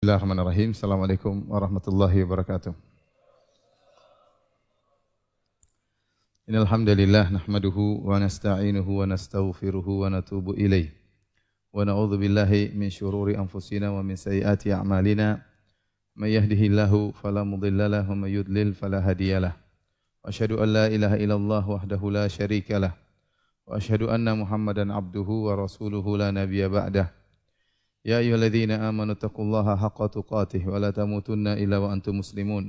Bismillahirrahmanirrahim. Assalamualaikum warahmatullahi wabarakatuh. Innal hamdalillah nahmaduhu wa nasta'inuhu wa nastaghfiruhu wa natubu ilaih. Wa na'udzu billahi min syururi anfusina wa min sayyiati a'malina. May yahdihillahu fala mudilla lahu wa may yudlil fala hadiyalah. Wa asyhadu an la ilaha illallah wahdahu la syarikalah. Wa asyhadu anna Muhammadan abduhu wa rasuluhu la nabiyya ba'dah. Ya ayyuhalladzina amanu taqullaha haqqa tuqatih wa la tamutunna illa wa antum muslimun.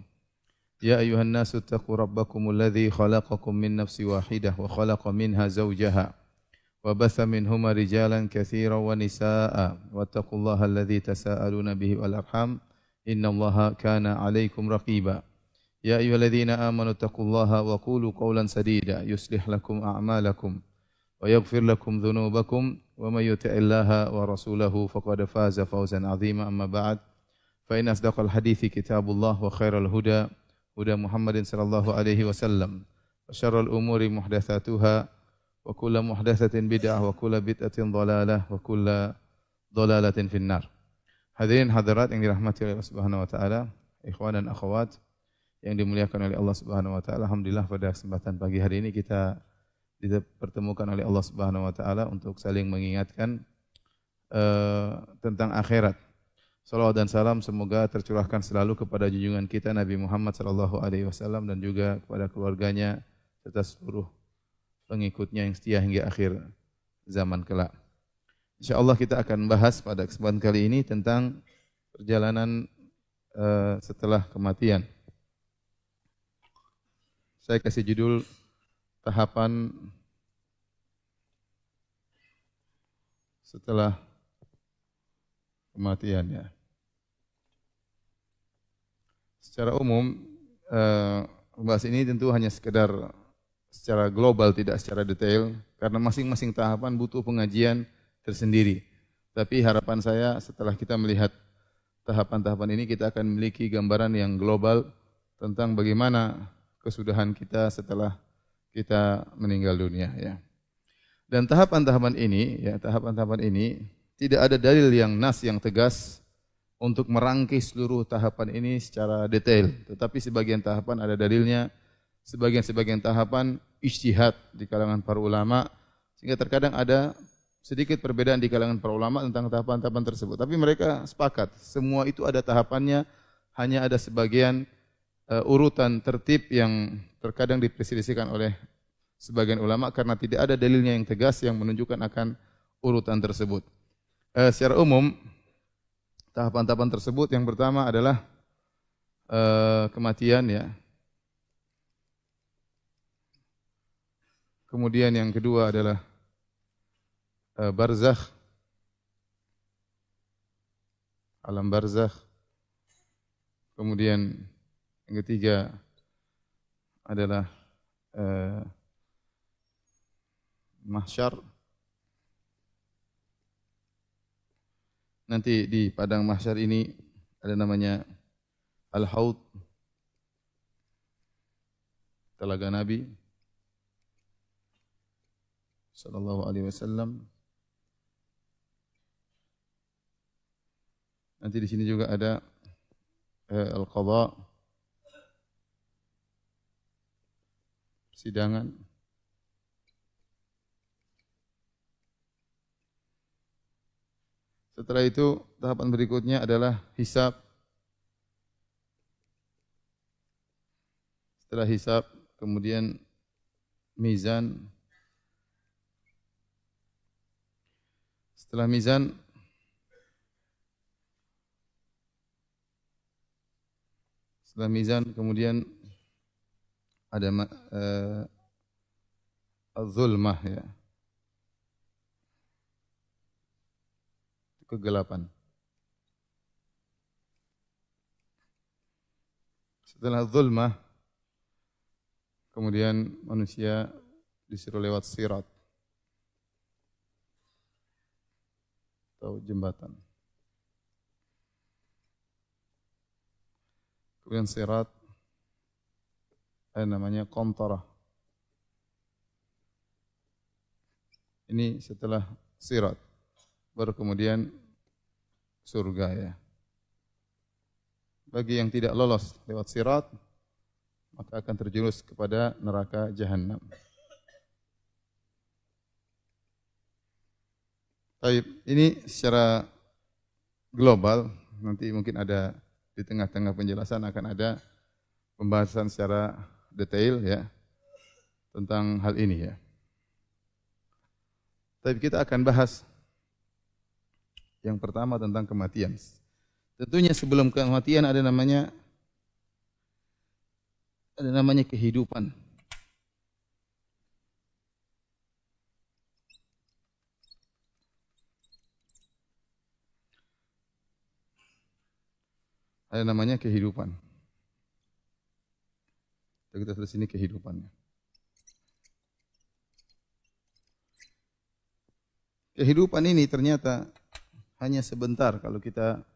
Ya ayyuhan nasu taqu rabbakumul ladzi khalaqakum min nafsin wahidah wa khalaqa minha zawjaha wa batha minhuma rijalan katsiran wa nisaa'a wattaqullaha alladzi tasaaluna bihi wal arham innallaha kana 'alaikum raqiba. Ya ayyuhalladzina amanu taqullaha wa qulu qawlan sadida yuslih lakum a'malakum wa yaghfir lakum dhunubakum wa may yuti'illaha wa rasulahu faqad faza fawzan 'azima amma ba'd fa in asdaqal hadithi kitabullah wa khairal huda huda Muhammadin sallallahu alaihi wasallam wa syarrul umuri muhdatsatuha wa kullu muhdatsatin bid'ah wa kullu bid'atin dhalalah wa kullu dhalalatin finnar. Hadirin hadirat yang dirahmati oleh Allah Subhanahu wa taala, ikhwan dan akhwat yang dimuliakan oleh Allah Subhanahu wa taala, alhamdulillah pada kesempatan pagi hari ini kita dipertemukan oleh Allah Subhanahu wa taala untuk saling mengingatkan tentang akhirat. Salawat dan salam semoga tercurahkan selalu kepada junjungan kita Nabi Muhammad sallallahu alaihi wasallam dan juga kepada keluarganya serta seluruh pengikutnya yang setia hingga akhir zaman kelak. Insyaallah kita akan bahas pada kesempatan kali ini tentang perjalanan setelah kematian. Saya kasih judul tahapan setelah kematian ya. Secara umum membahas ini tentu hanya sekedar secara global, tidak secara detail karena masing-masing tahapan butuh pengajian tersendiri. Tapi harapan saya setelah kita melihat tahapan-tahapan ini kita akan memiliki gambaran yang global tentang bagaimana kesudahan kita setelah kita meninggal dunia ya. Dan tahapan-tahapan ini tidak ada dalil yang nas yang tegas untuk merangkai seluruh tahapan ini secara detail, tetapi sebagian tahapan ada dalilnya, sebagian tahapan ijtihad di kalangan para ulama sehingga terkadang ada sedikit perbedaan di kalangan para ulama tentang tahapan-tahapan tersebut. Tapi mereka sepakat, semua itu ada tahapannya, hanya ada sebagian urutan tertib yang terkadang diperselisihkan oleh sebagian ulama karena tidak ada dalilnya yang tegas yang menunjukkan akan urutan tersebut. Secara umum tahapan-tahapan tersebut yang pertama adalah kematian ya. Kemudian yang kedua adalah barzakh, alam barzakh. Kemudian yang ketiga adalah mahsyar. Nanti di padang mahsyar ini ada namanya Al-Haud, Telaga Nabi sallallahu alaihi wasallam. Nanti di sini juga ada Al-Qadha, persidangan. Setelah itu tahapan berikutnya adalah hisab. Setelah hisab kemudian mizan. Setelah mizan kemudian ada az-zulmah ya. Kegelapan. Setelah zulmah kemudian manusia disuruh lewat sirat atau jembatan. Kemudian sirat namanya qantarah. Ini setelah sirat. Baru kemudian surga ya. bagi yang tidak lolos lewat sirat, maka akan terjerumus kepada neraka jahanam. Baik, ini secara global, nanti mungkin ada di tengah-tengah penjelasan akan ada pembahasan secara detail ya tentang hal ini ya. Tapi kita akan bahas yang pertama tentang kematian. Tentunya sebelum kematian ada namanya kehidupan. Ada namanya kehidupan. Kita tulis sini kehidupannya. Kehidupan ini ternyata hanya sebentar kalau kita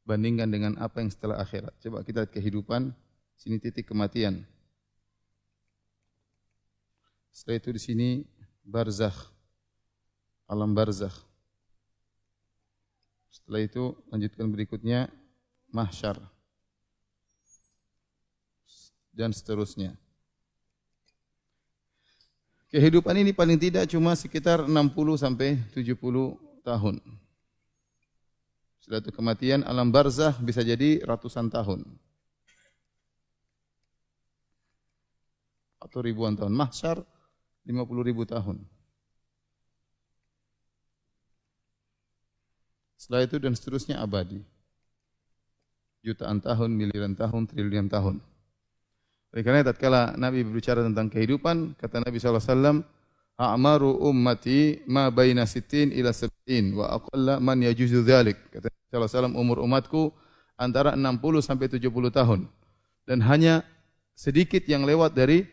bandingkan dengan apa yang setelah akhirat. Coba kita lihat kehidupan, sini titik kematian. Setelah itu di sini barzakh, alam barzakh. Setelah itu lanjutkan berikutnya mahsyar dan seterusnya. Kehidupan ini paling tidak cuma sekitar 60 sampai 70 tahun. Setelah itu kematian, alam barzakh bisa jadi ratusan tahun. Atau ribuan tahun. Mahsyar 50.000 tahun. Setelah itu dan seterusnya abadi. Jutaan tahun, miliaran tahun, triliunan tahun. Oleh karena tatkala Nabi berbicara tentang kehidupan, kata Nabi SAW, "A'maru ummati ma baina sittin ila sab'in wa aqalla man yajuzu dzalik." Kata Nabi SAW, umur umatku antara 60 sampai 70 tahun. Dan hanya sedikit yang lewat dari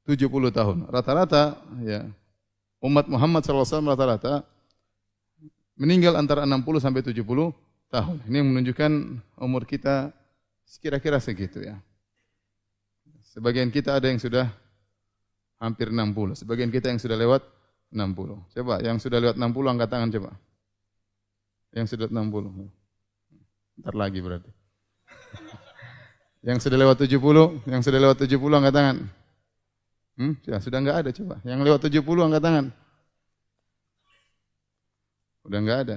70 tahun. Rata-rata ya umat Muhammad SAW rata-rata meninggal antara 60 sampai 70 tahun. Ini menunjukkan umur kita kira-kira segitu ya. Sebagian kita ada yang sudah hampir 60. Sebagian kita yang sudah lewat 60. Coba yang sudah lewat 60 angkat tangan coba. Yang sudah 60. Ntar lagi berarti. Yang sudah lewat 70 angkat tangan. Ya, sudah enggak ada coba. Yang lewat 70 angkat tangan. Udah enggak ada.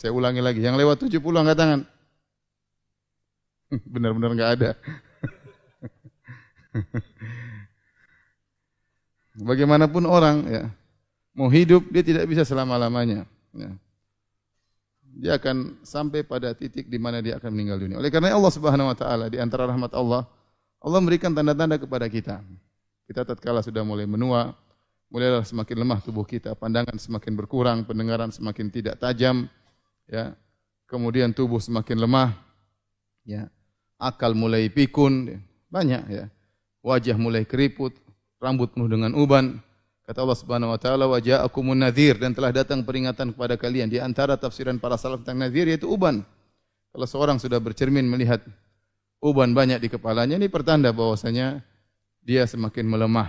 Saya ulangi lagi. Yang lewat 70 angkat tangan. Benar-benar enggak ada. Bagaimanapun orang ya, mau hidup dia tidak bisa selama-lamanya ya. Dia akan sampai pada titik di mana dia akan meninggal dunia. Oleh karena Allah Subhanahu wa taala di antara rahmat Allah, Allah memberikan tanda-tanda kepada kita. Kita tatkala sudah mulai menua, mulai semakin lemah tubuh kita, pandangan semakin berkurang, pendengaran semakin tidak tajam ya. Kemudian tubuh semakin lemah ya. Akal mulai pikun, banyak ya. Wajah mulai keriput, rambut penuh dengan uban. Kata Allah Subhanahu wa taala, "Wa ja'akumun nadhir," dan telah datang peringatan kepada kalian. Di antara tafsiran para salaf tentang nadhir yaitu uban. Kalau seorang sudah bercermin melihat uban banyak di kepalanya, ini pertanda bahwasanya dia semakin melemah,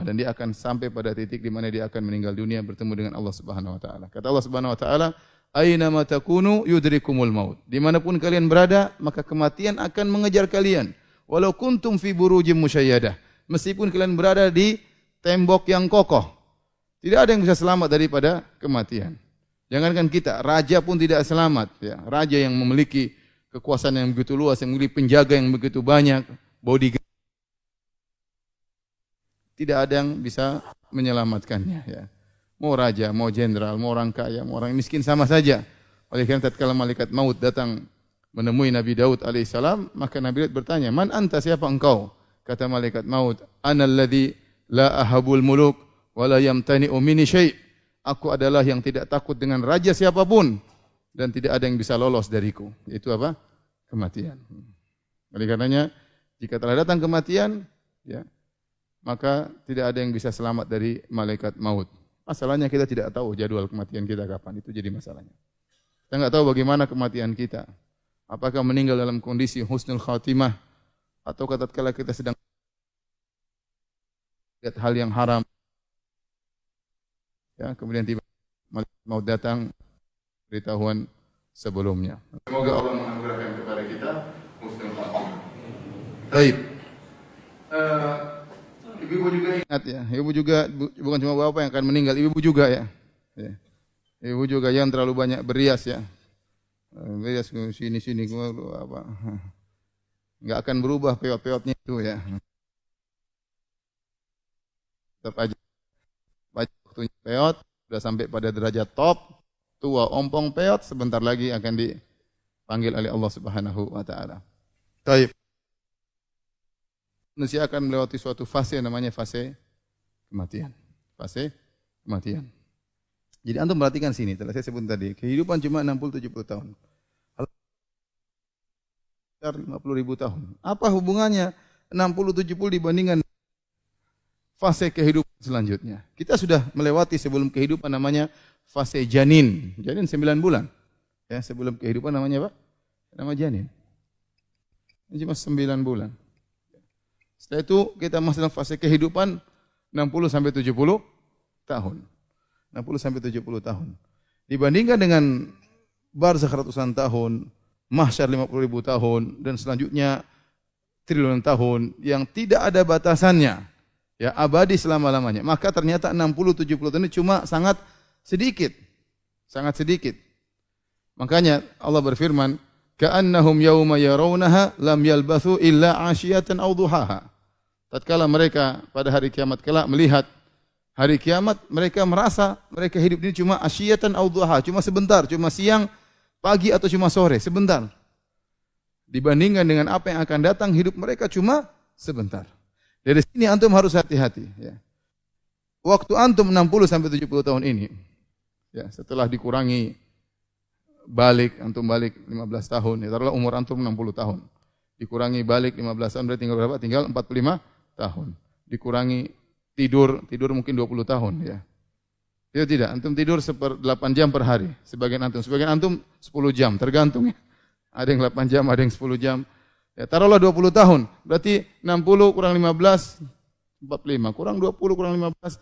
dan dia akan sampai pada titik di mana dia akan meninggal dunia bertemu dengan Allah Subhanahu wa taala. Kata Allah Subhanahu wa taala, "Aina ma takunu yudrikumul maut." Dimanapun kalian berada, maka kematian akan mengejar kalian. Walau kuntum fi burujim musayyadah. Meskipun kalian berada di tembok yang kokoh, tidak ada yang bisa selamat daripada kematian. Jangankan kita, raja pun tidak selamat. Ya. Raja yang memiliki kekuasaan yang begitu luas, yang memiliki penjaga yang begitu banyak, bodyguard, tidak ada yang bisa menyelamatkannya. Ya. Mau raja, mau jenderal, mau orang kaya, mau orang miskin sama saja. Oleh karena tatkala malaikat maut datang menemui Nabi Daud alaihissalam, maka Nabi Daud bertanya, "Man anta, siapa engkau?" Kata malaikat maut, "Ana alladhi la ahabul muluk wa la yamtani'u minni syai'." Aku adalah yang tidak takut dengan raja siapapun dan tidak ada yang bisa lolos dariku. Itu apa? Kematian. Oleh karenanya, jika telah datang kematian, ya, maka tidak ada yang bisa selamat dari malaikat maut. Masalahnya kita tidak tahu jadwal kematian kita kapan, itu jadi masalahnya. Kita enggak tahu bagaimana kematian kita. Apakah meninggal dalam kondisi husnul khatimah atau tatkala kita sedang lihat hal yang haram, ya, kemudian tiba mau datang beritahuan sebelumnya. Semoga Allah menganugerahkan kepada Baik. Ibu juga ingat ya, ibu juga bukan cuma bapak yang akan meninggal, ibu juga ya. Ya. Ibu juga yang terlalu banyak berias ya. Berias sini apa. Enggak akan berubah peot-peotnya itu ya. Tetap aja waktunya peot, sudah sampai pada derajat top, tua ompong peot, sebentar lagi akan dipanggil oleh Allah Subhanahu wa taala. Baik. Manusia akan melewati suatu fase yang namanya fase kematian. Fase kematian. Jadi antum perhatikan sini, telah saya sebut tadi, kehidupan cuma 60-70 tahun. 50.000 tahun. Apa hubungannya 60-70 dibandingkan fase kehidupan selanjutnya? Kita sudah melewati sebelum kehidupan namanya fase janin. Janin 9 bulan. Ya, sebelum kehidupan namanya apa? Nama janin. Ini cuma 9 bulan. Setelah itu kita masuk dalam fase kehidupan 60 sampai 70 tahun. 60 sampai 70 tahun. Dibandingkan dengan barzakh ratusan tahun, mahsyar 50.000 tahun dan selanjutnya triliunan tahun yang tidak ada batasannya. Ya, abadi selama-lamanya. Maka ternyata 60-70 tahun ini cuma sangat sedikit. Sangat sedikit. Makanya Allah berfirman, ka'annahum yauma yarawnaha lam yalbathu illa 'ashiyatan aw duhaha. Tatkala mereka pada hari kiamat kelak melihat hari kiamat, mereka merasa mereka hidup ini cuma 'ashiyatan aw duhaha, cuma sebentar, cuma siang, pagi atau cuma sore, sebentar. Dibandingkan dengan apa yang akan datang, hidup mereka cuma sebentar. Dari sini antum harus hati-hati ya. Waktu antum 60 sampai 70 tahun ini ya, setelah dikurangi antum balik 15 tahun, ya taruhlah umur antum 60 tahun. Dikurangi balik 15 tahun berarti tinggal berapa? Tinggal 45 tahun. Dikurangi tidur mungkin 20 tahun ya. Itu tidak, antum tidur 8 jam per hari. Sebagian antum 10 jam, tergantung ya. Ada yang 8 jam, ada yang 10 jam. Ya, taruhlah 20 tahun. Berarti 60 kurang 15 45, kurang 20 kurang 15.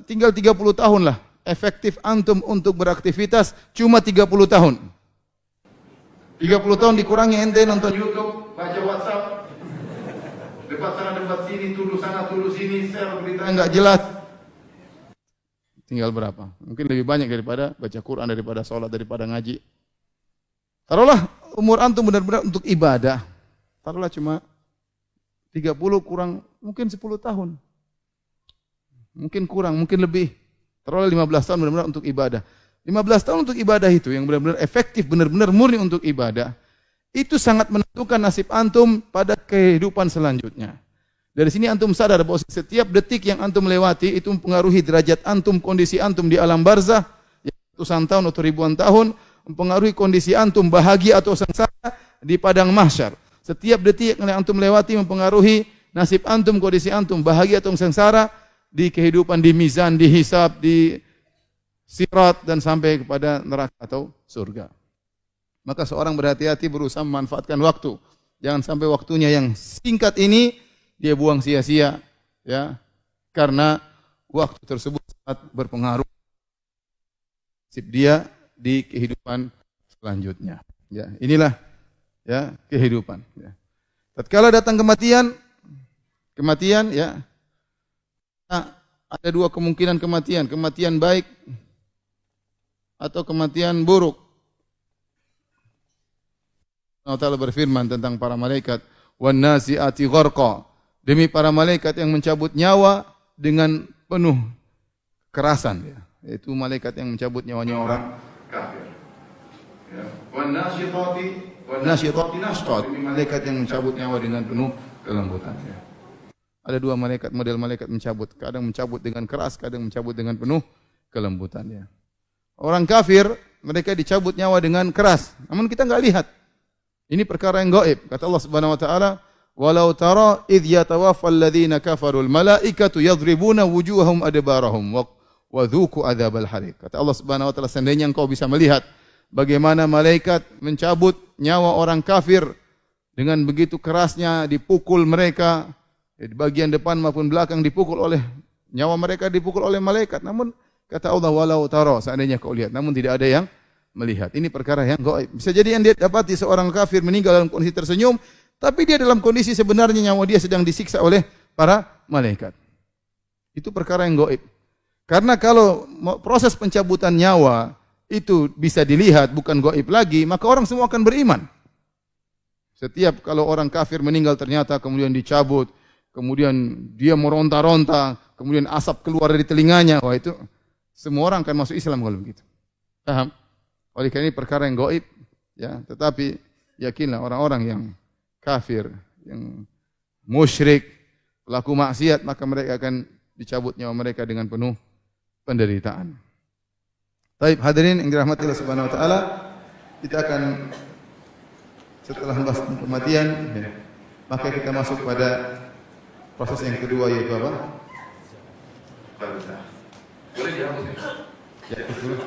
Tinggal 30 tahun lah. Efektif antum untuk beraktivitas cuma 30 tahun. 30 tahun dikurangi ente nonton YouTube, baca WhatsApp, debat sana debat sini, tuduh sana tuduh sini, share berita enggak jelas. Tinggal berapa? Mungkin lebih banyak daripada baca Quran, daripada sholat, daripada ngaji. Taruhlah umur antum benar-benar untuk ibadah. Taruhlah cuma 30 kurang mungkin 10 tahun. Mungkin kurang, mungkin lebih. Taruhlah 15 tahun benar-benar untuk ibadah. 15 tahun untuk ibadah itu yang benar-benar efektif, benar-benar murni untuk ibadah. Itu sangat menentukan nasib antum pada kehidupan selanjutnya. Dari sini antum sadar bahwa setiap detik yang antum lewati itu mempengaruhi derajat antum, kondisi antum di alam barzah, ratusan tahun atau ribuan tahun, mempengaruhi kondisi antum bahagia atau sengsara di padang mahsyar. Setiap detik yang antum lewati mempengaruhi nasib antum, kondisi antum bahagia atau sengsara di kehidupan, di mizan, di hisab, di sirat dan sampai kepada neraka atau surga. Maka seorang berhati-hati berusaha memanfaatkan waktu. Jangan sampai waktunya yang singkat ini dia buang sia-sia ya. Karena waktu tersebut sangat berpengaruh nasib dia di kehidupan selanjutnya. Ya, inilah ya kehidupan ya. Tatkala datang kematian ya. Nah, ada dua kemungkinan kematian, kematian baik atau kematian buruk. Allah Ta'ala berfirman tentang para malaikat, wan nazi'ati gharqa, demi para malaikat yang mencabut nyawa dengan penuh kerasan ya. Yaitu malaikat yang mencabut nyawanya orang kafir. Ya. Wan nasyitati nashta, demi malaikat yang mencabut nyawa dengan penuh kelembutan ya. Ada dua malaikat, model malaikat mencabut. Kadang mencabut dengan keras, kadang mencabut dengan penuh kelembutan. Ya. Orang kafir, mereka dicabut nyawa dengan keras. Namun kita enggak lihat. Ini perkara yang gaib. Kata Allah Subhanahu wa taala, "Walau tara idh yatawaffal ladzina kafarul malaikatu yadribuna wujuhahum adbarahum wa dzuqu adzabal hariq." Kata Allah Subhanahu wa taala, seandainya engkau bisa melihat bagaimana malaikat mencabut nyawa orang kafir dengan begitu kerasnya, dipukul mereka di bagian depan maupun belakang, dipukul oleh nyawa mereka, dipukul oleh malaikat. Namun kata Allah, walau tara, seandainya kau lihat, namun tidak ada yang melihat. Ini perkara yang gaib. Bisa jadi yang dia dapati seorang kafir meninggal dalam kondisi tersenyum, Tapi dia dalam kondisi sebenarnya nyawa dia sedang disiksa oleh para malaikat. Itu perkara yang gaib. Karena kalau proses pencabutan nyawa itu bisa dilihat bukan gaib lagi, maka orang semua akan beriman. Setiap kalau orang kafir meninggal ternyata kemudian dicabut, kemudian dia meronta-ronta, kemudian asap keluar dari telinganya, wah itu semua orang akan masuk Islam kalau begitu. Paham? Oleh karena ini perkara yang gaib, ya. Tetapi yakinlah orang-orang yang kafir, yang musyrik, pelaku maksiat, maka mereka akan dicabut nyawa mereka dengan penuh penderitaan. Baik, hadirin yang dirahmati Allah Subhanahu wa taala, kita akan setelah membahas kematian, ya, maka kita masuk pada proses yang kedua yaitu apa? Boleh dihapus ya? Ya, betul.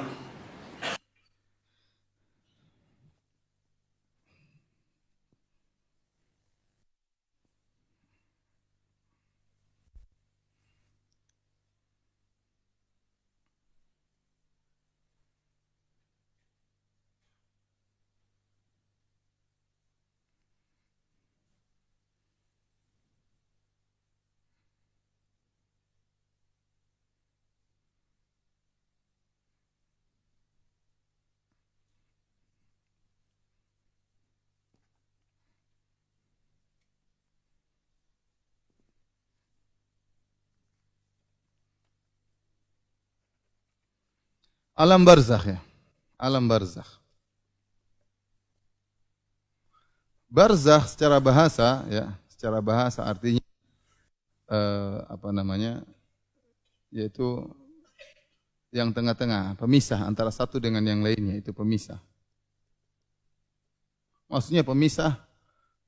Alam barzakh ya. Alam barzakh. Barzakh secara bahasa ya, secara bahasa artinya apa namanya? Yaitu yang tengah-tengah, pemisah antara satu dengan yang lainnya, itu pemisah. Maksudnya pemisah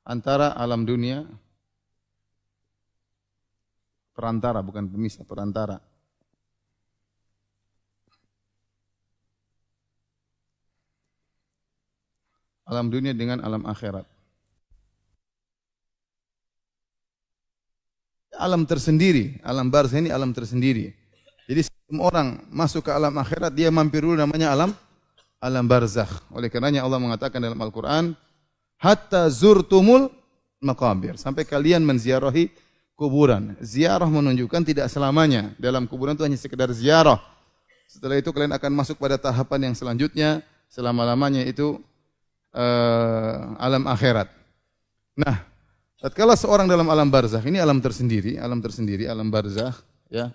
antara alam dunia, perantara, bukan pemisah, perantara. Alam dunia dengan alam akhirat. Alam tersendiri, alam barzakh ini alam tersendiri. Jadi semua orang masuk ke alam akhirat, dia mampir dulu namanya alam barzakh. Oleh karenanya Allah mengatakan dalam Al-Quran, hatta zurtumul maqabir, sampai kalian menziarahi kuburan. Ziarah menunjukkan tidak selamanya dalam kuburan itu hanya sekedar ziarah. Setelah itu kalian akan masuk pada tahapan yang selanjutnya, selama-lamanya itu alam akhirat. Nah, tatkala seorang dalam alam barzakh, ini alam tersendiri, alam barzakh, ya.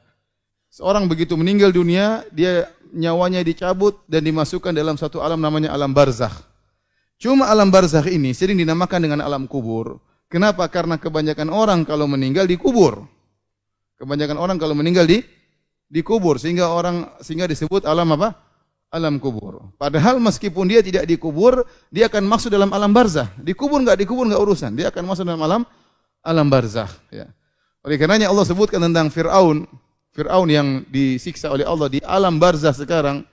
Seorang begitu meninggal dunia, dia nyawanya dicabut dan dimasukkan dalam satu alam namanya alam barzakh. Cuma alam barzakh ini sering dinamakan dengan alam kubur. Kenapa? Karena kebanyakan orang kalau meninggal dikubur. Kebanyakan orang kalau meninggal dikubur sehingga disebut alam apa? Alam kubur. Padahal meskipun dia tidak dikubur, dia akan masuk dalam alam barzakh. Dikubur enggak urusan, dia akan masuk dalam alam barzakh, ya. Oleh karenanya Allah sebutkan tentang Fir'aun yang disiksa oleh Allah di alam barzakh sekarang.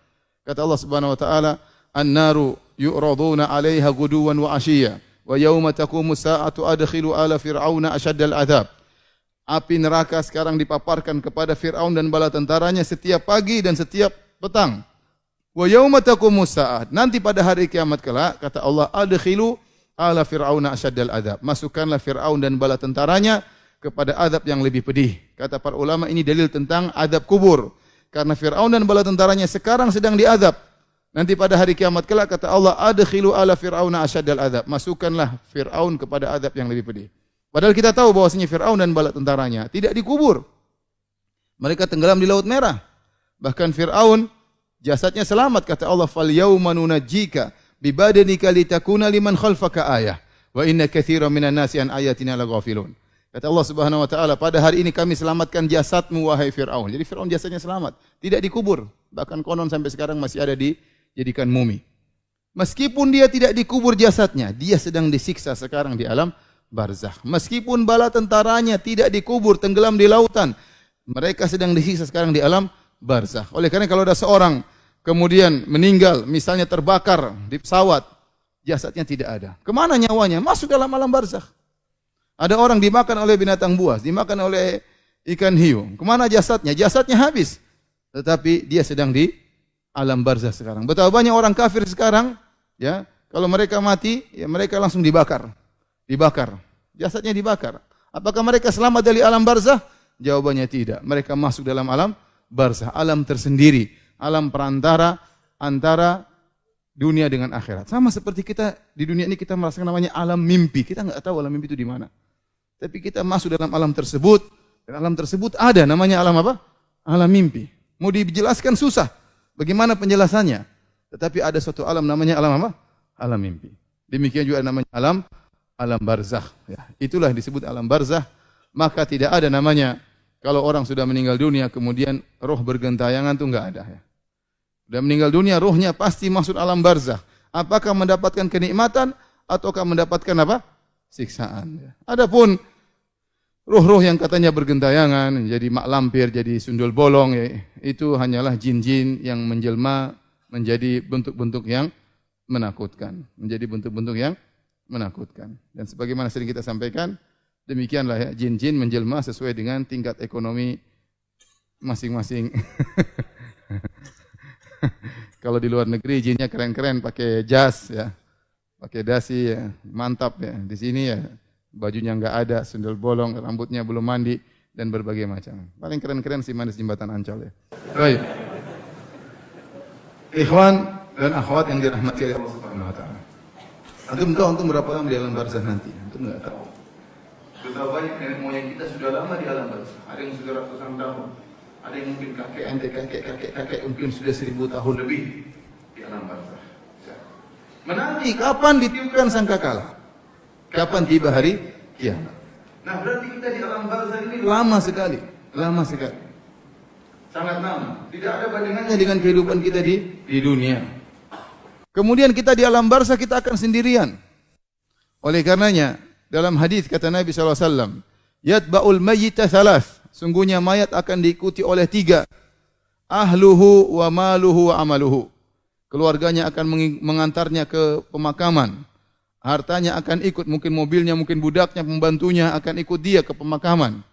Kata Allah Subhanahu wa taala, "An-naru yu'raduna 'alaiha ghuduwan wa 'ashiyya, wa yauma taqumu sa'atu adkhilu ala fir'auna asyaddal 'adzab." Api neraka sekarang dipaparkan kepada Fir'aun dan bala tentaranya setiap pagi dan setiap petang. Wa yauma taqumus saat, nanti pada hari kiamat kelak, kata Allah, adkhilu ala fir'auna asyaddal adzab, masukkanlah Fir'aun dan bala tentaranya kepada azab yang lebih pedih. Kata para ulama, ini dalil tentang azab kubur, karena Fir'aun dan bala tentaranya sekarang sedang diazab. Nanti pada hari kiamat kelak, kata Allah, adkhilu ala fir'auna asyaddal adzab, masukkanlah Fir'aun kepada azab yang lebih pedih. Padahal kita tahu bahwasanya Fir'aun dan bala tentaranya tidak dikubur, mereka tenggelam di Laut Merah. Bahkan Fir'aun jasadnya selamat, kata Allah, fal yauma nunajjika bi badanika litakuna liman khalfaka ayah wa inna katsiran minan nasi an ayatina laghafilun. Kata Allah Subhanahu wa taala, pada hari ini kami selamatkan jasadmu wahai Firaun. Jadi Firaun jasadnya selamat, tidak dikubur. Bahkan konon sampai sekarang masih ada dijadikan mumi. Meskipun dia tidak dikubur jasadnya, dia sedang disiksa sekarang di alam barzakh. Meskipun bala tentaranya tidak dikubur, tenggelam di lautan, mereka sedang disiksa sekarang di alam barzakh. Oleh karena kalau ada seorang kemudian meninggal, misalnya terbakar di pesawat, jasadnya tidak ada. Kemana nyawanya? Masuk dalam alam barzakh. Ada orang dimakan oleh binatang buas, dimakan oleh ikan hiu. Kemana jasadnya? Jasadnya habis. Tetapi dia sedang di alam barzakh sekarang. Betapa banyak orang kafir sekarang, ya, kalau mereka mati, ya mereka langsung dibakar. Dibakar. jasadnya dibakar. Apakah mereka selamat dari alam barzah? Jawabannya tidak. Mereka masuk dalam alam barzah, alam tersendiri, alam perantara antara dunia dengan akhirat. Sama seperti kita di dunia ini kita merasakan namanya alam mimpi. Kita enggak tahu alam mimpi itu di mana. Tapi kita masuk dalam alam tersebut, dan alam tersebut ada namanya alam apa? Alam mimpi. Mau dijelaskan susah. Bagaimana penjelasannya? Tetapi ada suatu alam namanya alam apa? Alam mimpi. Demikian juga namanya alam barzah. Ya, itulah disebut alam barzah. Maka tidak ada namanya kalau orang sudah meninggal dunia kemudian roh bergentayangan itu enggak ada. Ya. Sudah meninggal dunia rohnya pasti masuk alam barzah. Apakah mendapatkan kenikmatan ataukah mendapatkan apa? Siksaan. Ya. Adapun roh-roh yang katanya bergentayangan, jadi mak lampir, jadi sundul bolong, ya, itu hanyalah jin-jin yang menjelma menjadi bentuk-bentuk yang menakutkan. Menjadi bentuk-bentuk yang menakutkan. Dan sebagaimana sering kita sampaikan, demikianlah ya, jin-jin menjelma sesuai dengan tingkat ekonomi masing-masing. Kalau di luar negeri jinnya keren-keren, pakai jas, ya, pakai dasi, ya, mantap ya. Di sini ya bajunya enggak ada, sundul bolong, rambutnya belum mandi dan berbagai macam. Paling keren-keren si manis jembatan Ancol ya. Baik. Ikhwan dan akhwat yang dirahmati oleh Allah Subhanahu wa taala. Antum tahu antum berapa lama di alam barzah nanti? Antum enggak tahu. Betapa banyak nenek moyang kita sudah lama di alam barzah. Ada yang sudah ratusan tahun. Ada yang mungkin kakek mungkin sudah 1000 tahun lebih di alam barzah. Menanti kapan ditiupkan sangkakala? Kapan tiba hari kiamat? Nah, berarti kita di alam barzah ini lama sekali, sangat lama. Tidak ada bandingannya dengan kehidupan kita di dunia. Kemudian kita di alam barzah kita akan sendirian. Oleh karenanya dalam hadis kata Nabi SAW, yatba'ul mayyita thalath. Sungguhnya mayat akan diikuti oleh 3. Ahluhu wa maluhu wa amaluhu. Keluarganya akan mengantarnya ke pemakaman. Hartanya akan ikut, mungkin mobilnya, mungkin budaknya, pembantunya akan ikut dia ke pemakaman.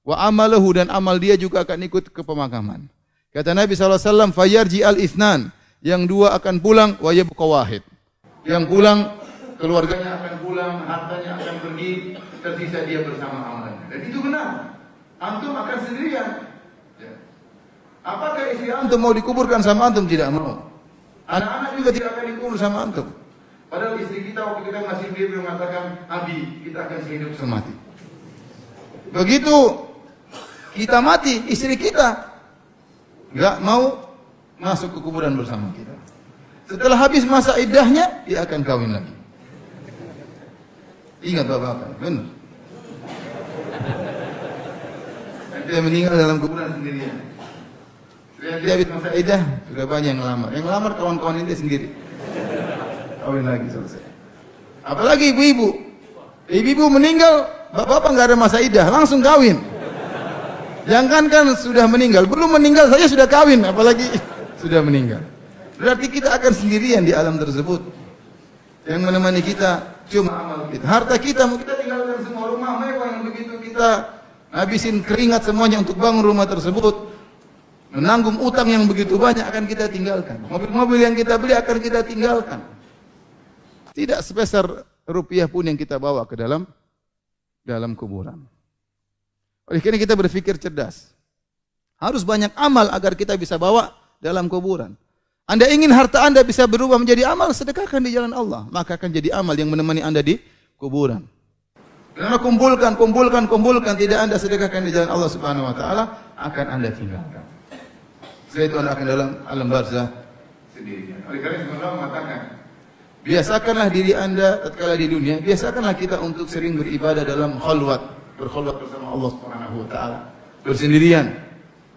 Wa amaluhu, dan amal dia juga akan ikut ke pemakaman. Kata Nabi SAW, fayarji al-ithnan. Yang 2 akan pulang, wa yabqa wahid. Yang pulang, keluarganya akan pulang, hartanya akan pergi, tersisa dia bersama amalnya. Dan itu benar. Antum akan sendirian. Apakah istri antum mau dikuburkan sama antum? Tidak mau. Anak-anak juga tidak akan dikubur sama antum. Padahal istri kita waktu kita masih hidup mengatakan, Abi, kita akan sehidup semati. Begitu kita mati, istri kita enggak mau masuk ke kuburan bersama kita. Setelah habis masa iddahnya, dia akan kawin lagi. Ingat bapak-bapak, benar. Dia meninggal dalam kuburan sendirian. Dia habis masa iddah, sudah banyak yang ngelamar. Yang ngelamar kawan-kawan ini sendiri. Kawin lagi selesai. Apalagi ibu-ibu. Ibu-ibu meninggal, bapak-bapak enggak ada masa iddah, langsung kawin. Jangankan sudah meninggal, belum meninggal saja sudah kawin, apalagi sudah meninggal. Berarti kita akan sendirian di alam tersebut. Yang menemani kita cuma amal kita. Harta kita mau kita tinggalkan semua, rumah mewah yang begitu kita habisin keringat semuanya untuk bangun rumah tersebut. Menanggung utang yang begitu banyak akan kita tinggalkan. Mobil-mobil yang kita beli akan kita tinggalkan. Tidak sepeser rupiah pun yang kita bawa ke dalam kuburan. Oleh karena kita berpikir cerdas. Harus banyak amal agar kita bisa bawa dalam kuburan. Anda ingin harta Anda bisa berubah menjadi amal, sedekahkan di jalan Allah. Maka akan jadi amal yang menemani Anda di kuburan. Karena kumpulkan, tidak Anda sedekahkan di jalan Allah Subhanahu wa taala, akan Anda tinggalkan. Setelah itu Anda akan dalam alam barzah sendirian. Oleh karena itu Allah mengatakan, biasakanlah diri Anda tatkala di dunia, biasakanlah kita untuk sering beribadah dalam berkhulwat bersama Allah Subhanahu wa taala, bersendirian.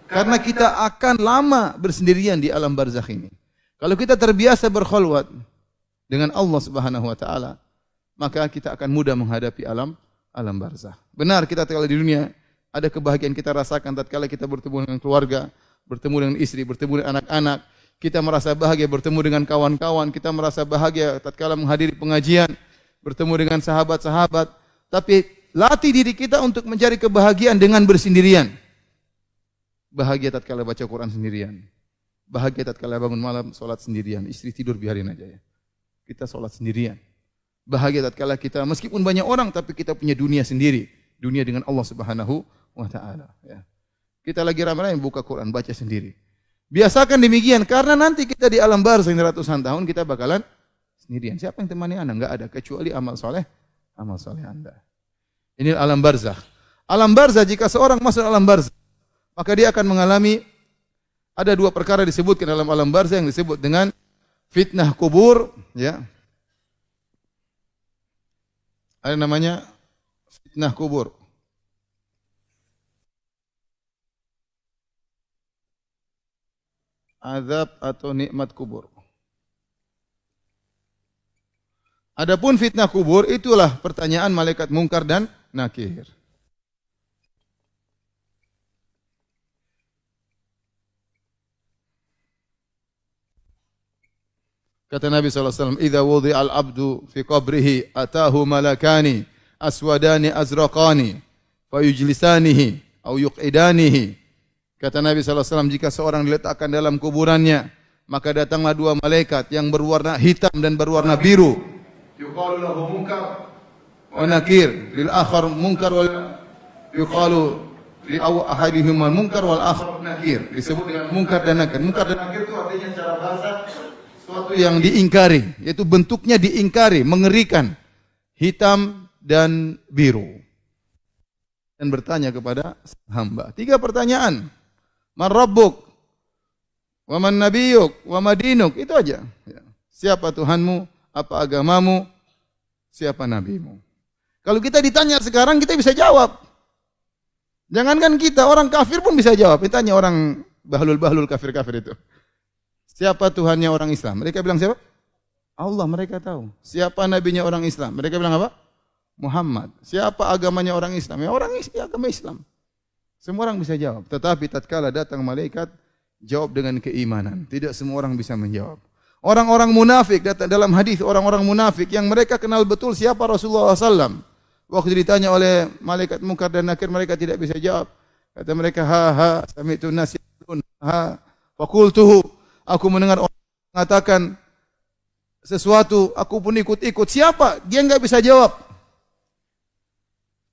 Karena kita akan lama bersendirian di alam barzakh ini. Kalau kita terbiasa berkhulwat dengan Allah Subhanahu wa taala, maka kita akan mudah menghadapi alam barzakh. Benar, kita tatkala di dunia ada kebahagiaan kita rasakan tatkala kita bertemu dengan keluarga, bertemu dengan istri, bertemu dengan anak-anak, kita merasa bahagia bertemu dengan kawan-kawan, kita merasa bahagia tatkala menghadiri pengajian, bertemu dengan sahabat-sahabat, tapi latih diri kita untuk mencari kebahagiaan dengan bersendirian. Bahagia tatkala baca Quran sendirian. Bahagia tatkala bangun malam salat sendirian, istri tidur biarin aja ya. Kita salat sendirian. Bahagia tatkala kita meskipun banyak orang tapi kita punya dunia sendiri, dunia dengan Allah Subhanahu wa taala, ya. Kita lagi ramai-ramai buka Quran, baca sendiri. Biasakan demikian karena nanti kita di alam barzakh ratusan tahun kita bakalan sendirian. Siapa yang temani Anda? Enggak ada kecuali amal soleh Anda. Ini alam barzakh. Alam barzakh, jika seorang masuk alam barzakh, maka dia akan mengalami ada dua perkara disebutkan dalam alam barzakh yang disebut dengan fitnah kubur, ya. Ada namanya fitnah kubur. Azab atau nikmat kubur. Adapun fitnah kubur itulah pertanyaan malaikat mungkar dan nakir. Kata Nabi SAW, "Idza wudi'al abdu fi qabrihi atahu malakani aswadani azraqani fayujlisanihi au yuqidanihi." Kata Nabi SAW, jika seorang diletakkan dalam kuburannya, maka datanglah dua malaikat yang berwarna hitam dan berwarna biru. Yuqalu lahu munkar wa nakir, lil akhar munkar wal yuqalu li ahadihima munkar wal akhar nakir. Disebut dengan munkar dan nakir. Munkar dan nakir itu artinya secara bahasa sesuatu yang diingkari, yaitu bentuknya diingkari, mengerikan, hitam dan biru. Dan bertanya kepada hamba. 3 pertanyaan. Man rabbuk? Wa man nabiyyuk? Wa ma dinuk? Itu aja. Siapa Tuhanmu? Apa agamamu? Siapa nabimu? Kalau kita ditanya sekarang, kita bisa jawab. Jangankan kita, orang kafir pun bisa jawab. Ditanya orang bahlul-bahlul kafir-kafir itu. Siapa Tuhannya orang Islam? Mereka bilang siapa? Allah, mereka tahu. Siapa nabinya orang Islam? Mereka bilang apa? Muhammad. Siapa agamanya orang Islam? Ya orang agama Islam. Semua orang bisa jawab. Tetapi tatkala datang malaikat, jawab dengan keimanan. Tidak semua orang bisa menjawab. Orang-orang munafik, datang dalam hadis orang-orang munafik yang mereka kenal betul siapa Rasulullah SAW. Waktu ditanya oleh malaikat mungkar dan nakir, mereka tidak bisa jawab. Kata mereka, sami'tu nas yaqulun, faqultuhu. Aku mendengar orang mengatakan sesuatu, aku pun ikut-ikut. Siapa? Dia enggak bisa jawab.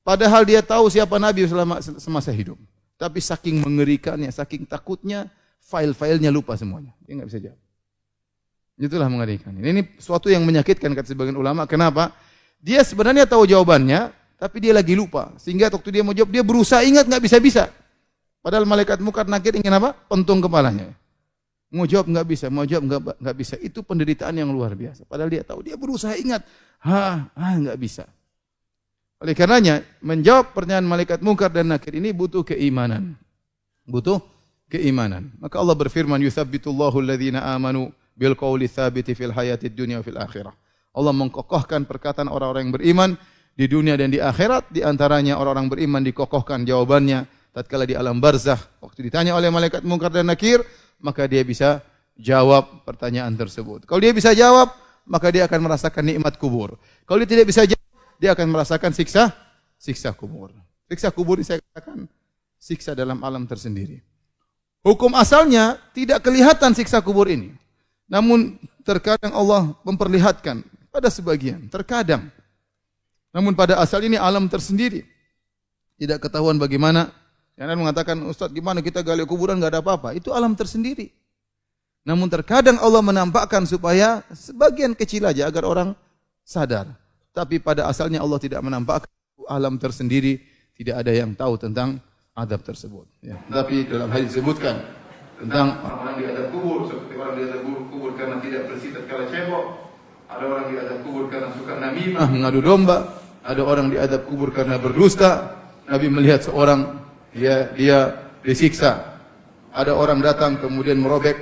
Padahal dia tahu siapa Nabi selama semasa hidup. Tapi saking mengerikannya, saking takutnya, file-filenya lupa semuanya. Dia enggak bisa jawab. Itulah mengerikan. Ini suatu yang menyakitkan kata sebagian ulama. Kenapa? Dia sebenarnya tahu jawabannya, tapi dia lagi lupa. Sehingga waktu dia mau jawab, dia berusaha ingat, enggak bisa-bisa. Padahal malaikat mungkar nakir ingin apa? Pentung kepalanya. Mau jawab enggak bisa, mau jawab enggak bisa. Itu penderitaan yang luar biasa. Padahal dia tahu, dia berusaha ingat. Enggak bisa. Oleh karenanya, menjawab pertanyaan malaikat mungkar dan nakir ini butuh keimanan. Butuh keimanan. Maka Allah berfirman, "Yutsabbitullahu alladhina amanu bil qawli tsabiti fil hayatid dunya wa fil akhirah." Allah mengkokohkan perkataan orang-orang yang beriman di dunia dan di akhirat. Di antaranya orang-orang beriman dikokohkan jawabannya tatkala di alam barzakh. Waktu ditanya oleh malaikat mungkar dan nakir, maka dia bisa jawab pertanyaan tersebut. Kalau dia bisa jawab, maka dia akan merasakan nikmat kubur. Kalau dia tidak bisa jawab, dia akan merasakan siksa kubur. Siksa kubur saya katakan siksa dalam alam tersendiri. Hukum asalnya tidak kelihatan siksa kubur ini. Namun terkadang Allah memperlihatkan pada sebagian, terkadang. Namun pada asal ini alam tersendiri. Tidak ketahuan bagaimana. Yang lain mengatakan, Ustaz gimana kita gali kuburan enggak ada apa-apa. Itu alam tersendiri. Namun terkadang Allah menampakkan supaya sebagian kecil aja agar orang sadar. Tapi pada asalnya Allah tidak menampakkan alam tersendiri, tidak ada yang tahu tentang azab tersebut. Ya. Tapi dalam hadis disebutkan tentang orang-orang di azab kubur, seperti orang di azab kubur karena tidak bersih tatkala cebok, ada orang di azab kubur karena suka namimah, mengadu domba, ada orang di azab kubur karena berdusta. Nabi melihat seorang dia disiksa. Ada orang datang kemudian merobek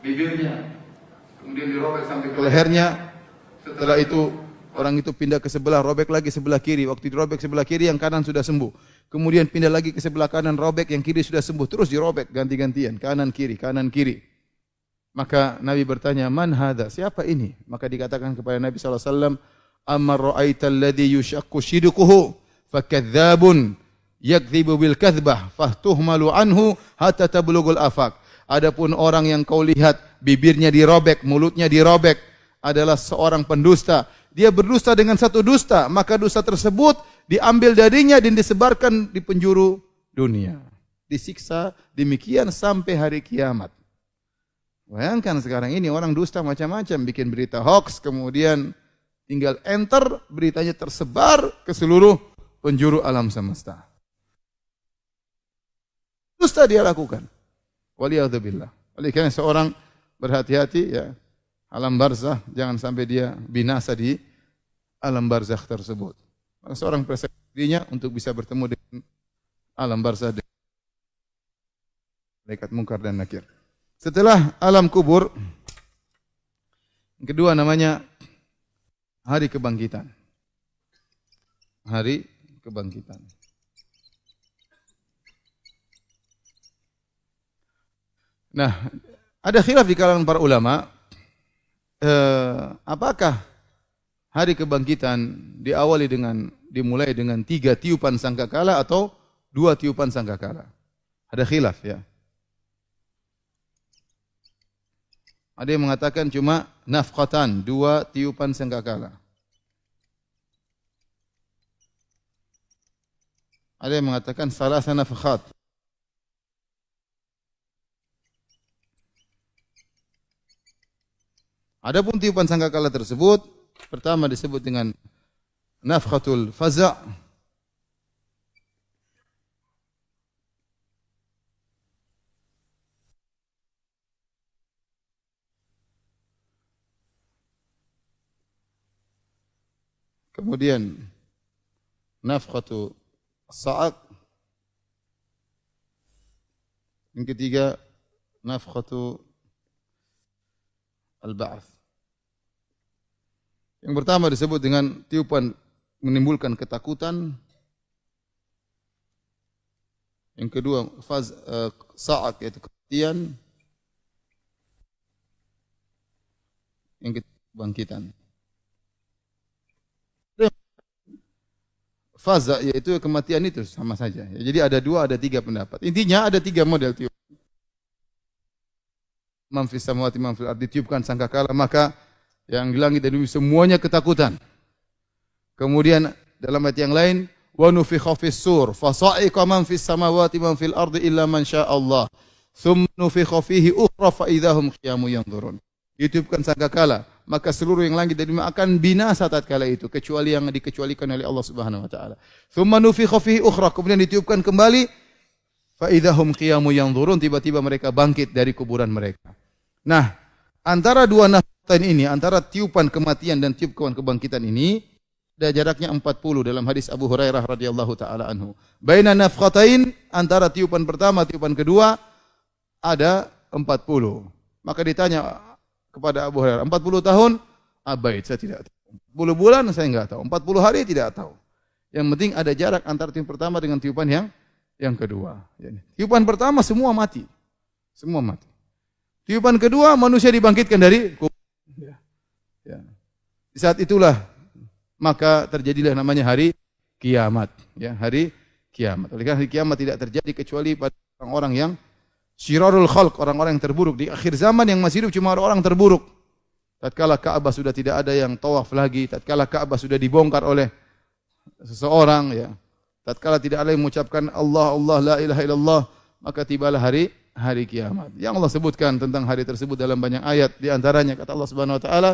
bibirnya, kemudian dirobek sampai ke lehernya. Setelah itu orang itu pindah ke sebelah, robek lagi sebelah kiri. Waktu dirobek sebelah kiri, yang kanan sudah sembuh. Kemudian pindah lagi ke sebelah kanan, robek yang kiri sudah sembuh. Terus dirobek ganti-gantian, kanan kiri, kanan kiri. Maka Nabi bertanya, "Man hadza? Siapa ini?" Maka dikatakan kepada Nabi SAW, "Amma ra'aita alladhi yushaqqu shidquhu fakadzdzabun yakdzibu bil kadzbah fahtuhmalu anhu hatta tablughul afaq." Adapun orang yang kau lihat bibirnya dirobek, mulutnya dirobek, adalah seorang pendusta dia berdusta dengan satu dusta, maka dusta tersebut diambil darinya dan disebarkan di penjuru dunia. Disiksa demikian sampai hari kiamat. Bayangkan sekarang ini orang dusta macam-macam, bikin berita hoax, kemudian tinggal enter, beritanya tersebar ke seluruh penjuru alam semesta. Dusta dia lakukan. Waliyadzubillah. Oleh karena seorang berhati-hati ya, alam barzakh jangan sampai dia binasa di alam barzakh tersebut. Maka seorang persiapkan dirinya untuk bisa bertemu dengan alam barzakh dengan malaikat mungkar dan nakir. Setelah alam kubur, yang kedua namanya hari kebangkitan. Hari kebangkitan. Nah, ada khilaf di kalangan para ulama, apakah hari kebangkitan dimulai dengan 3 tiupan sangkakala atau 2 tiupan sangkakala? Ada khilaf ya. Ada yang mengatakan cuma nafqatan, 2 tiupan sangkakala. Ada yang mengatakan salasa nafkhat. Adapun tiupan sangkakala tersebut, pertama disebut dengan nafkhatul faza'. Kemudian nafkhatu sa'aq. Yang ketiga nafkhatu al-ba'ats. Yang pertama disebut dengan tiupan menimbulkan ketakutan. Yang kedua sa'aq yaitu kematian. Yang ketiga kebangkitan. Faza yaitu kematian itu sama saja. Jadi ada 2, ada 3 pendapat. Intinya ada 3 model tiup. Man fis samawati man fil ardi, ditiupkan sangkakala maka yang di langit dan bumi semuanya ketakutan. Kemudian dalam ayat yang lain wa nufikha fis sur fa sa'iqa man fis samawati man fil ardi illa man syaa Allah. Tsumma nufikha fihi ukhra fa idahum qiyamun yanzurun. Ditiupkan sangkakala maka seluruh yang langit dan bumi akan binasa tatkala itu kecuali yang dikecualikan oleh Allah Subhanahu wa taala. Tsumma nufikha fihi ukhra, kemudian ditiupkan kembali fa idahum qiyamun yanzurun, tiba-tiba mereka bangkit dari kuburan mereka. Nah, antara 2 nafkhatain ini, antara tiupan kematian dan tiupan kebangkitan ini ada jaraknya 40 dalam hadis Abu Hurairah radhiyallahu taala anhu. Baina nafkhatain, antara tiupan pertama tiupan kedua ada 40. Maka ditanya kepada Abu Hurairah, 40 tahun? Abaid, saya tidak tahu. 40 bulan saya enggak tahu. 40 hari tidak tahu. Yang penting ada jarak antara tiupan pertama dengan tiupan yang kedua. Tiupan pertama semua mati. Semua mati. Tiupan kedua manusia dibangkitkan dari kubur. Ya. Di saat itulah maka terjadilah namanya hari kiamat. Ya, hari kiamat. Oleh karena hari kiamat tidak terjadi kecuali pada orang-orang yang syirarul khalq, orang-orang yang terburuk. Di akhir zaman yang masih hidup cuma orang-orang terburuk. Tatkala Ka'bah sudah tidak ada yang tawaf lagi, tatkala Ka'bah sudah dibongkar oleh seseorang, ya. Tatkala tidak ada yang mengucapkan Allah, Allah, la ilaha illallah, maka tibalah hari kiamat. Yang Allah sebutkan tentang hari tersebut dalam banyak ayat, di antaranya kata Allah Subhanahu wa taala,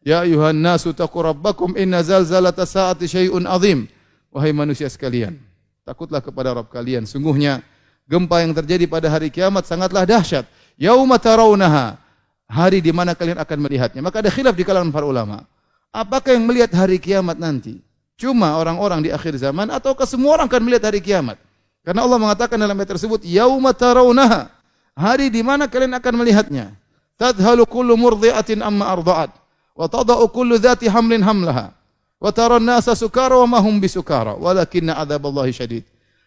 ya ayuhan nasu taqu rabbakum inna zalzalata sa'ati syai'un azim. Wahai manusia sekalian, takutlah kepada Rabb kalian, sungguhnya gempa yang terjadi pada hari kiamat sangatlah dahsyat. Yauma tarawunaha, hari di mana kalian akan melihatnya. Maka ada khilaf di kalangan para ulama. Apakah yang melihat hari kiamat nanti cuma orang-orang di akhir zaman ataukah semua orang akan melihat hari kiamat? Karena Allah mengatakan dalam ayat tersebut, yauma tarawunaha, hari di mana kalian akan melihatnya. Tadhalu kullu murdi'atin amma arda'at wa tada'u kullu dhati hamlin hamlaha wa tara an-nasa sukara wa ma hum bisukara walakinna 'adzaballahi syadid.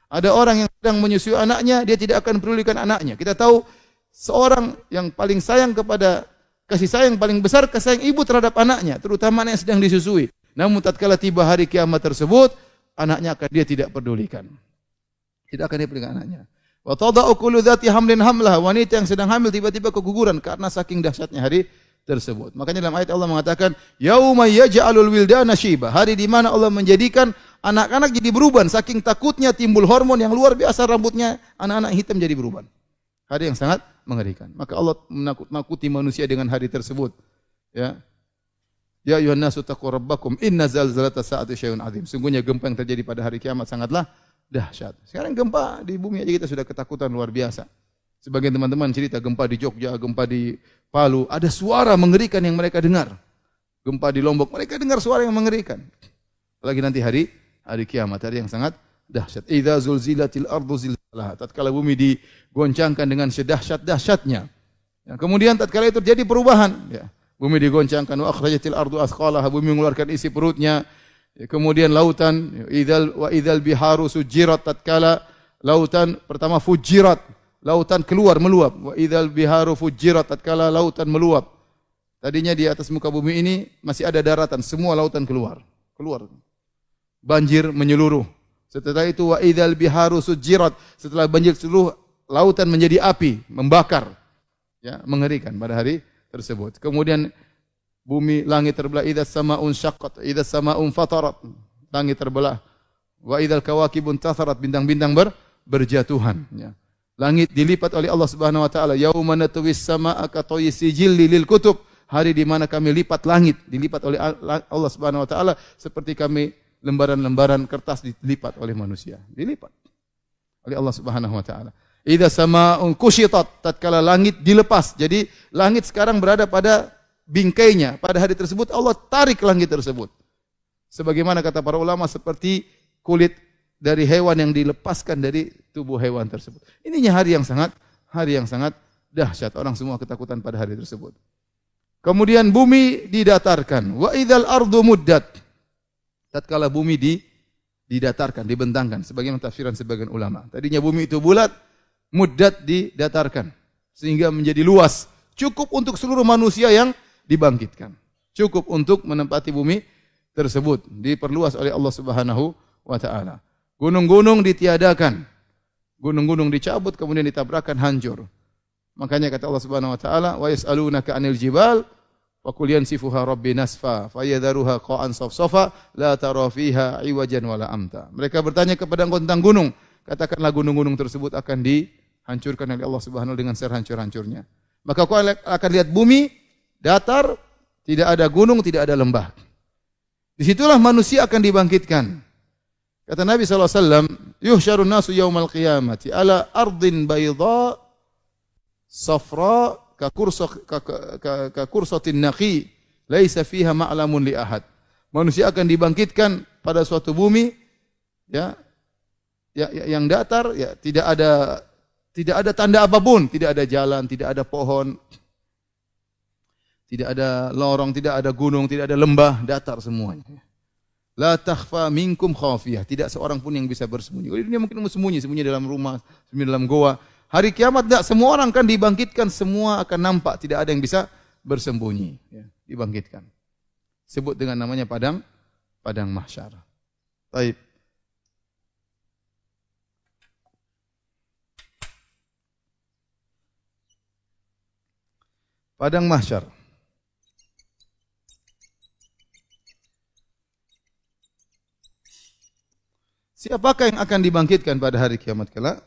Ada orang yang sedang menyusui anaknya, dia tidak akan pedulikan anaknya. Kita tahu seorang yang paling sayang kepada kasih sayang paling besar kasih sayang ibu terhadap anaknya, terutama anak yang sedang disusui. Namun tatkala tiba hari kiamat tersebut, anaknya akan dia tidak pedulikan. Tidak akan dia pedulikan anaknya. Wa tada'u kullu dzati hamlin hamlaha, wanita yang sedang hamil tiba-tiba keguguran karena saking dahsyatnya hari tersebut. Makanya dalam ayat Allah mengatakan, yauma yaj'alul wildana syiba, hari di mana Allah menjadikan anak-anak jadi beruban, saking takutnya timbul hormon yang luar biasa, rambutnya anak-anak hitam jadi beruban. Hari yang sangat mengerikan. Maka Allah menakut-nakuti manusia dengan hari tersebut. Ya. Ya ayuhan nasu taqu rabbakum inna zalzalata sa'ati syai'un 'adzim. Sungguhnya gempa yang terjadi pada hari kiamat sangatlah dahsyat. Sekarang gempa di bumi aja kita sudah ketakutan luar biasa. Sebagian teman-teman cerita gempa di Jogja, gempa di Palu, ada suara mengerikan yang mereka dengar. Gempa di Lombok, mereka dengar suara yang mengerikan. Apalagi nanti hari kiamat, hari yang sangat dahsyat. Idza zulzilatil ardu zilzalaha. Tatkala bumi digoncangkan dengan sedahsyat-dahsyatnya. Ya, kemudian tatkala itu terjadi perubahan, ya. Bumi digoncangkan, wa akhrajatil ardu athqalaha, bumi mengeluarkan isi perutnya. Ya, kemudian lautan, idzal biharu sujirat, tatkala lautan pertama fujirat, lautan keluar meluap. Wa idzal biharu fujirat, tatkala lautan meluap. Tadinya di atas muka bumi ini masih ada daratan, semua lautan keluar. Banjir menyeluruh. Setelah itu wa idzal biharu sujirat, setelah banjir seluruh lautan menjadi api, membakar. Ya, mengerikan pada hari tersebut. Kemudian bumi, langit terbelah, idzas sama'un syaqqat, idzas sama'un fatarat, langit terbelah. Wa idzal kawakibun tatharat, bintang-bintang berjatuhan, ya. Langit dilipat oleh Allah Subhanahu wa taala, yauma natwis samaa'a ka tayyi sijil lil kutub, hari di mana kami lipat langit, dilipat oleh Allah Subhanahu wa taala seperti kami lembaran-lembaran kertas dilipat oleh manusia, dilipat oleh Allah Subhanahu wa taala. Idza samaa'un kushitat, tatkala langit dilepas. Jadi langit sekarang berada pada bingkainya. Pada hari tersebut Allah tarik langit tersebut. Sebagaimana kata para ulama, seperti kulit dari hewan yang dilepaskan dari tubuh hewan tersebut. Ininya hari yang sangat dahsyat. Orang semua ketakutan pada hari tersebut. Kemudian bumi didatarkan. Wa idzal ardu muddat. Tatkala bumi didatarkan, dibentangkan, sebagaimana tafsiran sebagian ulama. Tadinya bumi itu bulat, muddat didatarkan sehingga menjadi luas, cukup untuk seluruh manusia yang dibangkitkan, cukup untuk menempati bumi tersebut, diperluas oleh Allah Subhanahu wa taala. Gunung-gunung ditiadakan, gunung-gunung dicabut kemudian ditabrakkan, hancur. Makanya kata Allah Subhanahu wa taala, wa yas'alunaka 'anil jibal wa qul yansifuha rabbi nasfa fayadharuha qa'an safsafa la tara fiha 'iwajan wala amta. Mereka bertanya kepada engkau tentang gunung, katakanlah gunung-gunung tersebut akan dihancurkan oleh Allah Subhanahu dengan sehancur-hancurnya. Maka kau akan lihat bumi datar, tidak ada gunung, tidak ada lembah. Disitulah manusia akan dibangkitkan. Kata Nabi SAW, yuhsyarun nasu yaumal qiyamati ala ardin bayda safra ka kursatin naqi laisa fiha ma'lamun li ahad. Manusia akan dibangkitkan pada suatu bumi, ya, yang datar, ya, tidak ada tanda apapun, tidak ada jalan, tidak ada pohon, tidak ada lorong, tidak ada gunung, tidak ada lembah, datar semuanya. La takhfa minkum khafiyah, tidak seorang pun yang bisa bersembunyi. Kalau di dunia mungkin sembunyi dalam rumah, sembunyi dalam goa. Hari kiamat tidak, semua orang akan dibangkitkan, semua akan nampak, tidak ada yang bisa bersembunyi, ya, dibangkitkan. Sebut dengan namanya padang mahsyar. Baik. Padang mahsyar. Siapakah yang akan dibangkitkan pada hari kiamat kelak?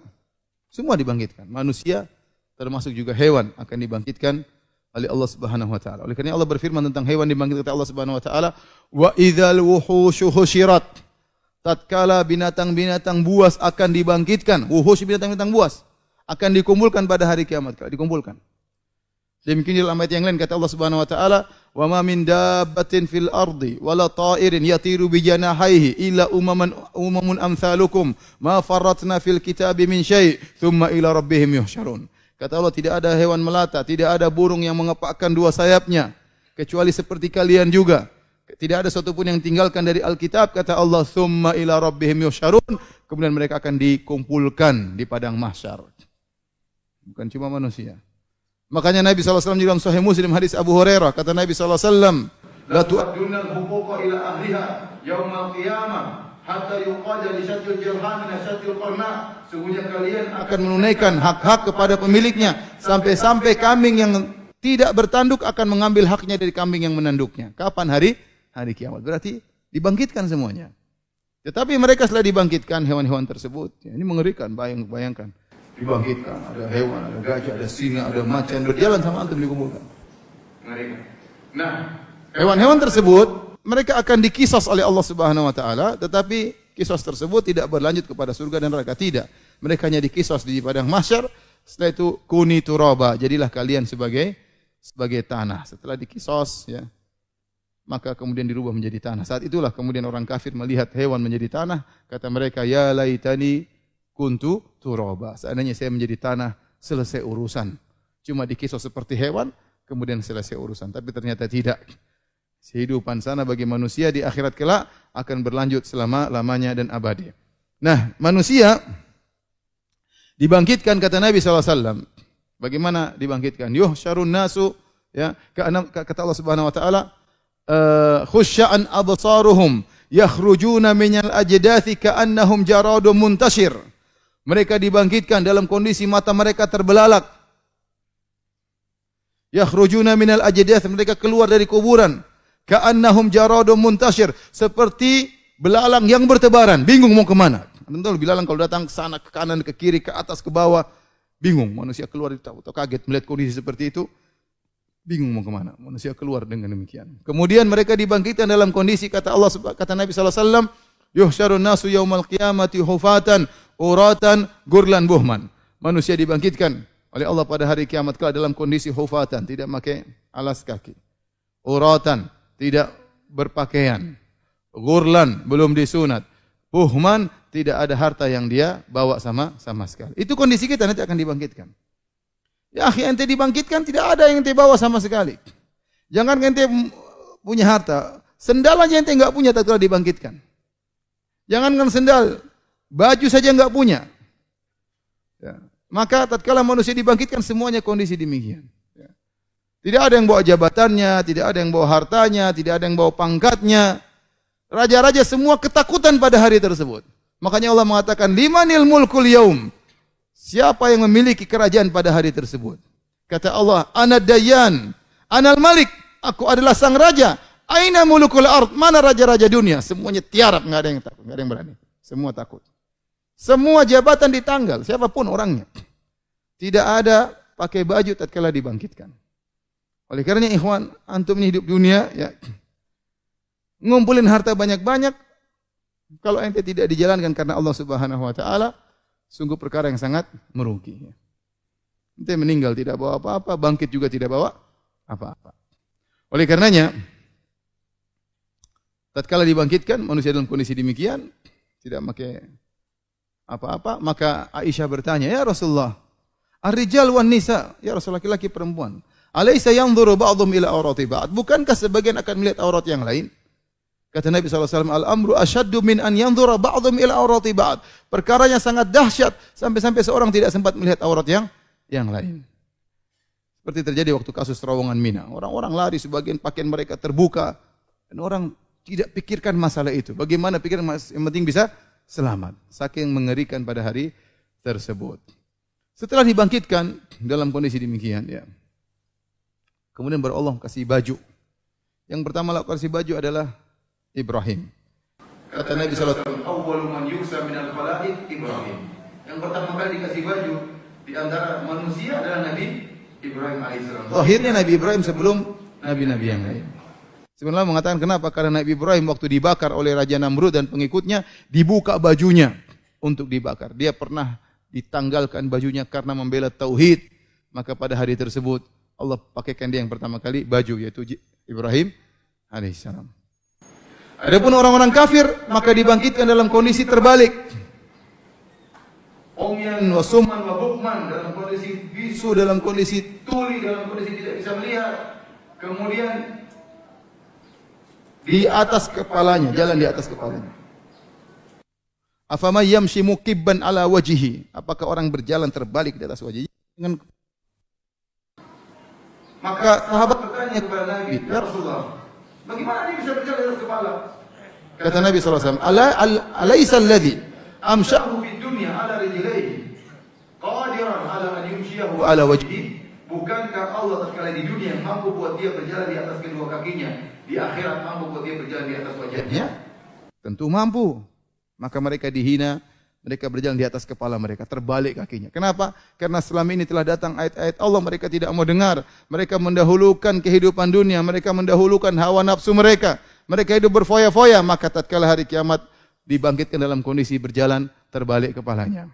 Semua dibangkitkan. Manusia termasuk juga hewan akan dibangkitkan oleh Allah Subhanahu wa taala. Oleh karena Allah berfirman tentang hewan dibangkitkan oleh Allah Subhanahu wa taala, wa idzal wuhusyu husyirat. Tatkala binatang-binatang buas akan dibangkitkan. Wuhus, binatang-binatang buas akan dikumpulkan pada hari kiamat kelak, dikumpulkan. Demikian dalam ayat yang lain kata Allah Subhanahu wa taala, "Wa ma min dabbatin fil ardi wala ta'irin yatiru bi janahihi illa umamun amsalukum ma farratna fil kitabi min syai' thumma ila rabbihim yuhsyarun." Kata Allah, tidak ada hewan melata, tidak ada burung yang mengepakkan dua sayapnya kecuali seperti kalian juga. Tidak ada satu pun yang tinggalkan dari Alkitab, kata Allah, thumma ila rabbihim yuhsyarun, kemudian mereka akan dikumpulkan di padang mahsyar. Bukan cuma manusia. Makanya Nabi SAW dalam Sahih Muslim hadis Abu Hurairah, kata Nabi SAW, la tu'addunal huquqa ila ahliha yaumal qiyamah hatta yuqada li syatil jirhan min syatil qarna. Sungguhnya kalian akan menunaikan hak-hak kepada pemiliknya sampai-sampai kambing yang tidak bertanduk akan mengambil haknya dari kambing yang menanduknya. Kapan? Hari kiamat. Berarti dibangkitkan semuanya. Tetapi mereka setelah dibangkitkan hewan-hewan tersebut, ya, ini mengerikan, bayangkan. Dibangkitkan, ada hewan, ada gajah, ada singa, ada macan berjalan sama antum dikumpulkan. Mengerikan. Nah, hewan-hewan tersebut mereka akan dikisos oleh Allah Subhanahu wa taala, tetapi kisos tersebut tidak berlanjut kepada surga dan neraka, tidak. Mereka hanya dikisos di padang mahsyar. Setelah itu kuni turaba, jadilah kalian sebagai tanah. Setelah dikisos, ya, maka kemudian dirubah menjadi tanah. Saat itulah kemudian orang kafir melihat hewan menjadi tanah, kata mereka, ya laitani kuntu turaba. Seandainya saya menjadi tanah, selesai urusan. Cuma dikisos seperti hewan, kemudian selesai urusan. Tapi ternyata tidak. Kehidupan sana bagi manusia di akhirat kelak akan berlanjut selama-lamanya dan abadi. Nah, manusia dibangkitkan kata Nabi SAW. Bagaimana dibangkitkan? Yuhsyarun nasu, ya, kata Allah Subhanahu wa taala, khusya'an absaruhum yakhrujuna minal ajdathi ka'annahum jaradun muntashir. Mereka dibangkitkan dalam kondisi mata mereka terbelalak. Yakhrujuna minal ajdath, mereka keluar dari kuburan. Ka'annahum jaradun muntashir, seperti belalang yang bertebaran, bingung mau kemana. Tentu belalang kalau datang ke sana, ke kanan, ke kiri, ke atas, ke bawah, bingung. Manusia keluar atau kaget melihat kondisi seperti itu, bingung mau kemana. Manusia keluar dengan demikian. Kemudian mereka dibangkitkan dalam kondisi kata Allah, kata Nabi SAW, yuhsyarun nasu yaumal qiyamati hufatan, uratan, gurlan, buhman. Manusia dibangkitkan oleh Allah pada hari kiamat kelak dalam kondisi hufatan, tidak pakai alas kaki. Uratan, tidak berpakaian. Gurlan, belum disunat. Buhman, tidak ada harta yang dia bawa sama sekali. Itu kondisi kita nanti akan dibangkitkan. Ya akhi, ente dibangkitkan tidak ada yang ente bawa sama sekali. Jangan ente punya harta, sendal aja ente enggak punya tatkala dibangkitkan. Jangankan sendal, baju saja enggak punya. Ya. Maka tatkala manusia dibangkitkan semuanya kondisi demikian. Ya. Tidak ada yang bawa jabatannya, tidak ada yang bawa hartanya, tidak ada yang bawa pangkatnya. Raja-raja semua ketakutan pada hari tersebut. Makanya Allah mengatakan, limanil mulkul yaum. Siapa yang memiliki kerajaan pada hari tersebut? Kata Allah, ana dayyan, anal malik. Aku adalah sang raja. Aina mulukul ard? Mana raja-raja dunia? Semuanya tiarap, enggak ada yang takut, enggak ada yang berani. Semua takut. Semua jabatan ditanggal, siapapun orangnya. Tidak ada pakai baju tatkala dibangkitkan. Oleh karenanya ikhwan, antum ini hidup dunia, ya, ngumpulin harta banyak-banyak, kalau ente tidak dijalankan karena Allah Subhanahu wa taala, sungguh perkara yang sangat merugi. Ente meninggal tidak bawa apa-apa, bangkit juga tidak bawa apa-apa. Oleh karenanya, tatkala dibangkitkan manusia dalam kondisi demikian, tidak pakai apa-apa, maka Aisyah bertanya, "Ya Rasulullah, ar-rijal wan nisa?" Ya Rasulullah, laki-laki perempuan. "Alaysa yanzuru ba'dhum ila awrati ba'd?" Bukankah sebagian akan melihat aurat yang lain? Kata Nabi SAW, al-amru asyaddu min an yanzura ba'dhum ila awrati ba'd. Perkaranya sangat dahsyat sampai-sampai seorang tidak sempat melihat aurat yang lain. Seperti terjadi waktu kasus terowongan Mina. Orang-orang lari, sebagian pakaian mereka terbuka dan orang tidak pikirkan masalah itu. Bagaimana pikir yang penting bisa selamat. Saking mengerikan pada hari tersebut. Setelah dibangkitkan dalam kondisi demikian, ya. Kemudian baru Allah kasih baju. Yang pertama kasih baju adalah Ibrahim. Kata Nabi SAW, awwalu man yuksa minal khalaiq Ibrahim. Yang pertama kali dikasih baju di antara manusia adalah Nabi Ibrahim alaihissalam. Akhirnya Nabi Ibrahim sebelum nabi-nabi yang lain. Sebenarnya mengatakan kenapa? Karena Nabi Ibrahim waktu dibakar oleh Raja Namrud dan pengikutnya, dibuka bajunya untuk dibakar. Dia pernah ditanggalkan bajunya karena membela tauhid. Maka pada hari tersebut Allah pakaikan dia yang pertama kali baju, yaitu Ibrahim alaihissalam. Adapun orang-orang kafir maka dibangkitkan dalam kondisi terbalik. Umyan wa summan wa bukman, dalam kondisi bisu, dalam kondisi tuli, dalam kondisi tidak bisa melihat. Kemudian di atas kepalanya, jalan di atas kepalanya. Afama yamshi mukibban ala wajhihi? Apakah orang berjalan terbalik di atas wajahnya? Maka sahabat bertanya kepada Nabi, "Ya Rasulullah, bagaimana dia bisa berjalan di atas kepala?" Kata Nabi SAW, "Alaysa alladhi amshahu fid dunya ala rijlaihi qadiran ala an yumshiyahu ala wajhihi?" Bukankah Allah tatkala di dunia mampu buat dia berjalan di atas kedua kakinya, di akhirat mampu buat dia berjalan di atas wajahnya? Tentu mampu. Maka mereka dihina, mereka berjalan di atas kepala mereka, terbalik kakinya. Kenapa? Karena selama ini telah datang ayat-ayat Allah, mereka tidak mau dengar. Mereka mendahulukan kehidupan dunia, mereka mendahulukan hawa nafsu mereka. Mereka hidup berfoya-foya, maka tatkala hari kiamat dibangkitkan dalam kondisi berjalan terbalik kepalanya.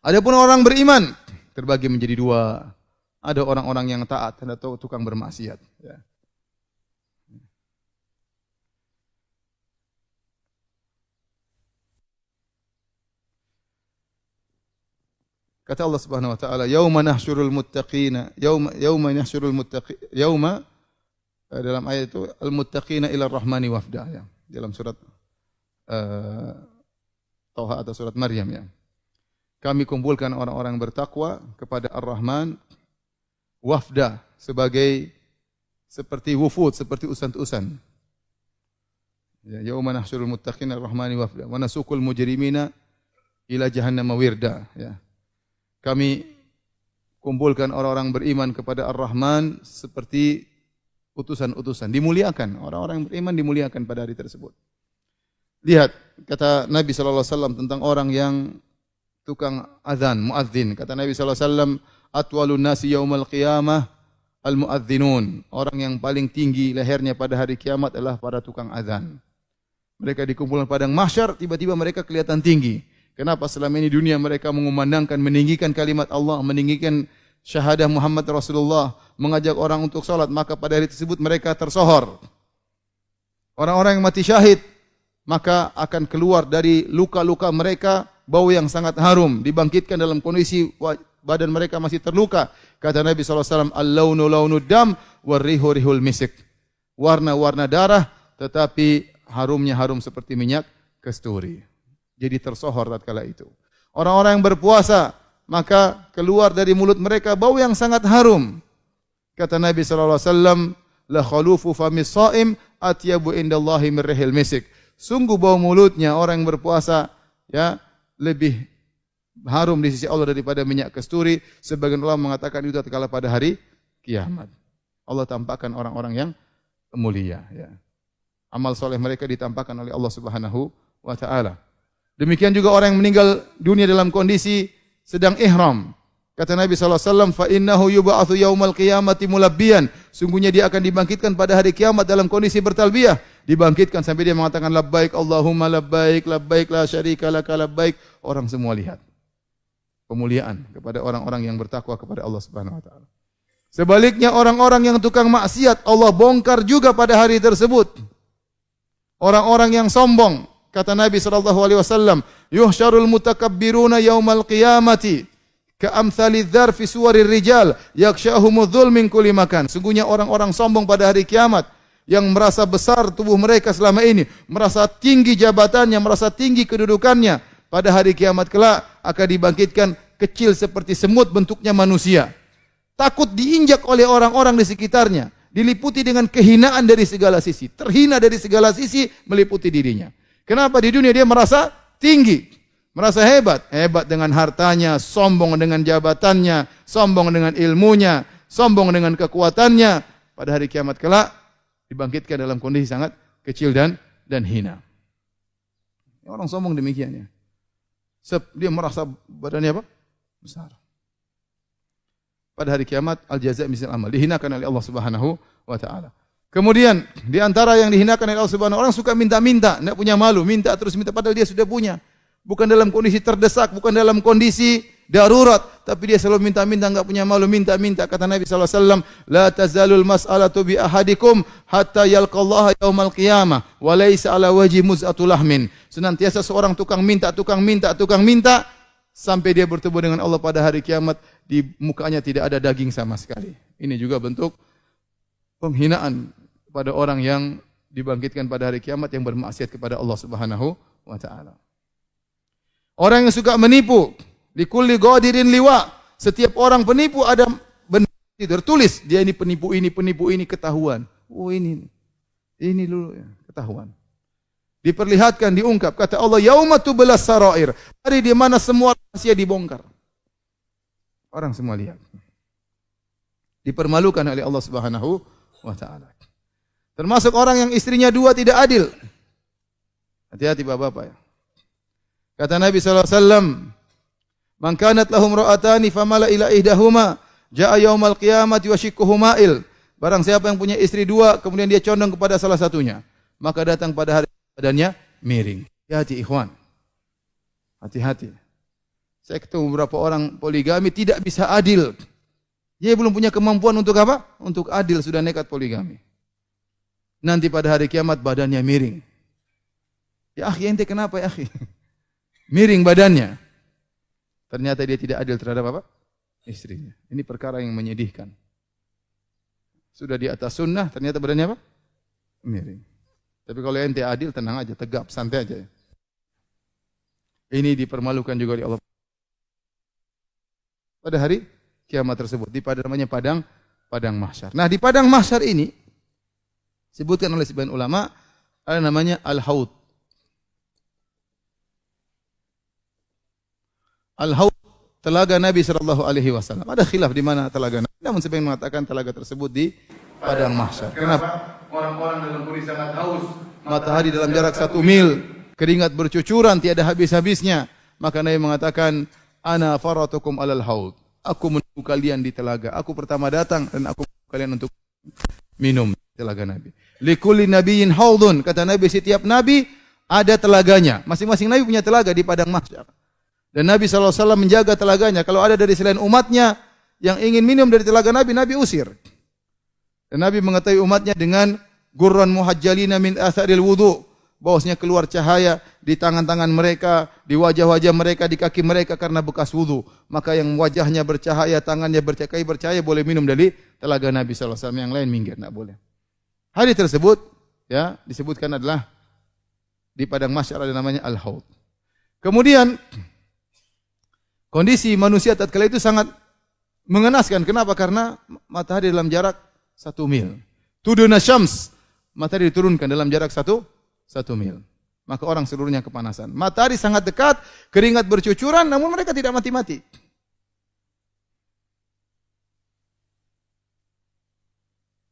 Adapun orang beriman terbagi menjadi dua. Ada orang-orang yang taat, ada tukang bermaksiat. Ya. Kata Allah Subhanahu wa taala, "Yauma nahsyurul muttaqina, yauma nahsyurul muttaqina, yauma" dalam ayat itu al-muttaqina ila rahmani wafda ya. Dalam surat Thaha atau surat Maryam ya. Kami kumpulkan orang-orang bertakwa kepada Ar-Rahman wafda sebagai seperti wufud, seperti usan-usan. Ya, yauma nahsyurul muttaqina ar-rahmani wafda wa nasuqul mujrimina ila jahannam wirda ya. Kami kumpulkan orang-orang beriman kepada Ar-Rahman seperti utusan-utusan, dimuliakan. Orang-orang beriman dimuliakan pada hari tersebut. Lihat kata Nabi sallallahu alaihi wasallam tentang orang yang tukang azan, muadzin. Kata Nabi sallallahu alaihi wasallam, atwalun nasi yaumal qiyamah al-muadzinun. Orang yang paling tinggi lehernya pada hari kiamat adalah para tukang azan. Mereka dikumpulkan padang mahsyar, tiba-tiba mereka kelihatan tinggi. Kenapa? Selama ini dunia mereka mengumandangkan, meninggikan kalimat Allah, meninggikan syahadah Muhammad Rasulullah, mengajak orang untuk salat, maka pada hari tersebut mereka tersohor. Orang-orang yang mati syahid, maka akan keluar dari luka-luka mereka bau yang sangat harum, dibangkitkan dalam kondisi badan mereka masih terluka. Kata Nabi SAW, al-launu launud dam, war-rihu rihul misik. Warna-warna darah, tetapi harumnya harum seperti minyak kasturi. Jadi tersohor tatkala itu. Orang-orang yang berpuasa, maka keluar dari mulut mereka bau yang sangat harum. Kata Nabi SAW, la khalufu famis shaim atyabu indallahi min rihil misik. Sungguh bau mulutnya orang yang berpuasa ya lebih harum di sisi Allah daripada minyak kasturi. Sebagian ulama mengatakan itu tatkala pada hari kiamat. Allah tampakkan orang-orang yang mulia ya. Amal soleh mereka ditampakkan oleh Allah Subhanahu wa taala. Demikian juga orang yang meninggal dunia dalam kondisi sedang ihram. Kata Nabi SAW, fa innahu yub'atsu yaumal qiyamati mulabbiyan. Sungguhnya dia akan dibangkitkan pada hari kiamat dalam kondisi bertalbiyah. Dibangkitkan sampai dia mengatakan labbaik Allahumma labbaik, labbaik la syarika laka labbaik. Orang semua lihat. Pemuliaan kepada orang-orang yang bertakwa kepada Allah Subhanahu wa taala. Sebaliknya orang-orang yang tukang maksiat Allah bongkar juga pada hari tersebut. Orang-orang yang sombong, kata Nabi sallallahu alaihi wasallam, yuhsyarul mutakabbiruna yaumal qiyamati ka'amthali dzar fi suwarir rijal yakshahumudz dzul min kulli makan. Sungguhnya orang-orang sombong pada hari kiamat yang merasa besar tubuh mereka selama ini, merasa tinggi jabatannya, merasa tinggi kedudukannya, pada hari kiamat kelak akan dibangkitkan kecil seperti semut bentuknya manusia. Takut diinjak oleh orang-orang di sekitarnya, diliputi dengan kehinaan dari segala sisi, terhina dari segala sisi meliputi dirinya. Kenapa? Di dunia dia merasa tinggi, merasa hebat, hebat dengan hartanya, sombong dengan jabatannya, sombong dengan ilmunya, sombong dengan kekuatannya. Pada hari kiamat kelak dibangkitkan dalam kondisi sangat kecil dan hina. Orang sombong demikian ya. Dia merasa badannya apa? Besar. Pada hari kiamat al-jaza' misal amal, dihinakan oleh Allah Subhanahu wa taala. Kemudian di antara yang dihinakan oleh Allah Subhanahu wa taala, orang suka minta-minta, enggak punya malu, minta terus minta padahal dia sudah punya. Bukan dalam kondisi terdesak, bukan dalam kondisi darurat, tapi dia selalu minta-minta, enggak punya malu, minta-minta. Kata Nabi sallallahu alaihi wasallam, la tazalul mas'alatu bi ahadikum hatta yalqallaha yaumal qiyamah wa laisa ala wajhi muz'atul lahmin. Senantiasa seorang tukang minta sampai dia bertemu dengan Allah pada hari kiamat, di mukanya tidak ada daging sama sekali. Ini juga bentuk penghinaan pada orang yang dibangkitkan pada hari kiamat yang bermaksiat kepada Allah Subhanahu wa taala. Orang yang suka menipu, likulli ghadirin liwa. Setiap orang penipu ada benar tertulis, dia ini penipu ini ketahuan. Oh ini dulu ya, ketahuan. Diperlihatkan, diungkap. Kata Allah, yauma tublas sarair. Hari di mana semua rahasia dibongkar. Orang semua lihat. Dipermalukan oleh Allah Subhanahu wa taala. Termasuk orang yang istrinya dua tidak adil. Hati-hati Bapak-bapak ya. Kata Nabi sallallahu alaihi wasallam, "Man kanat lahum ra'atani famala ila ihdahuma, jaa yaumal qiyamati wa shiqquhu ma'il." Barang siapa yang punya istri dua kemudian dia condong kepada salah satunya, maka datang pada hari badannya miring. Hati-hati ikhwan. Hati-hati. Saya ketemu beberapa orang poligami tidak bisa adil. Dia belum punya kemampuan untuk apa? Untuk adil, sudah nekat poligami. Nanti pada hari kiamat badannya miring. Ya akhi, ente kenapa ya akhi? Miring badannya. Ternyata dia tidak adil terhadap apa? Istrinya. Ini perkara yang menyedihkan. Sudah di atas sunnah, ternyata badannya apa? Miring. Tapi kalau ente adil, tenang aja, tegap, santai aja. Ini dipermalukan juga oleh Allah. Pada hari kiamat tersebut, di namanya padang mahsyar. Nah, di padang mahsyar ini disebutkan oleh sebagian ulama ada namanya al-haud. Al-haud, telaga Nabi sallallahu alaihi wasallam. Ada khilaf di mana telaga Nabi. Namun sebagian mengatakan telaga tersebut di padang mahsyar. Kenapa? Orang-orang dalam kondisi sangat haus, matahari dalam jarak 1 mil, keringat bercucuran tiada habis-habisnya. Maka Nabi mengatakan, "Ana faratukum alal haud." Aku menunggu kalian di telaga. Aku pertama datang dan aku menunggu kalian untuk minum telaga Nabi. Likulli nabiyyin haudun. Kata Nabi, setiap nabi ada telaganya. Masing-masing nabi punya telaga di padang mahsyar. Dan Nabi SAW menjaga telaganya. Kalau ada dari selain umatnya yang ingin minum dari telaga Nabi, Nabi usir. Dan Nabi mengetahui umatnya dengan gurran muhajjalina min atharil wudu. Bahwasanya keluar cahaya di tangan-tangan mereka, di wajah-wajah mereka, di kaki mereka karena bekas wudu. Maka yang wajahnya bercahaya, tangannya bercahaya boleh minum dari telaga Nabi SAW. Yang lain minggir, tidak boleh. Hadis tersebut ya disebutkan adalah di padang mahsyar ada namanya al-haud. Kemudian kondisi manusia tatkala itu sangat mengenaskan. Kenapa? Karena matahari dalam jarak 1 mil. Tuduna syams, matahari diturunkan dalam jarak 1 mil. Maka orang seluruhnya kepanasan. Matahari sangat dekat, keringat bercucuran, namun mereka tidak mati-mati.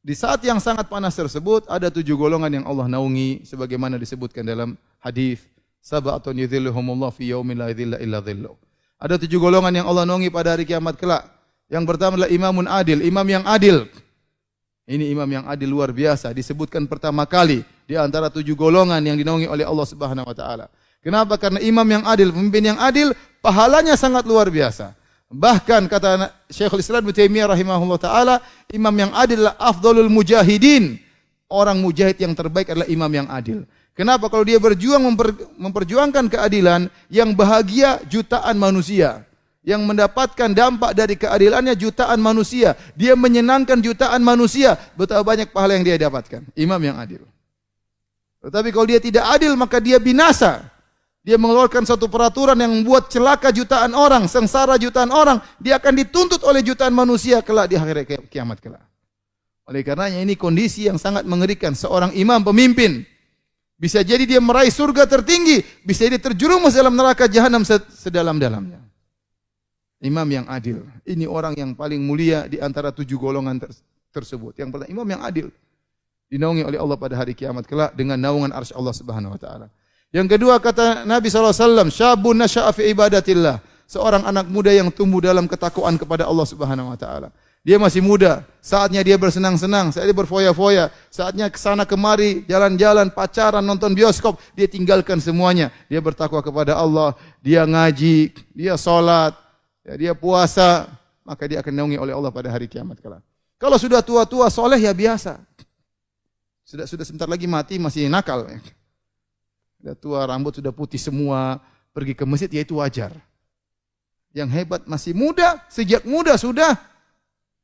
Di saat yang sangat panas tersebut, ada 7 golongan yang Allah naungi, sebagaimana disebutkan dalam hadis, sab'atun yudhilluhumullah fi yaumin la yudhilla illa dhilluh. Ada 7 golongan yang Allah naungi pada hari kiamat kelak. Yang pertama adalah imamun adil, imam yang adil. Ini imam yang adil luar biasa, disebutkan pertama kali di antara 7 golongan yang dinaungi oleh Allah Subhanahu wa taala. Kenapa? Karena imam yang adil, pemimpin yang adil, pahalanya sangat luar biasa. Bahkan kata Syekhul Islam Ibnu Taimiyah rahimahullah taala, imam yang adil adalah afdhalul mujahidin. Orang mujahid yang terbaik adalah imam yang adil. Kenapa? Kalau dia berjuang memperjuangkan keadilan, yang bahagia jutaan manusia. Yang mendapatkan dampak dari keadilannya jutaan manusia. Dia menyenangkan jutaan manusia. Betapa banyak pahala yang dia dapatkan. Imam yang adil. Tetapi kalau dia tidak adil, maka dia binasa. Dia mengeluarkan satu peraturan yang membuat celaka jutaan orang, sengsara jutaan orang. Dia akan dituntut oleh jutaan manusia kelak di hari kiamat kelak. Oleh karenanya ini kondisi yang sangat mengerikan. Seorang imam pemimpin. Bisa jadi dia meraih surga tertinggi. Bisa jadi terjerumus dalam neraka jahanam sedalam-dalamnya. Imam yang adil. Ini orang yang paling mulia di antara 7 golongan tersebut. Yang pertama, imam yang adil. Dinaungi oleh Allah pada hari kiamat kelak dengan naungan arsy Allah Subhanahu wa taala. Yang kedua kata Nabi SAW, syabun nasya'a fi ibadatillah. Seorang anak muda yang tumbuh dalam ketakwaan kepada Allah Subhanahu wa taala. Dia masih muda, saatnya dia bersenang-senang, saatnya dia berfoya-foya, saatnya kesana kemari, jalan-jalan, pacaran, nonton bioskop, dia tinggalkan semuanya. Dia bertakwa kepada Allah, dia ngaji, dia salat, dia puasa, maka dia akan dinaungi oleh Allah pada hari kiamat kelak. Kalau sudah tua-tua soleh ya biasa. Sudah sebentar lagi mati masih nakal. Sudah tua, rambut sudah putih semua, pergi ke masjid ya itu wajar. Yang hebat masih muda, sejak muda sudah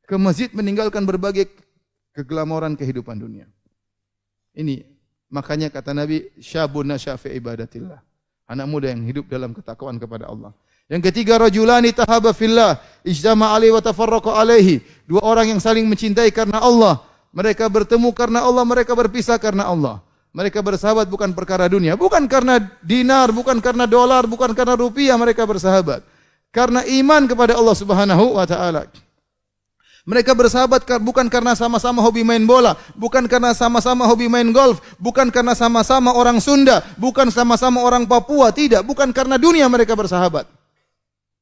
ke masjid meninggalkan berbagai keglamoran kehidupan dunia. Ini makanya kata Nabi, syabun nasya' fi ibadatillah. Anak muda yang hidup dalam ketakwaan kepada Allah. Yang ketiga, rajulani tahaba fillah, ijtama alaihi wa tafarraqa alaihi. 2 orang yang saling mencintai karena Allah. Mereka bertemu karena Allah, mereka berpisah karena Allah. Mereka bersahabat bukan perkara dunia, bukan karena dinar, bukan karena dolar, bukan karena rupiah mereka bersahabat. Karena iman kepada Allah Subhanahu wa taala. Mereka bersahabat bukan karena sama-sama hobi main bola, bukan karena sama-sama hobi main golf, bukan karena sama-sama orang Sunda, bukan sama-sama orang Papua, tidak, bukan karena dunia mereka bersahabat.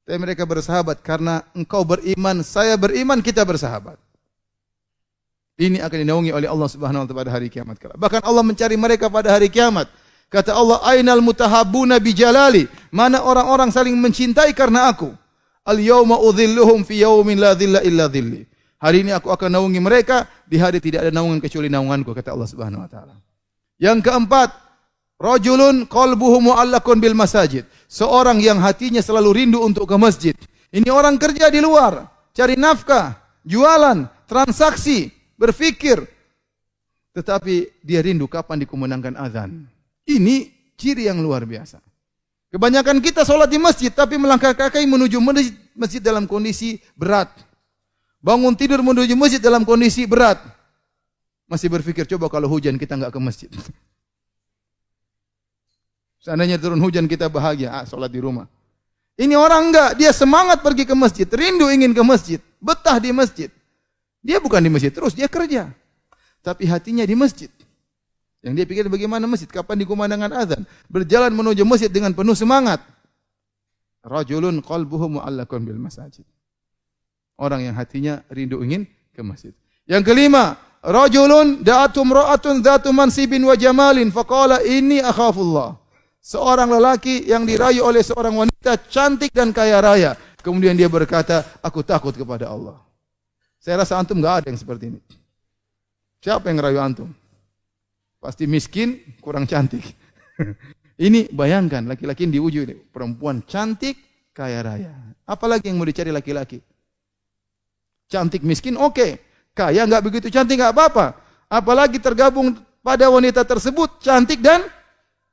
Tapi mereka bersahabat karena engkau beriman, saya beriman, kita bersahabat. Ini akan dinaungi oleh Allah Subhanahu wa taala pada hari kiamat kelak. Bahkan Allah mencari mereka pada hari kiamat. Kata Allah, "Ainal mutahabbuna bi jalali?" Mana orang-orang saling mencintai karena aku? Al-yauma udhilluhum fi yaumin la dhilla illa dhilli. Hari ini aku akan naungi mereka, di hari tidak ada naungan kecuali naunganku, kata Allah Subhanahu wa taala. Yang keempat, rajulun qalbuhu mu'allaqun bil masajid. Seorang yang hatinya selalu rindu untuk ke masjid. Ini orang kerja di luar, cari nafkah, jualan, transaksi, berfikir, tetapi dia rindu kapan dikumandangkan azan. Ini ciri yang luar biasa. Kebanyakan kita sholat di masjid, tapi melangkah kaki menuju masjid dalam kondisi berat. Bangun tidur menuju masjid dalam kondisi berat. Masih berfikir, coba kalau hujan kita enggak ke masjid. Seandainya turun hujan kita bahagia, sholat di rumah. Ini orang enggak, dia semangat pergi ke masjid, rindu ingin ke masjid, betah di masjid. Dia bukan di masjid terus, dia kerja. Tapi hatinya di masjid. Yang dia pikir bagaimana masjid, kapan dikumandangkan azan. Berjalan menuju masjid dengan penuh semangat. Rajulun qalbuhu mu'allaqun bil masajid. Orang yang hatinya rindu ingin ke masjid. Yang kelima, rajulun da'atu imra'atun dzatu mansibin wa jamalin faqala inni akhafullah. Seorang lelaki yang dirayu oleh seorang wanita cantik dan kaya raya. Kemudian dia berkata, aku takut kepada Allah. Saya rasa antum enggak ada yang seperti ini. Siapa yang ngerayu antum? Pasti miskin, kurang cantik. Ini bayangkan, laki-laki yang diuji, perempuan cantik, kaya raya. Apalagi yang mau dicari laki-laki? Cantik miskin, oke. Kaya enggak begitu cantik, enggak apa-apa. Apalagi tergabung pada wanita tersebut, cantik dan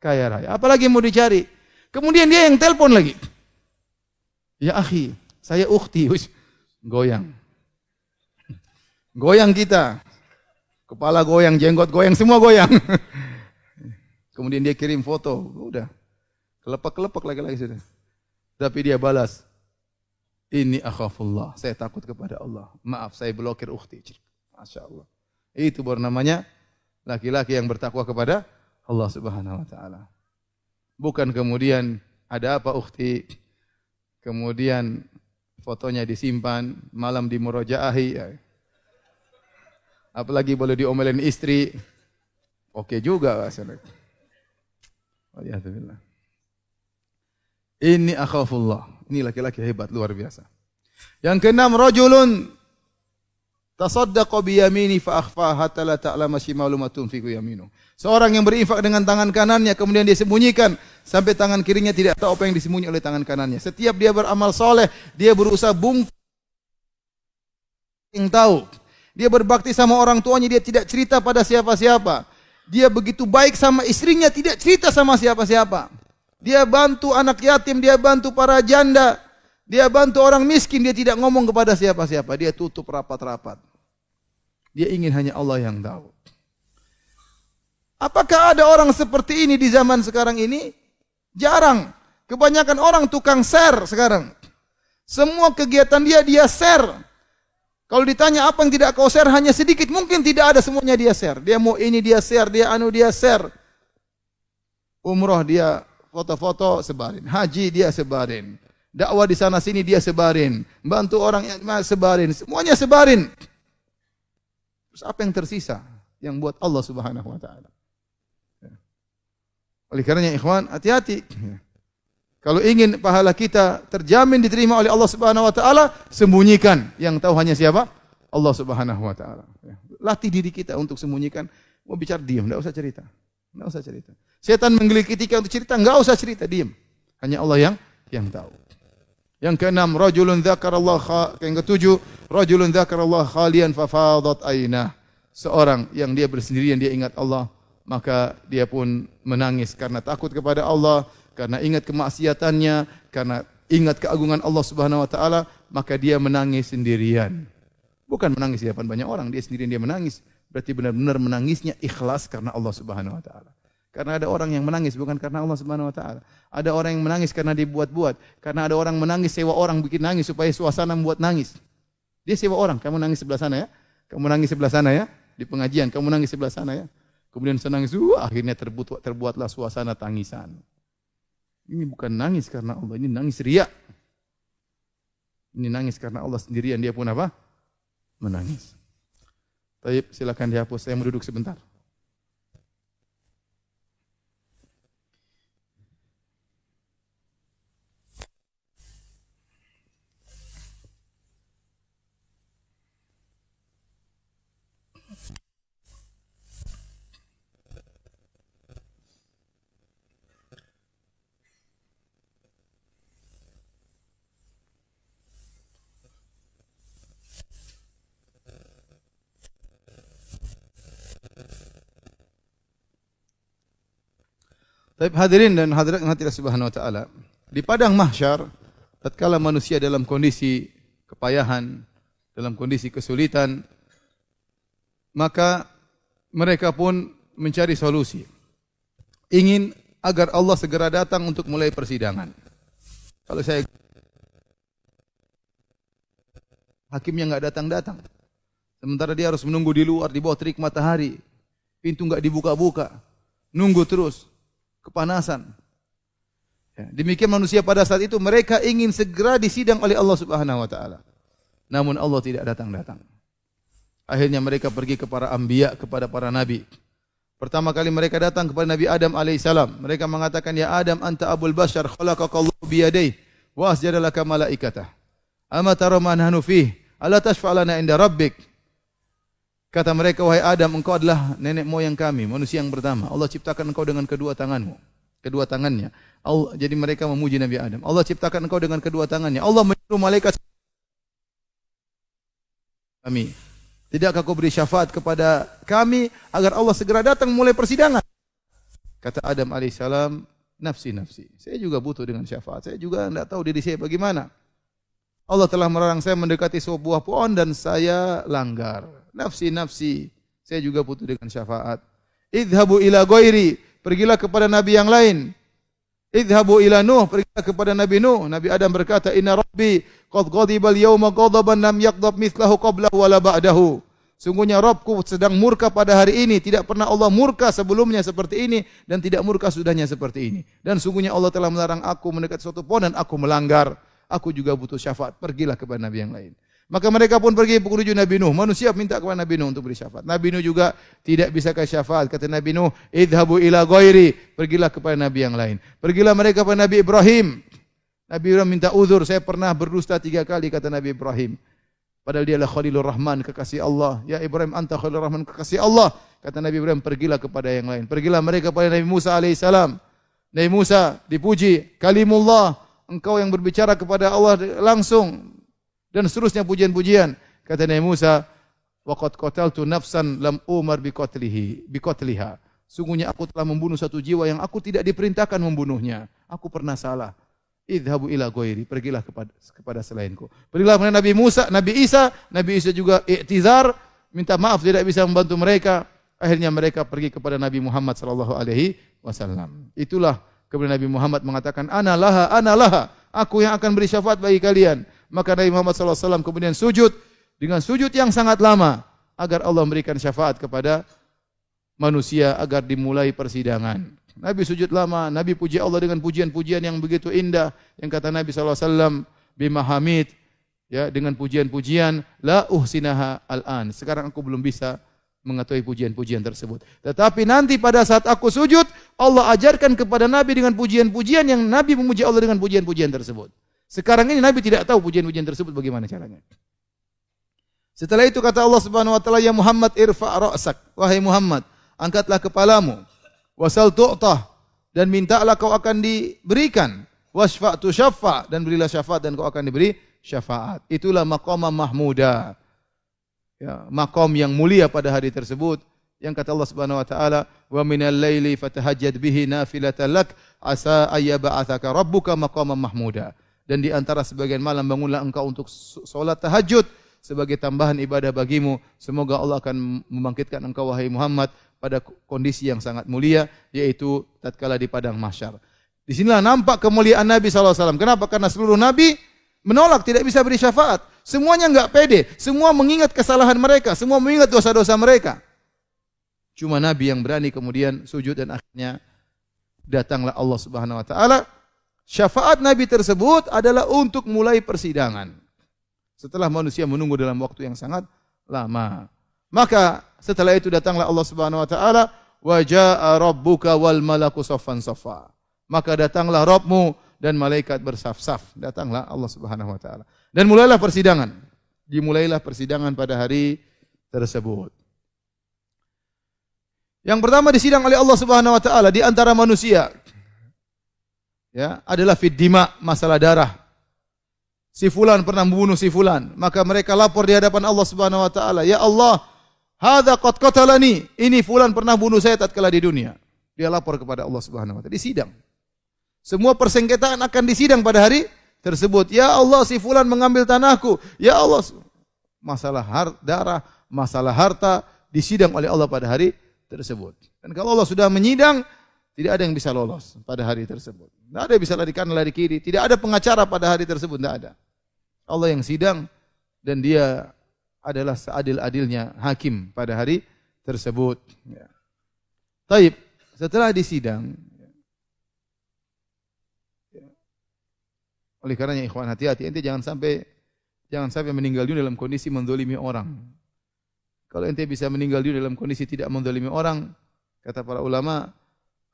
kaya raya. Apalagi yang mau dicari? Kemudian dia yang telepon lagi. Ya akhi, saya ukhti. Goyang. Goyang kita. Kepala goyang, jenggot goyang, semua goyang. Kemudian dia kirim foto. Udah. Kelepek-kelepek lagi-lagi sudah. Tapi dia balas. Ini akhafullah. Saya takut kepada Allah. Maaf, saya blokir ukhti. Masya Allah. Itu baru namanya laki-laki yang bertakwa kepada Allah Subhanahu wa taala. Bukan kemudian ada apa ukhti? Kemudian fotonya disimpan, malam dimurojaahi. Apalagi boleh diomelin istri. Oke juga rasanya. Waliyahzubillah. Ini akhafullah. Ini laki-laki hebat, luar biasa. Yang keenam, rajulun tasaddaqa bi yamini fa akhfa hatta la ta'lama shimalu ma tunfiqu yaminu. Seorang yang berinfak dengan tangan kanannya kemudian dia sembunyikan sampai tangan kirinya tidak tahu apa yang disembunyi oleh tangan kanannya. Setiap dia beramal soleh, dia berusaha bungkus yang tahu. Dia berbakti sama orang tuanya, dia tidak cerita pada siapa-siapa. Dia begitu baik sama istrinya, tidak cerita sama siapa-siapa. Dia bantu anak yatim, dia bantu para janda, dia bantu orang miskin, dia tidak ngomong kepada siapa-siapa. Dia tutup rapat-rapat. Dia ingin hanya Allah yang tahu. Apakah ada orang seperti ini di zaman sekarang ini? Jarang. Kebanyakan orang tukang share sekarang. Semua kegiatan dia share. Kalau ditanya apa yang tidak kau share, hanya sedikit. Mungkin tidak ada, semuanya dia share. Dia mau ini dia share, dia share. Umroh dia foto-foto sebarin. Haji dia sebarin. Dakwah di sana sini dia sebarin. Bantu orang yang sebarin. Semuanya sebarin. Terus apa yang tersisa? Yang buat Allah Subhanahu wa taala. Oleh karenanya ikhwan, hati-hati. Kalau ingin pahala kita terjamin diterima oleh Allah Subhanahu wa taala, sembunyikan. Yang tahu hanya siapa? Allah Subhanahu wa taala. Latih diri kita untuk sembunyikan. Mau bicara diam, enggak usah cerita. Enggak usah cerita. Setan menggelitik kita untuk cerita, enggak usah cerita, diam. Hanya Allah yang tahu. Yang keenam, rajulun dzakarallah, yang ketujuh, rajulun dzakarallah khalian fa fadat ainah. Seorang yang dia bersendirian, dia ingat Allah, maka dia pun menangis karena takut kepada Allah, karena ingat kemaksiatannya, karena ingat keagungan Allah Subhanahu wa taala, maka dia menangis sendirian. Bukan menangis di hadapan banyak orang, dia sendirian dia menangis. Berarti benar-benar menangisnya ikhlas karena Allah Subhanahu wa taala. Karena ada orang yang menangis bukan karena Allah Subhanahu wa taala. Ada orang yang menangis karena dibuat-buat. Karena ada orang menangis sewa orang bikin nangis supaya suasana membuat nangis. Dia sewa orang, kamu nangis sebelah sana ya. Kamu nangis sebelah sana ya. Di pengajian, kamu nangis sebelah sana ya. Kemudian senang akhirnya terbuatlah suasana tangisan. Ini bukan nangis karena Allah, ini nangis riya. Ini nangis karena Allah sendirian, dia pun apa? Menangis. Baik, silakan dihapus, saya mau duduk sebentar. Baik, hadirin dan hadirat yang hadirat subhanahu wa ta'ala. Di padang mahsyar, tatkala manusia dalam kondisi kepayahan, dalam kondisi kesulitan, maka mereka pun mencari solusi. Ingin agar Allah segera datang untuk mulai persidangan. Kalau saya hakimnya enggak datang-datang. Sementara dia harus menunggu di luar di bawah terik matahari. Pintu enggak dibuka-buka. Nunggu terus. Kepanasan. Ya, demikian manusia pada saat itu mereka ingin segera disidang oleh Allah Subhanahu wa taala. Namun Allah tidak datang-datang. Akhirnya mereka pergi kepada anbiya, kepada para nabi. Pertama kali mereka datang kepada Nabi Adam alaihissalam. Mereka mengatakan, "Ya Adam, anta abul bashar, khalaqakallahu biyadayhi wa asjada laka malaikatah. Ama tara ma nahnu fih? Ala tashfa' lana inda rabbik?" Kata mereka, wahai Adam, engkau adalah nenek moyang kami, manusia yang pertama. Allah ciptakan engkau dengan kedua tanganmu, kedua tangannya. Jadi mereka memuji Nabi Adam. Allah ciptakan engkau dengan kedua tangannya. Allah menyuruh malaikat kami. Tidakkah kau beri syafaat kepada kami agar Allah segera datang mulai persidangan? Kata Adam alaihissalam, nafsi. Saya juga butuh dengan syafaat. Saya juga tidak tahu diri saya bagaimana. Allah telah melarang saya mendekati sebuah pohon dan saya langgar. Nafsi. Saya juga butuh dengan syafaat. Idhabu ila ghairi. Pergilah kepada nabi yang lain. Idhabu ila Nuh. Pergilah kepada Nabi Nuh. Nabi Adam berkata, Inna Rabbi qad ghadibal yawma ghadaban lam yaghdab mithlahu qablahu wala ba'dahu. Sungguhnya Rabbku sedang murka pada hari ini. Tidak pernah Allah murka sebelumnya seperti ini. Dan tidak murka sudahnya seperti ini. Dan sungguhnya Allah telah melarang aku mendekati suatu pohon dan aku melanggar. Aku juga butuh syafaat. Pergilah kepada nabi yang lain. Maka mereka pun pergi menuju Nabi Nuh. Manusia minta kepada Nabi Nuh untuk beri syafaat. Nabi Nuh juga tidak bisa kasih syafaat. Kata Nabi Nuh, idhabu ila ghairi. Pergilah kepada nabi yang lain. Pergilah mereka kepada Nabi Ibrahim. Nabi Ibrahim minta uzur. Saya pernah berdusta 3 kali, kata Nabi Ibrahim. Padahal dia adalah Khalilur Rahman, kekasih Allah. Ya Ibrahim, anta Khalilur Rahman, kekasih Allah. Kata Nabi Ibrahim, pergilah kepada yang lain. Pergilah mereka kepada Nabi Musa alaihissalam. Nabi Musa dipuji, kalimullah. Engkau yang berbicara kepada Allah langsung. Dan seterusnya pujian-pujian. Kata Nabi Musa, waqad qataltu nafsan lam umar biqatliha. Sungguhnya aku telah membunuh satu jiwa yang aku tidak diperintahkan membunuhnya. Aku pernah salah. Idhabu ila ghairi. Pergilah kepada selainku. Pergilah kepada Nabi Musa, Nabi Isa. Nabi Isa juga i'tizar, minta maaf tidak bisa membantu mereka. Akhirnya mereka pergi kepada Nabi Muhammad sallallahu alaihi wasallam. Itulah kemudian Nabi Muhammad mengatakan, ana laha. Aku yang akan beri syafaat bagi kalian. Maka Nabi Muhammad SAW kemudian sujud dengan sujud yang sangat lama agar Allah memberikan syafaat kepada manusia agar dimulai persidangan. Nabi sujud lama, Nabi puji Allah dengan pujian-pujian yang begitu indah. Yang kata Nabi SAW, bimahamid, ya, dengan pujian-pujian, la uhsinaha al-an. Sekarang aku belum bisa mengetahui pujian-pujian tersebut. Tetapi nanti pada saat aku sujud, Allah ajarkan kepada Nabi dengan pujian-pujian yang Nabi memuji Allah dengan pujian-pujian tersebut. Sekarang ini Nabi tidak tahu pujian-pujian tersebut bagaimana caranya. Setelah itu kata Allah Subhanahu wa taala, ya Muhammad irfa' ra'sak. Wahai Muhammad, angkatlah kepalamu. Wasal tu'tah, dan mintalah kau akan diberikan. Wasfa' tusyaffa, dan berilah syafaat dan kau akan diberi syafaat. Itulah maqamah mahmuda. Ya, maqam yang mulia pada hari tersebut. Yang kata Allah Subhanahu wa taala, wa minal laili fatahajjad bihi nafilatan lak asa ayyab'atsaka rabbuka maqaman mahmuda. Dan di antara sebagian malam bangunlah engkau untuk salat tahajud sebagai tambahan ibadah bagimu. Semoga Allah akan membangkitkan engkau wahai Muhammad pada kondisi yang sangat mulia, yaitu tatkala di padang mahsyar. Di sinilah nampak kemuliaan Nabi SAW. Kenapa? Karena seluruh Nabi menolak, tidak bisa beri syafaat. Semuanya enggak pede, semua mengingat kesalahan mereka, semua mengingat dosa-dosa mereka. Cuma Nabi yang berani kemudian sujud dan akhirnya datanglah Allah Subhanahu wa taala. Syafaat Nabi tersebut adalah untuk mulai persidangan. Setelah manusia menunggu dalam waktu yang sangat lama. Maka setelah itu datanglah Allah Subhanahu wa taala, wa jaa rabbuka wal malaku saffan saffa. Maka datanglah Rabbmu dan malaikat bersaf-saf. Datanglah Allah Subhanahu wa taala. Dan mulailah persidangan. Dimulailah persidangan pada hari tersebut. Yang pertama disidang oleh Allah Subhanahu wa taala di antara manusia, ya, adalah fid dima, masalah darah. Si fulan pernah membunuh si fulan, maka mereka lapor di hadapan Allah Subhanahu wa taala, "Ya Allah, hadza qad qatalani." Ini fulan pernah bunuh saya tatkala di dunia. Dia lapor kepada Allah Subhanahu wa taala, disidang. Semua persengketaan akan disidang pada hari tersebut. Ya Allah, si fulan mengambil tanahku. Ya Allah, masalah darah, masalah harta disidang oleh Allah pada hari tersebut. Dan kalau Allah sudah menyidang, tidak ada yang bisa lolos pada hari tersebut. Tidak ada yang bisa lari kanan, lari kiri. Tidak ada pengacara pada hari tersebut, tidak ada. Allah yang sidang dan Dia adalah seadil-adilnya hakim pada hari tersebut. Ya. Taib, setelah disidang, oleh karenanya ikhwan, hati-hati, ente jangan sampai meninggal dunia dalam kondisi menzalimi orang. Kalau ente bisa meninggal dunia dalam kondisi tidak menzalimi orang, kata para ulama,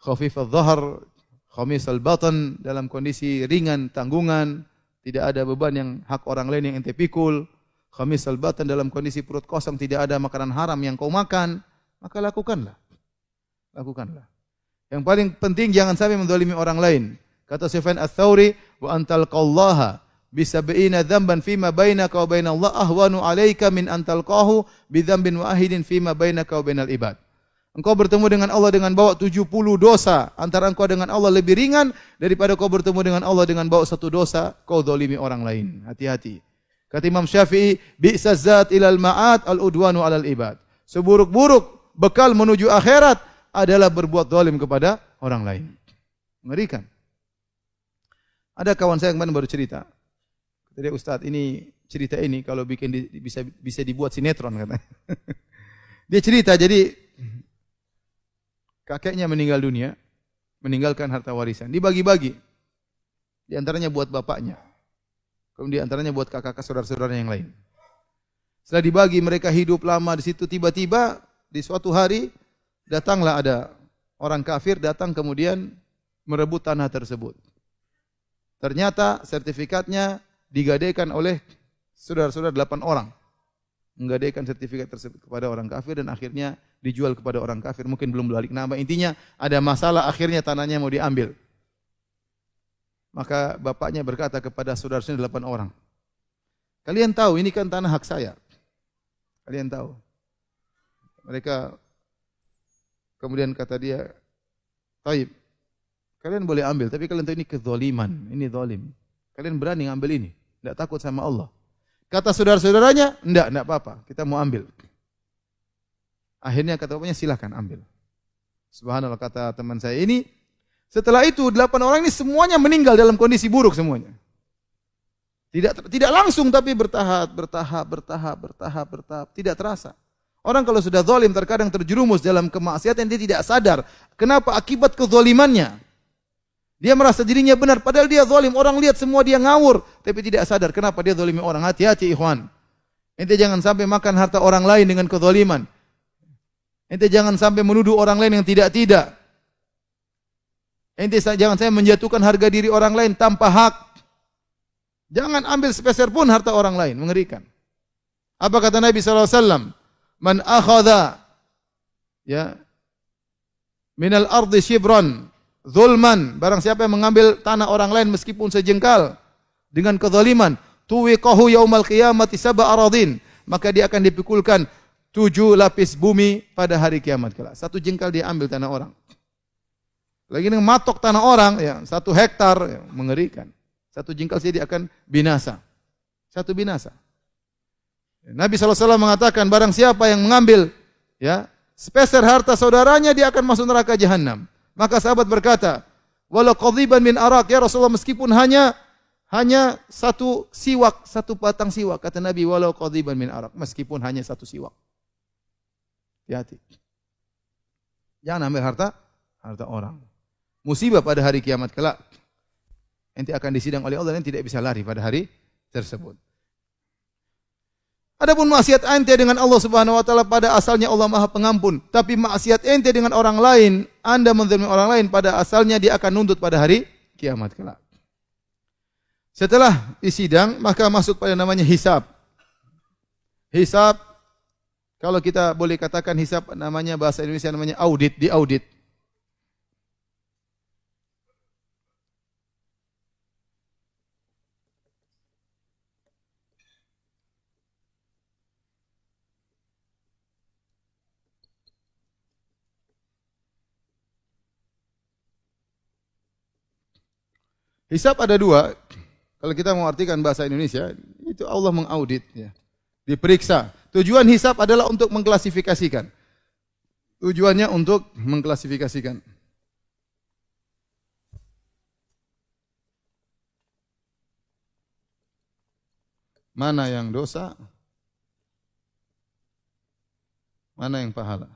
khafifadz dhahr, khamisal batan, dalam kondisi ringan tanggungan, tidak ada beban yang hak orang lain yang ente pikul, khamisal batan, dalam kondisi perut kosong, tidak ada makanan haram yang kau makan, maka lakukanlah. Lakukanlah. Yang paling penting jangan sampai menzalimi orang lain. Kata Sufyan Ats-Tsauri, wa antalqallaha bisab'ina dzamban fima bainaka wa bainallah ahwanu 'alaika min antalqahu bidzambin wahidin fima bainaka wa bainal ibad. Engkau bertemu dengan Allah dengan bawa 70 dosa, antara engkau dengan Allah lebih ringan daripada kau bertemu dengan Allah dengan bawa satu dosa, kau zalimi orang lain. Hati-hati. Kata Imam Syafi'i, bi'saz zat ilal ma'at al-udwanu 'alal ibad. Seburuk-buruk bekal menuju akhirat adalah berbuat zalim kepada orang lain. Mengerikan. Ada kawan saya kemarin baru cerita. Kata dia, Ustaz, ini cerita ini kalau bikin bisa dibuat sinetron katanya. Dia cerita, jadi kakeknya meninggal dunia, meninggalkan harta warisan, dibagi-bagi. Di antaranya buat bapaknya. Kemudian di antaranya buat kakak-kakak saudara-saudara yang lain. Setelah dibagi, mereka hidup lama di situ, tiba-tiba di suatu hari datanglah ada orang kafir datang kemudian merebut tanah tersebut. Ternyata sertifikatnya digadaikan oleh saudara-saudara 8 orang. Menggadaikan sertifikat tersebut kepada orang kafir dan akhirnya dijual kepada orang kafir. Mungkin belum balik nama. Intinya ada masalah, akhirnya tanahnya mau diambil. Maka bapaknya berkata kepada saudara-saudara 8 orang. Kalian tahu ini kan tanah hak saya. Kalian tahu. Mereka kemudian kata dia, "Taib, kalian boleh ambil, tapi kalian tahu ini kezaliman, ini zalim. Kalian berani ngambil ini, tidak takut sama Allah." Kata saudara-saudaranya, enggak apa-apa, kita mau ambil. Akhirnya kata bapaknya, silakan ambil. Subhanallah, kata teman saya ini, setelah itu 8 orang ini semuanya meninggal dalam kondisi buruk semuanya. Tidak langsung, tapi bertahap, tidak terasa. Orang kalau sudah zalim terkadang terjerumus dalam kemaksiatan, dia tidak sadar kenapa akibat kezalimannya. Dia merasa dirinya benar, padahal dia zalim. Orang lihat semua dia ngawur, tapi tidak sadar kenapa dia zalimi orang. Hati-hati ikhwan. Ente jangan sampai makan harta orang lain dengan kezaliman. Ente jangan sampai menuduh orang lain yang tidak-tidak. Ente jangan sampai menjatuhkan harga diri orang lain tanpa hak. Jangan ambil sepeser pun harta orang lain, mengerikan. Apa kata Nabi SAW? Man akhadha minal ardi shibran zulman, barang siapa yang mengambil tanah orang lain meskipun sejengkal dengan kezaliman, tuwiqahu yaumal qiyamati sab'a aradin, maka dia akan dipikulkan 7 lapis bumi pada hari kiamat kelak. 1 jengkal dia ambil tanah orang. Lagi dengan matok tanah orang 1 hektar, mengerikan. 1 jengkal saja dia akan binasa. 1 binasa. Nabi SAW mengatakan barang siapa yang mengambil sepeser harta saudaranya, dia akan masuk neraka jahanam. Maka sahabat berkata, "Walau qadhiban min arak, ya Rasulullah, meskipun hanya hanya satu siwak, satu batang siwak. Kata Nabi, walau qadiban min arak. Meskipun hanya satu siwak. Hati-hati. Jangan ambil harta orang. Musibah pada hari kiamat kelak. Ente akan disidang oleh Allah dan tidak bisa lari pada hari tersebut. Adapun maksiat ente dengan Allah Subhanahu wa taala, pada asalnya Allah Maha Pengampun, tapi maksiat ente dengan orang lain, Anda menzalimi orang lain, pada asalnya dia akan nuntut pada hari kiamat kelak. Setelah disidang, maka masuk pada namanya hisab. Hisab, kalau kita boleh katakan hisab, namanya bahasa Indonesia namanya audit, diaudit. Hisab ada dua. Kalau kita mau artikan bahasa Indonesia, itu Allah mengaudit, ya. Diperiksa. Tujuan hisab adalah untuk mengklasifikasikan. Tujuannya untuk mengklasifikasikan. Mana yang dosa, mana yang pahala.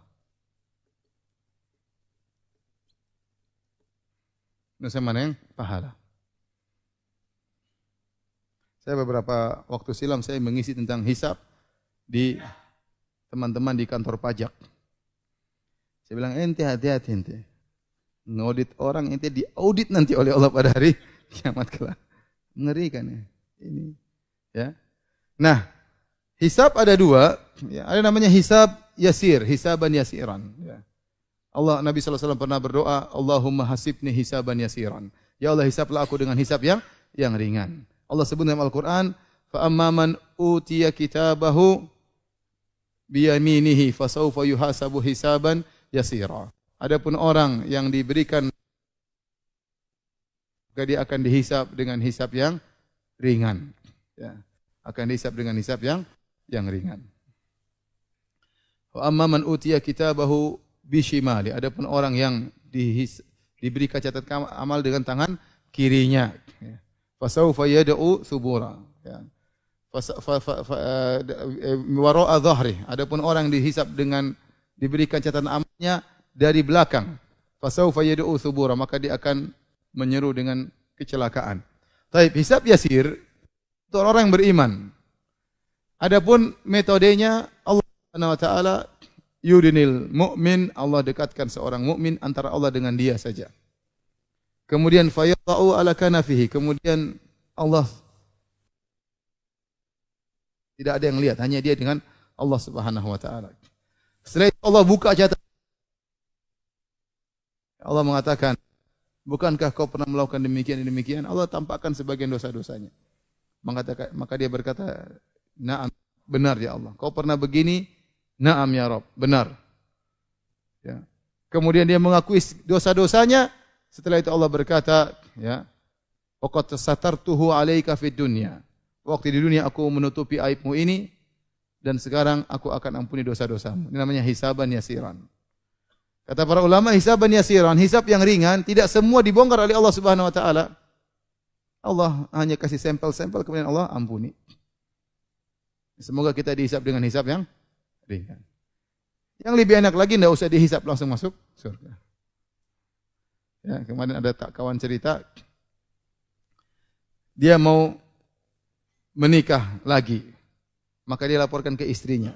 Dosa mana yang pahala. Saya beberapa waktu silam saya mengisi tentang hisab di teman-teman di kantor pajak. Saya bilang, ente hati-hati ente. Ngaudit orang, ente diaudit nanti oleh Allah pada hari kiamat kelak. Mengerikan ya. Ini ya. Nah, hisab ada dua, ya, ada namanya hisab yasir, hisaban yasiran, ya. Allah, Nabi sallallahu alaihi wasallam pernah berdoa, Allahumma hasibni hisaban yasiran. Ya Allah, hisablah aku dengan hisab yang ringan. Allah sebut dalam Al-Qur'an, fa amman utiya kitabahu bi yaminihi fasawfa yuhasabu hisaban yasira. Adapun orang yang diberikan, maka dia akan dihisab dengan hisab yang ringan, ya. Akan dihisab dengan hisab yang ringan. Wa amman utiya kitabahu bi shimali. Adapun orang yang diberi catatan amal dengan tangan kirinya, ya. Fasawfa yad'u subura, ya. Wara'a dhahri. Adapun orang dihisab dengan diberikan catatan amalnya dari belakang, fasawfa yad'u subura, maka dia akan menyeru dengan kecelakaan. Taib, hisab yasir untuk orang yang beriman. Adapun metodenya, Allah Subhanahu wa taala yudinil mu'min, Allah dekatkan seorang mukmin antara Allah dengan dia saja. Kemudian fayadau ala kanafihi, kemudian Allah tidak ada yang lihat, hanya dia dengan Allah Subhanahu wa taala. Setelah itu Allah buka catatan. Allah mengatakan, bukankah kau pernah melakukan demikian dan demikian? Allah tampakkan sebagian dosa-dosanya. Maka dia berkata, na'am, benar ya Allah. Kau pernah begini? Na'am ya Rabb, benar. Ya. Kemudian dia mengakui dosa-dosanya. Setelah itu Allah berkata, ya, waqad satartuhu 'alaika fid dunya. Waktu di dunia aku menutupi aibmu ini, dan sekarang aku akan ampuni dosa-dosamu. Ini namanya hisaban yasiran. Kata para ulama, hisaban yasiran, hisab yang ringan, tidak semua dibongkar oleh Allah Subhanahu wa taala. Allah hanya kasih sampel-sampel, kemudian Allah ampuni. Semoga kita dihisab dengan hisab yang ringan. Yang lebih enak lagi, tidak usah dihisab, langsung masuk surga. Ya, kemarin ada kawan cerita, dia mau menikah lagi, maka dia laporkan ke istrinya,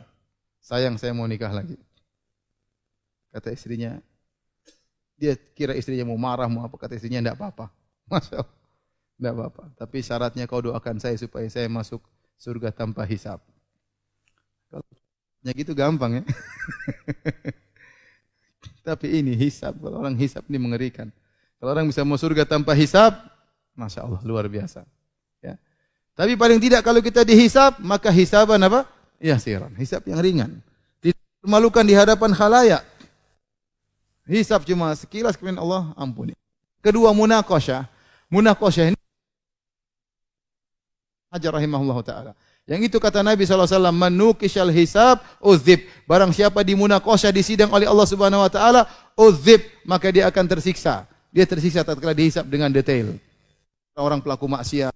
sayang saya mau nikah lagi. Kata istrinya, dia kira istrinya mau marah, mau apa, kata istrinya, tidak apa-apa. Masya Allah, tidak apa-apa. Tapi syaratnya kau doakan saya supaya saya masuk surga tanpa hisab. Kalau gitu gampang ya. Tapi ini hisab, kalau orang hisab ini mengerikan. Kalau orang bisa masuk surga tanpa hisab, Masya Allah, luar biasa. Ya. Tapi paling tidak kalau kita dihisab, maka hisaban apa? Yasiran, hisab yang ringan. Tidak memalukan di hadapan khalayak. Hisab cuma sekilas, kemudian Allah ampuni. Kedua, munaqasyah. Munaqasyah ini Hajar rahimahullah ta'ala. Yang itu kata Nabi SAW, man nuqishal hisab uzib. Barang siapa dimunaqasyah, disidang oleh Allah Subhanahu wa taala, uzib, maka dia akan tersiksa. Dia tersiksa tatkala dihisab dengan detail. Orang pelaku maksiat,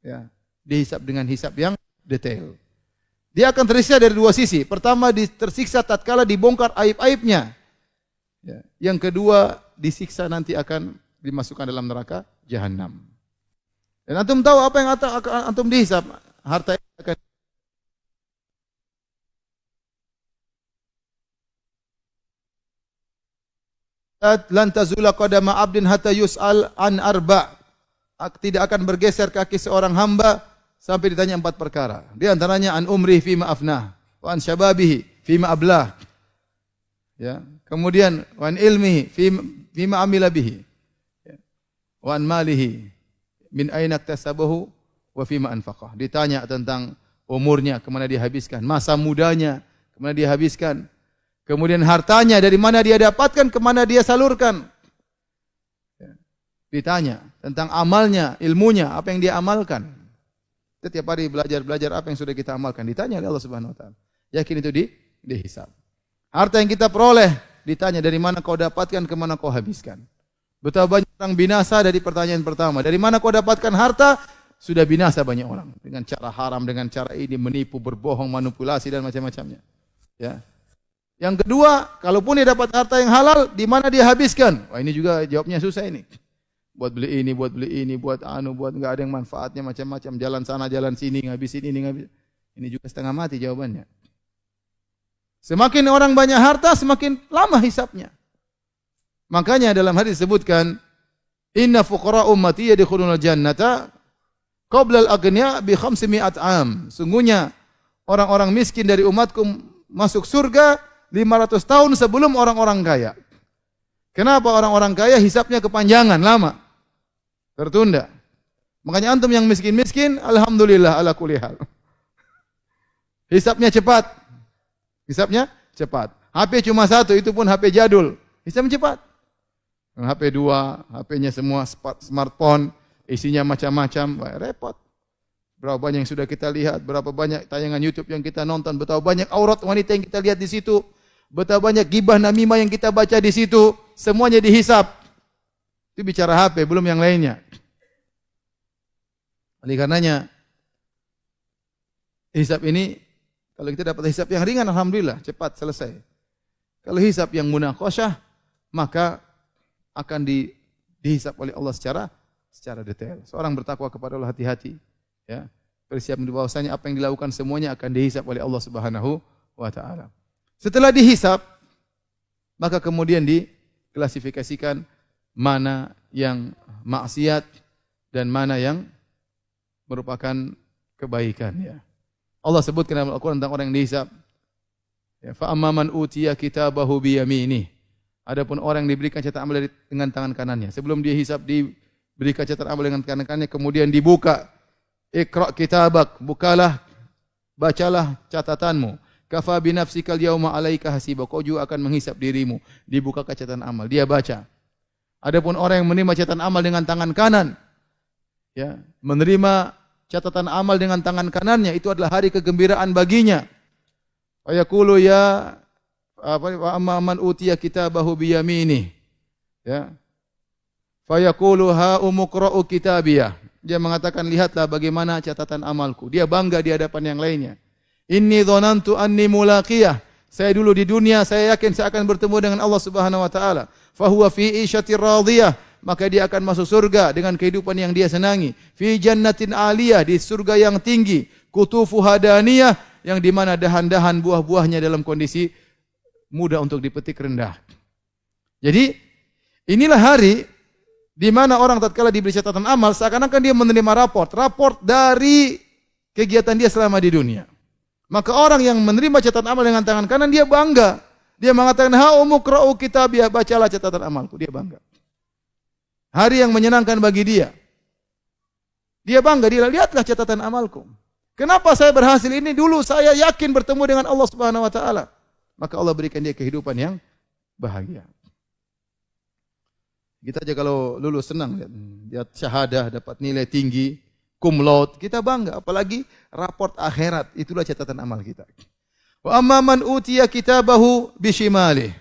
Ya, dihisab dengan hisab yang detail. Dia akan tersiksa dari dua sisi. Pertama, tersiksa tatkala dibongkar aib-aibnya. Ya. Yang kedua, disiksa nanti akan dimasukkan dalam neraka jahanam. Dan antum tahu apa yang akan antum dihisab? Harta yang akan lan tazula qadama abdin hatta yus'al an arba'. Tidak akan bergeser kaki seorang hamba sampai ditanya 4 perkara. Di antaranya an umri fima afnah, wa an syababihi fima ablah. Ya, kemudian wa an ilmihi fima amila bihi. Ya. Wa an malihi min aina iktasabahu wa fima anfaqah. Ditanya tentang umurnya, kemana dia habiskan, masa mudanya, kemana dia habiskan. Kemudian hartanya dari mana dia dapatkan, kemana dia salurkan. Ya. Ditanya tentang amalnya, ilmunya, apa yang dia amalkan. Setiap hari belajar apa yang sudah kita amalkan. Ditanya oleh Allah Subhanahu Wa Taala. Yakin itu dihisab. Harta yang kita peroleh, ditanya dari mana kau dapatkan, kemana kau habiskan. Betapa banyak orang binasa dari pertanyaan pertama. Dari mana kau dapatkan harta? Sudah binasa banyak orang. Dengan cara haram, dengan cara ini, menipu, berbohong, manipulasi, dan macam-macamnya. Ya. Yang kedua, kalaupun dia dapat harta yang halal, di mana dia habiskan? Wah, ini juga jawabnya susah ini. Buat beli ini, buat enggak ada yang manfaatnya macam-macam, jalan sana, jalan sini, ngabisin ini, ngabisin. Ini juga setengah mati jawabannya. Semakin orang banyak harta, semakin lama hisabnya. Makanya dalam hadis disebutkan, inna fuqara ummati yadkhulunal jannata qabla al-aghniya bi 500 am. Sungguhnya orang-orang miskin dari umatku masuk surga 500 tahun sebelum orang-orang kaya. Kenapa orang-orang kaya hisabnya kepanjangan, lama? Tertunda. Makanya antum yang miskin-miskin, alhamdulillah ala kulli hal. Hisabnya cepat. Hisabnya cepat. HP cuma satu, itu pun HP jadul. Hisabnya cepat. HP 2, HP-nya semua smartphone, isinya macam-macam, repot. Berapa banyak yang sudah kita lihat, berapa banyak tayangan YouTube yang kita nonton, betapa banyak aurat wanita yang kita lihat di situ, betapa banyak gibah namimah yang kita baca di situ, semuanya dihisab. Itu bicara HP, belum yang lainnya. Oleh karenanya, hisab ini, kalau kita dapat hisab yang ringan, alhamdulillah, cepat selesai. Kalau hisab yang munaqasyah, maka akan dihisab oleh Allah secara detail. Seorang bertakwa kepada Allah, hati-hati. Ya, persiapan bahwasanya apa yang dilakukan semuanya akan dihisab oleh Allah Subhanahu wa taala. Setelah dihisab, maka kemudian diklasifikasikan mana yang maksiat dan mana yang merupakan kebaikan, ya. Allah sebutkan dalam Al-Qur'an tentang orang yang dihisab. Ya, fa amman utiya kitabahu bi yaminih. Adapun orang yang diberikan catatan amal dengan tangan kanannya. Sebelum dia hisab diberikan catatan amal dengan tangan kanannya, kemudian dibuka. Iqra kitabak, bukalah, bacalah catatanmu. Kafa bi nafsikal yauma 'alaika hasiba. Kau juga akan menghisab dirimu. Dibuka catatan amal, dia baca. Adapun orang yang menerima catatan amal dengan tangan kanan, ya, menerima catatan amal dengan tangan kanannya, itu adalah hari kegembiraan baginya. Wa yaqulu ya man utiya kitabahu bi yaminih. Ya. Fa yaqulu ha umqra'u kitabiyah. Dia mengatakan, lihatlah bagaimana catatan amalku. Dia bangga di hadapan yang lainnya. Inni dhanantu anni mulaqiyah. Saya dulu di dunia, saya yakin saya akan bertemu dengan Allah Subhanahu wa taala. Fa huwa fi 'isyatir radiyah. Maka dia akan masuk surga dengan kehidupan yang dia senangi. Fi jannatin 'aliyah, di surga yang tinggi. Kutufu hadaniyah, yang di mana dahan-dahan buah-buahnya dalam kondisi mudah untuk dipetik, rendah. Jadi inilah hari di mana orang tatkala diberi catatan amal seakan-akan dia menerima raport dari kegiatan dia selama di dunia. Maka orang yang menerima catatan amal dengan tangan kanan, dia bangga. Dia mengatakan, ha umqra'u kitabiyah, bacalah catatan amalku. Dia bangga. Hari yang menyenangkan bagi dia. Dia bangga, dia lihatlah catatan amalku. Kenapa saya berhasil ini? Dulu saya yakin bertemu dengan Allah Subhanahu wa taala. Maka Allah berikan dia kehidupan yang bahagia. Kita aja kalau lulus senang lihat syahadah, dapat nilai tinggi, cum laude, kita bangga. Apalagi raport akhirat, itulah catatan amal kita. Wa amma man utiya kitabahu bishimalih.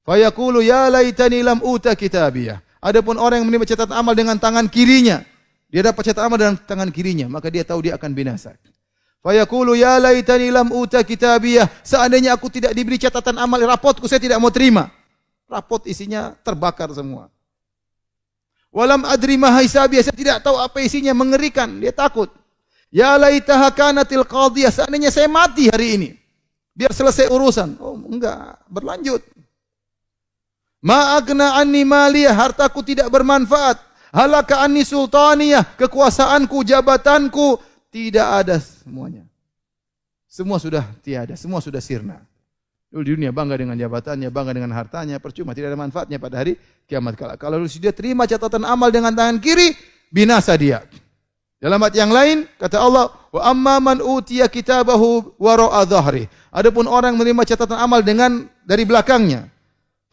Fa yaqulu ya laitani lam uta kitabiyah. Adapun orang yang menerima catatan amal dengan tangan kirinya, Dia dapat catatan amal dalam tangan kirinya, maka dia tahu dia akan binasa. Fa yaqulu ya laitani lam uta kitabiyah. Seandainya aku tidak diberi catatan amal rapotku, saya tidak mau terima. Rapot isinya terbakar semua. Walam adri ma hisabiyah, saya tidak tahu apa isinya, mengerikan, dia takut. Ya laitaha kanatil qadiyah, seandainya saya mati hari ini, biar selesai urusan. Oh, enggak, berlanjut. Ma agna anni maliyah, hartaku tidak bermanfaat. Halaka anni sultaniyah, kekuasaanku, jabatanku tidak ada semuanya. Semua sudah tiada, semua sudah sirna. Dulu di dunia bangga dengan jabatannya, bangga dengan hartanya, percuma, tidak ada manfaatnya pada hari kiamat kala. Kalau dia terima catatan amal dengan tangan kiri, binasa dia. Dalam ayat yang lain kata Allah, wa amma man utiya kitabahu wara'a dhahri. Adapun orang menerima catatan amal dari belakangnya,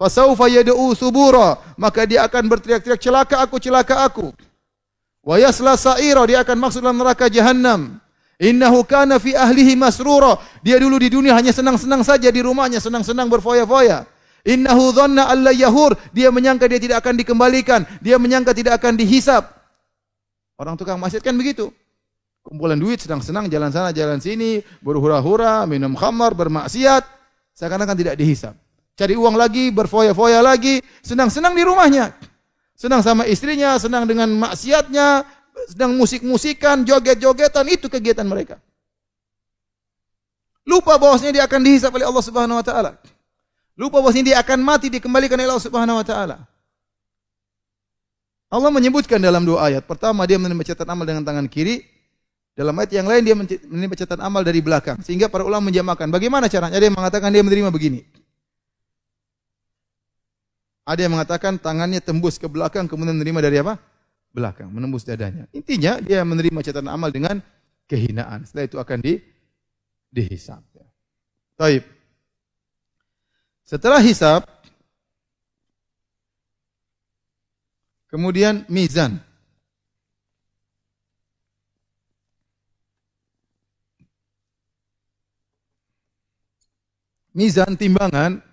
fasaufa yad'u subura, maka dia akan berteriak-teriak, celaka aku, celaka aku. Wa yasla sa'ira, dia akan masuk dalam neraka jahanam. Innahu kana fi ahlihi masrura, dia dulu di dunia hanya senang-senang saja di rumahnya, senang-senang berfoya-foya. Innahu dhanna alla yahur, dia menyangka dia tidak akan dikembalikan, dia menyangka tidak akan dihisab. Orang tukang maksiat kan begitu. Kumpulan duit, senang-senang, jalan sana, jalan sini, berhura-hura, minum khamar, bermaksiat, seakan-akan tidak dihisab. Cari uang lagi, berfoya-foya lagi, senang-senang di rumahnya. Senang sama istrinya, senang dengan maksiatnya, sedang musik-musikan, joget-jogetan, itu kegiatan mereka. Lupa bahwasanya dia akan dihisab oleh Allah Subhanahu wa taala. Lupa bahwasanya dia akan mati, dikembalikan oleh Allah Subhanahu wa taala. Allah menyebutkan dalam dua ayat. Pertama, dia menerima catatan amal dengan tangan kiri. Dalam ayat yang lain, dia menerima catatan amal dari belakang. Sehingga para ulama menjamakan. Bagaimana caranya? Ada yang mengatakan dia menerima begini. Ada yang mengatakan tangannya tembus ke belakang, kemudian menerima dari apa? Belakang, menembus dadanya. Intinya, dia menerima catatan amal dengan kehinaan. Setelah itu akan dihisab. Taib. Setelah hisab, kemudian mizan. Mizan, timbangan.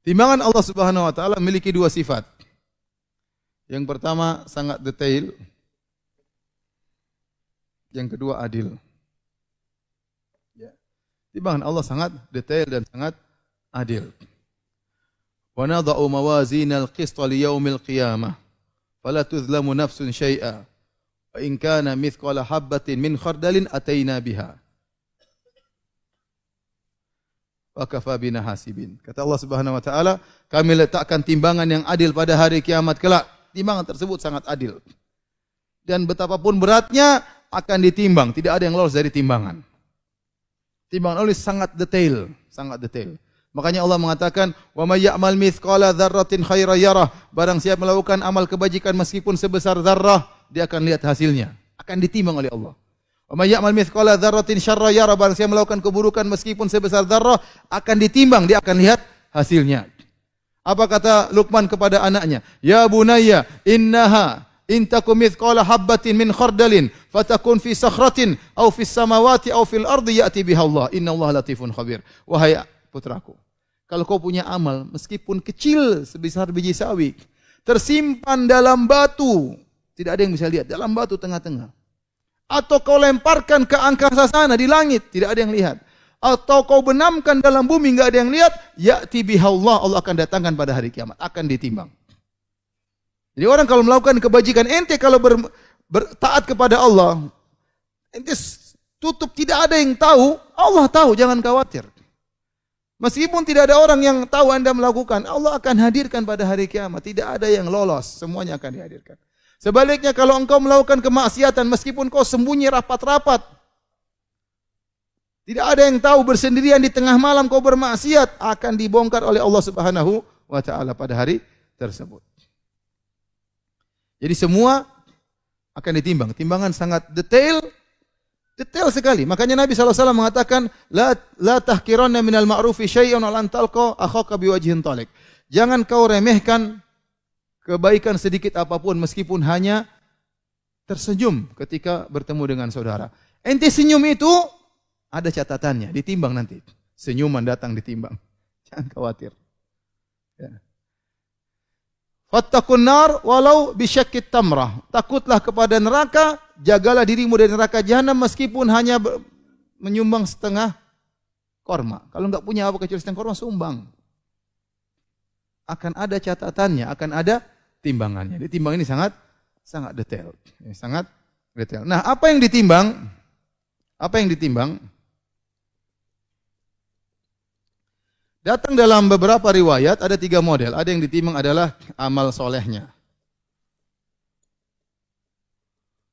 Timbangan Allah Subhanahu wa taala memiliki dua sifat. Yang pertama sangat detail. Yang kedua adil. Timbangan Allah sangat detail dan sangat adil. Wa nadha'u mawazinal qista li yaumil qiyamah. Fala tuzlamu nafsun syai'a wa in kana mithqala habatin min khardalin ataina biha wa kafa bina hasibin. Kata Allah Subhanahu wa taala, kami letakkan timbangan yang adil pada hari kiamat kelak. Timbangan tersebut sangat adil. Dan betapapun beratnya akan ditimbang, tidak ada yang lolos dari timbangan. Timbangan Allah sangat detail, sangat detail. Makanya Allah mengatakan, "Wa may ya'mal mithqala dzarratin khairan yarah." Barang siapa melakukan amal kebajikan meskipun sebesar zarrah, dia akan lihat hasilnya, akan ditimbang oleh Allah. Wa may ya'mal mithqala dzarratin syarran yarah. Barang siapa melakukan keburukan meskipun sebesar zarrah, akan ditimbang, dia akan lihat hasilnya. Apa kata Luqman kepada anaknya? "Ya bunayya, innaha in takum mithqala habatin min khardalin fatakun fi sakhratin aw fis samawati aw fil ardi ya'ti biha Allah. Innallaha latifun khabir." Wahai putraku, kalau kau punya amal, meskipun kecil sebesar biji sawi, tersimpan dalam batu, tidak ada yang bisa lihat, dalam batu tengah-tengah. Atau kau lemparkan ke angkasa sana di langit, tidak ada yang lihat. Atau kau benamkan dalam bumi, enggak ada yang lihat, ya'ti biha Allah, Allah akan datangkan pada hari kiamat, akan ditimbang. Jadi orang kalau melakukan kebajikan, ente kalau taat kepada Allah, ente tutup, tidak ada yang tahu, Allah tahu, jangan khawatir. Meskipun tidak ada orang yang tahu Anda melakukan, Allah akan hadirkan pada hari kiamat. Tidak ada yang lolos, semuanya akan dihadirkan. Sebaliknya kalau engkau melakukan kemaksiatan, meskipun kau sembunyi rapat-rapat, tidak ada yang tahu, bersendirian di tengah malam kau bermaksiat, akan dibongkar oleh Allah Subhanahu wa taala pada hari tersebut. Jadi semua akan ditimbang. Timbangan sangat detail sekali. Makanya Nabi SAW mengatakan, la tahkiranna minal ma'rufi syai'un wa lan talqa akhaka biwajhin talik. Jangan kau remehkan kebaikan sedikit apapun meskipun hanya tersenyum ketika bertemu dengan saudara. Ente senyum itu ada catatannya, ditimbang nanti. Senyuman datang ditimbang. Jangan khawatir. Ya. Fattaqun nar walau bisyakkit tamrah. Takutlah kepada neraka jagalah dirimu dari neraka jahanam meskipun hanya menyumbang setengah korma. Kalau enggak punya apa kecuali setengah korma, sumbang. Akan ada catatannya, akan ada timbangannya. Jadi timbang ini sangat detail. Sangat detail. Nah, apa yang ditimbang? Apa yang ditimbang? Datang dalam beberapa riwayat ada 3 model. Ada yang ditimbang adalah amal solehnya.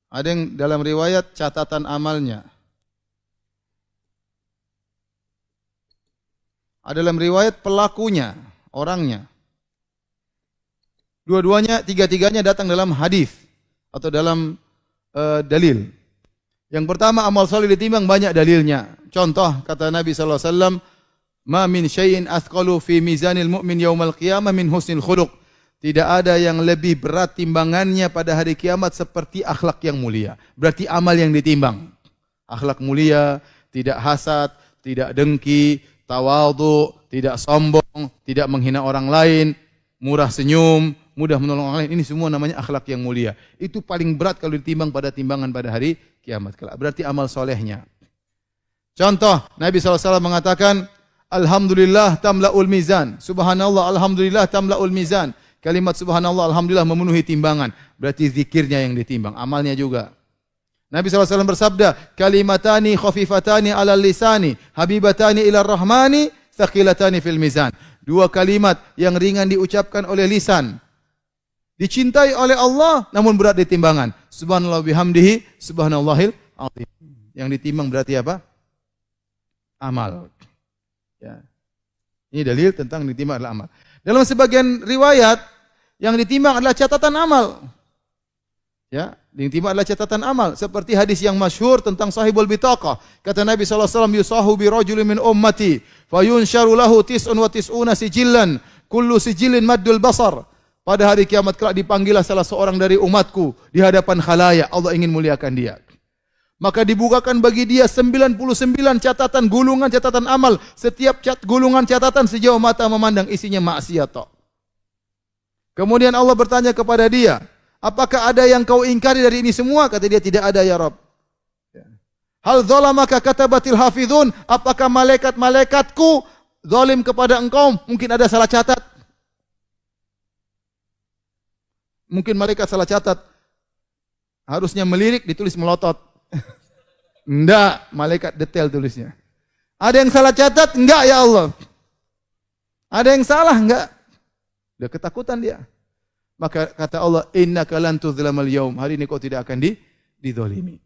Ada yang dalam riwayat catatan amalnya. Ada dalam riwayat pelakunya, orangnya. Dua-duanya, tiga-tiganya datang dalam hadis atau dalam dalil. Yang pertama, amal soleh ditimbang banyak dalilnya. Contoh kata Nabi sallallahu alaihi wasallam, "Ma min syai'in athqalu fi mizanil mu'min yaumal qiyamah min husnil khuluq." Tidak ada yang lebih berat timbangannya pada hari kiamat seperti akhlak yang mulia. Berarti amal yang ditimbang. Akhlak mulia, tidak hasad, tidak dengki, tawadhu, tidak sombong, tidak menghina orang lain, murah senyum, mudah menolong orang lain. Ini semua namanya akhlak yang mulia. Itu paling berat kalau ditimbang pada timbangan pada hari kiamat kelak. Berarti amal solehnya. Contoh, Nabi SAW mengatakan, "Alhamdulillah tamla'ul mizan." Subhanallah, alhamdulillah tamla'ul mizan. Kalimat subhanallah, alhamdulillah memenuhi timbangan. Berarti zikirnya yang ditimbang, amalnya juga. Nabi SAW bersabda, "Kalimatani khafifatani ala lisani, habibatani ila rahmani, thaqilatani fil mizan." 2 kalimat yang ringan diucapkan oleh lisan, dicintai oleh Allah, namun berat di timbangan. Subhanallah bihamdihi, subhanallahil azim. Yang ditimbang berarti apa? Amal. Ya. Ini dalil tentang ditimbang adalah amal. Dalam sebagian riwayat, yang ditimbang adalah catatan amal. Ya, yang ditimbang adalah catatan amal. Seperti hadis yang masyhur tentang sahibul bitaqah. Kata Nabi SAW, "Yusahu bi rajulin min ummati, fayunsharu lahu tis'un wa tis'una sijillan, kullu sijillin maddul basar." Pada hari kiamat kelak dipanggillah salah seorang dari umatku di hadapan khalayak. Allah ingin muliakan dia. Maka dibukakan bagi dia 99 catatan, gulungan catatan amal. Setiap gulungan catatan sejauh mata memandang, isinya maksiat. Kemudian Allah bertanya kepada dia, "Apakah ada yang kau ingkari dari ini semua?" Kata dia, "Tidak ada ya Rabb." "Hal zalamaka katabatil hafizun?" Apakah malaikat-malaikatku zalim kepada engkau? Mungkin ada salah catat. Mungkin malaikat salah catat. Harusnya melirik, ditulis melotot. Enggak, malaikat detail tulisnya. Ada yang salah catat? Enggak ya Allah. Ada yang salah? Enggak. Udah ketakutan dia. Maka kata Allah, "Innaka lan tudzlamal yaum." Hari ini kau tidak akan dizalimi.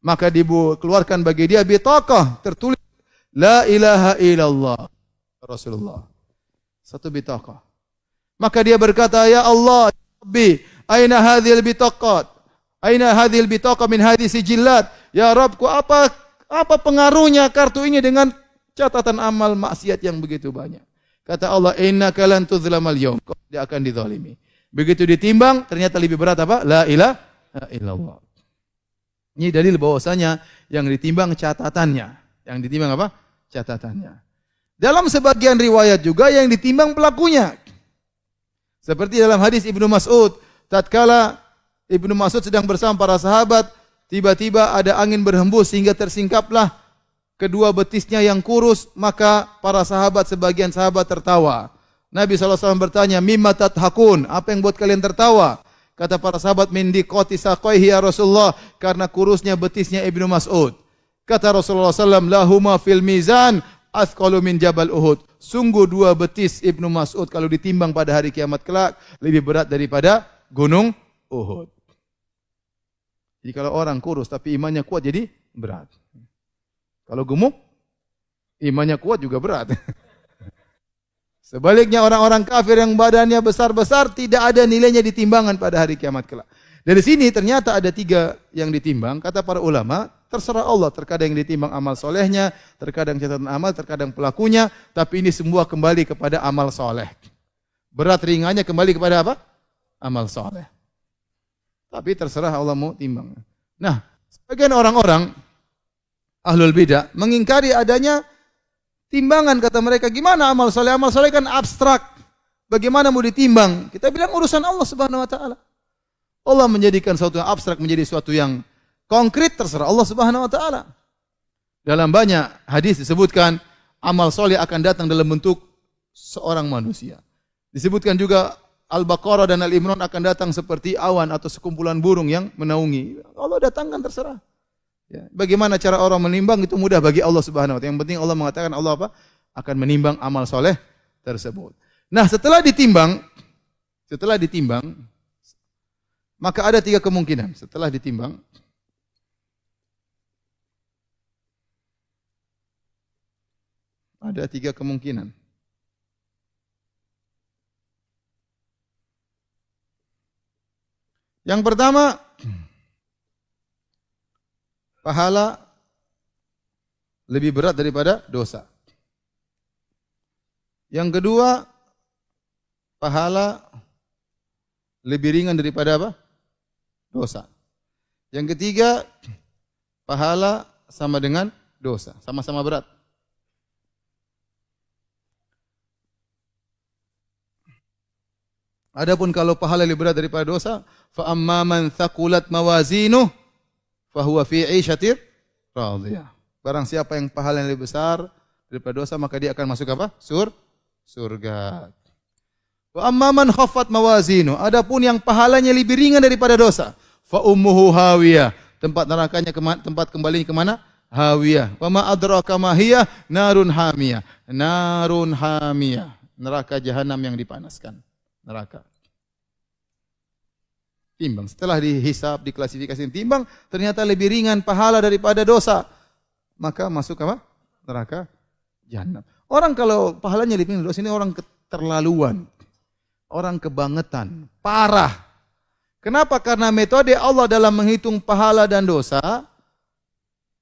Maka dikeluarkan bagi dia bitaqah, tertulis la ilaha illallah Rasulullah. Satu bitaqah. Maka dia berkata, "Ya Allah, ya Rabbi, aina hadhil bitaqat? Aina hadhil bitaqah min hadhihi sijillat?" Ya Rabbku, apa pengaruhnya kartu ini dengan catatan amal maksiat yang begitu banyak? Kata Allah, "Innaka lan tudzlamal yaum." Kau tidak akan dizalimi. Begitu ditimbang, ternyata lebih berat apa? La ilaha illallah. Ini dalil bahwasanya yang ditimbang catatannya. Yang ditimbang apa? Catatannya. Dalam sebagian riwayat juga yang ditimbang pelakunya. Seperti dalam hadis Ibnu Mas'ud, tatkala Ibnu Mas'ud sedang bersama para sahabat, tiba-tiba ada angin berhembus sehingga tersingkaplah kedua betisnya yang kurus, maka para sahabat, sebagian sahabat tertawa. Nabi SAW bertanya, "Mimma tathakun?" Apa yang buat kalian tertawa? Kata para sahabat, "Min diqati saqaihi ya Rasulullah." Karena kurusnya betisnya Ibnu Mas'ud. Kata Rasulullah SAW, "Lahuma fil mizan athqalu min jabal Uhud." Sungguh 2 betis Ibnu Mas'ud kalau ditimbang pada hari kiamat kelak lebih berat daripada gunung Uhud. Jadi kalau orang kurus tapi imannya kuat jadi berat. Kalau gemuk, imannya kuat juga berat. Sebaliknya orang-orang kafir yang badannya besar-besar tidak ada nilainya di timbangan pada hari kiamat kelak. Dari sini ternyata ada 3 yang ditimbang. Kata para ulama, terserah Allah. Terkadang yang ditimbang amal solehnya, terkadang catatan amal, terkadang pelakunya. Tapi ini semua kembali kepada amal soleh. Berat ringannya kembali kepada apa? Amal soleh. Tapi terserah Allah mau timbang. Nah, sebagian orang-orang ahlul bidah mengingkari adanya timbangan. Kata mereka, gimana amal soleh? Amal soleh kan abstrak. Bagaimana mau ditimbang? Kita bilang urusan Allah Subhanahu Wa Taala. Allah menjadikan sesuatu yang abstrak menjadi sesuatu yang konkret, terserah Allah Subhanahu wa taala. Dalam banyak hadis disebutkan amal soleh akan datang dalam bentuk seorang manusia. Disebutkan juga Al-Baqarah dan Al-Imran akan datang seperti awan atau sekumpulan burung yang menaungi. Allah datangkan terserah. Ya. Bagaimana cara orang menimbang itu mudah bagi Allah Subhanahu wa taala. Yang penting Allah mengatakan Allah apa? Akan menimbang amal soleh tersebut. Nah, setelah ditimbang, maka ada 3 kemungkinan. Setelah ditimbang, ada 3 kemungkinan. Yang pertama, pahala lebih berat daripada dosa. Yang kedua, pahala lebih ringan daripada apa? Dosa. Yang ketiga, pahala sama dengan dosa, sama-sama berat. Adapun kalau pahala lebih berat daripada dosa, fa amma man thaqulat mawazinuh fa huwa fi 'ishatir radhiyah. Barang siapa yang pahalanya lebih besar daripada dosa, maka dia akan masuk apa? Surga. Wa amma man khaffat mawazinuh, adapun yang pahalanya lebih ringan daripada dosa, fa ummuhu hawiyah. Tempat nerakanya tempat kembalinya ke mana? Hawiyah. Wa ma adraka ma hiya narun hamiyah. Narun hamiyah. Neraka jahanam yang dipanaskan. Neraka. Timbang. Setelah dihisab, diklasifikasi, timbang, ternyata lebih ringan pahala daripada dosa. Maka masuk apa? Neraka jahanam. Orang kalau pahalanya lebih ringan dosa, ini orang keterlaluan. Orang kebangetan. Parah. Kenapa? Karena metode Allah dalam menghitung pahala dan dosa,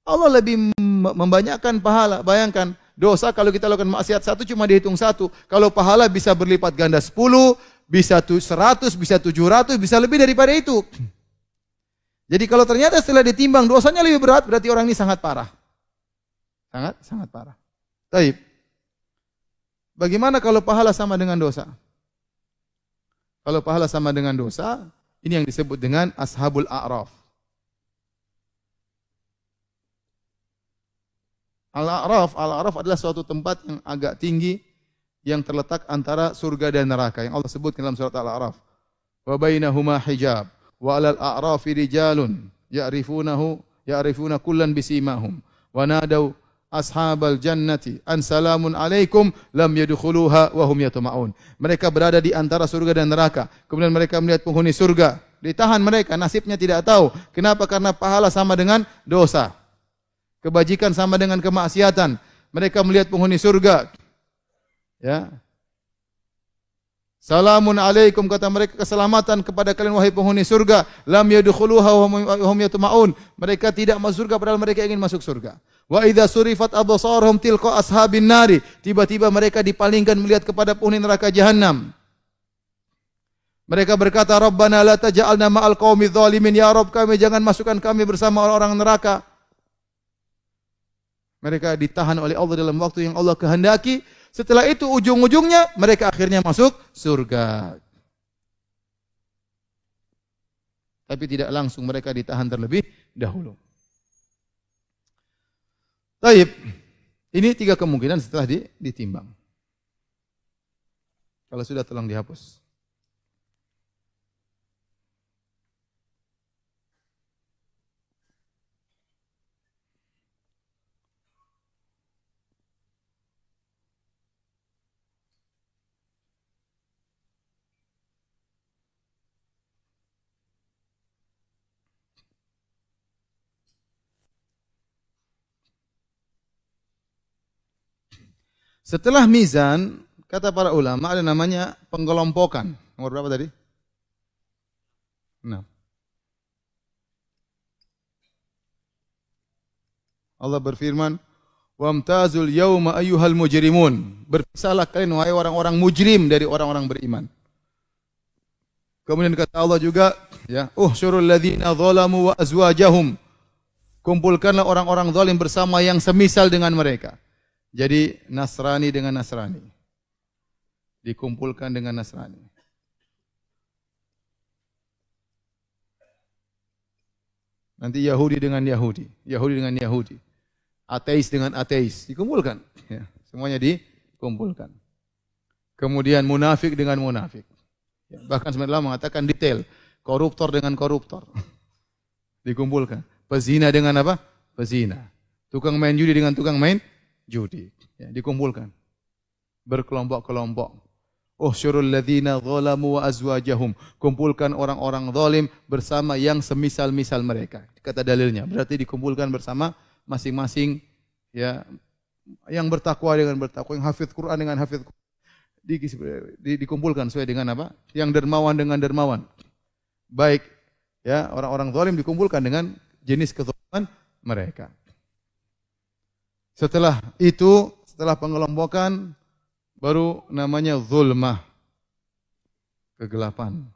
Allah lebih membanyakkan pahala. Bayangkan, dosa kalau kita lakukan maksiat 1 cuma dihitung 1. Kalau pahala bisa berlipat ganda 10, bisa 100, bisa 700, bisa lebih daripada itu. Jadi kalau ternyata setelah ditimbang dosanya lebih berat, berarti orang ini sangat parah. Sangat parah. Baik. Bagaimana kalau pahala sama dengan dosa? Kalau pahala sama dengan dosa, ini yang disebut dengan Ashabul A'raf. Al-A'raf adalah suatu tempat yang agak tinggi yang terletak antara surga dan neraka yang Allah sebutkan dalam surat Al-A'raf. Wa bainahuma hijab wa 'alal a'rafi rijalun ya'rifuna kullan bisimahum wa nadaw ashabal jannati an salamun alaikum lam yadkhuluha wa hum yatma'un. Mereka berada di antara surga dan neraka. Kemudian mereka melihat penghuni surga, ditahan mereka, nasibnya tidak tahu. Kenapa? Karena pahala sama dengan dosa. Kebajikan sama dengan kemaksiatan. Mereka melihat penghuni surga. Ya. Salamun alaikum, kata mereka, keselamatan kepada kalian wahai penghuni surga. Lam yadkhuluha wa hum yatma'un. Mereka tidak masuk surga padahal mereka ingin masuk surga. Wa idza surifat absaruhum tilqa ashabin nari. Tiba-tiba mereka dipalingkan melihat kepada penghuni neraka jahanam. Mereka berkata, Rabbana la taj'alna ma'al qaumi dzalimin. Ya Rabb, kami jangan masukkan kami bersama orang-orang neraka. Mereka ditahan oleh Allah dalam waktu yang Allah kehendaki. Setelah itu ujung-ujungnya mereka akhirnya masuk surga. Tapi tidak langsung, mereka ditahan terlebih dahulu. Baik. Ini 3 kemungkinan setelah ditimbang. Kalau sudah tolong dihapus. Setelah mizan, kata para ulama ada namanya pengkelompokan. Nomor berapa tadi? 6. Allah berfirman, "Wamtazul yauma ayyuhal mujrimun." Berpisahlah kalian wahai orang-orang mujrim dari orang-orang beriman. Kemudian kata Allah juga, ya, "Uhsyurul ladzina zalamu wa azwajahum." Kumpulkanlah orang-orang zalim bersama yang semisal dengan mereka. Jadi Nasrani dengan Nasrani dikumpulkan dengan Nasrani. Nanti Yahudi dengan Yahudi, Yahudi dengan Yahudi, ateis dengan ateis, dikumpulkan. Ya, semuanya dikumpulkan. Kemudian munafik dengan munafik. Ya, bahkan sebenarnya mengatakan detail, koruptor dengan koruptor. Dikumpulkan. Pezina dengan apa? Pezina. Tukang main judi dengan tukang main judi. Ya, dikumpulkan. Berkelompok-kelompok. Usyurul ladzina zalamu wa azwajahum. Kumpulkan orang-orang zalim bersama yang semisal-misal mereka. Kata dalilnya, berarti dikumpulkan bersama masing-masing ya yang bertakwa dengan bertakwa, yang hafidz Quran dengan hafidz Quran. Dikumpulkan sesuai dengan apa? Yang dermawan dengan dermawan. Baik ya, orang-orang zalim dikumpulkan dengan jenis kezaliman mereka. Setelah itu, setelah pengelompokan baru namanya zulmah, kegelapan.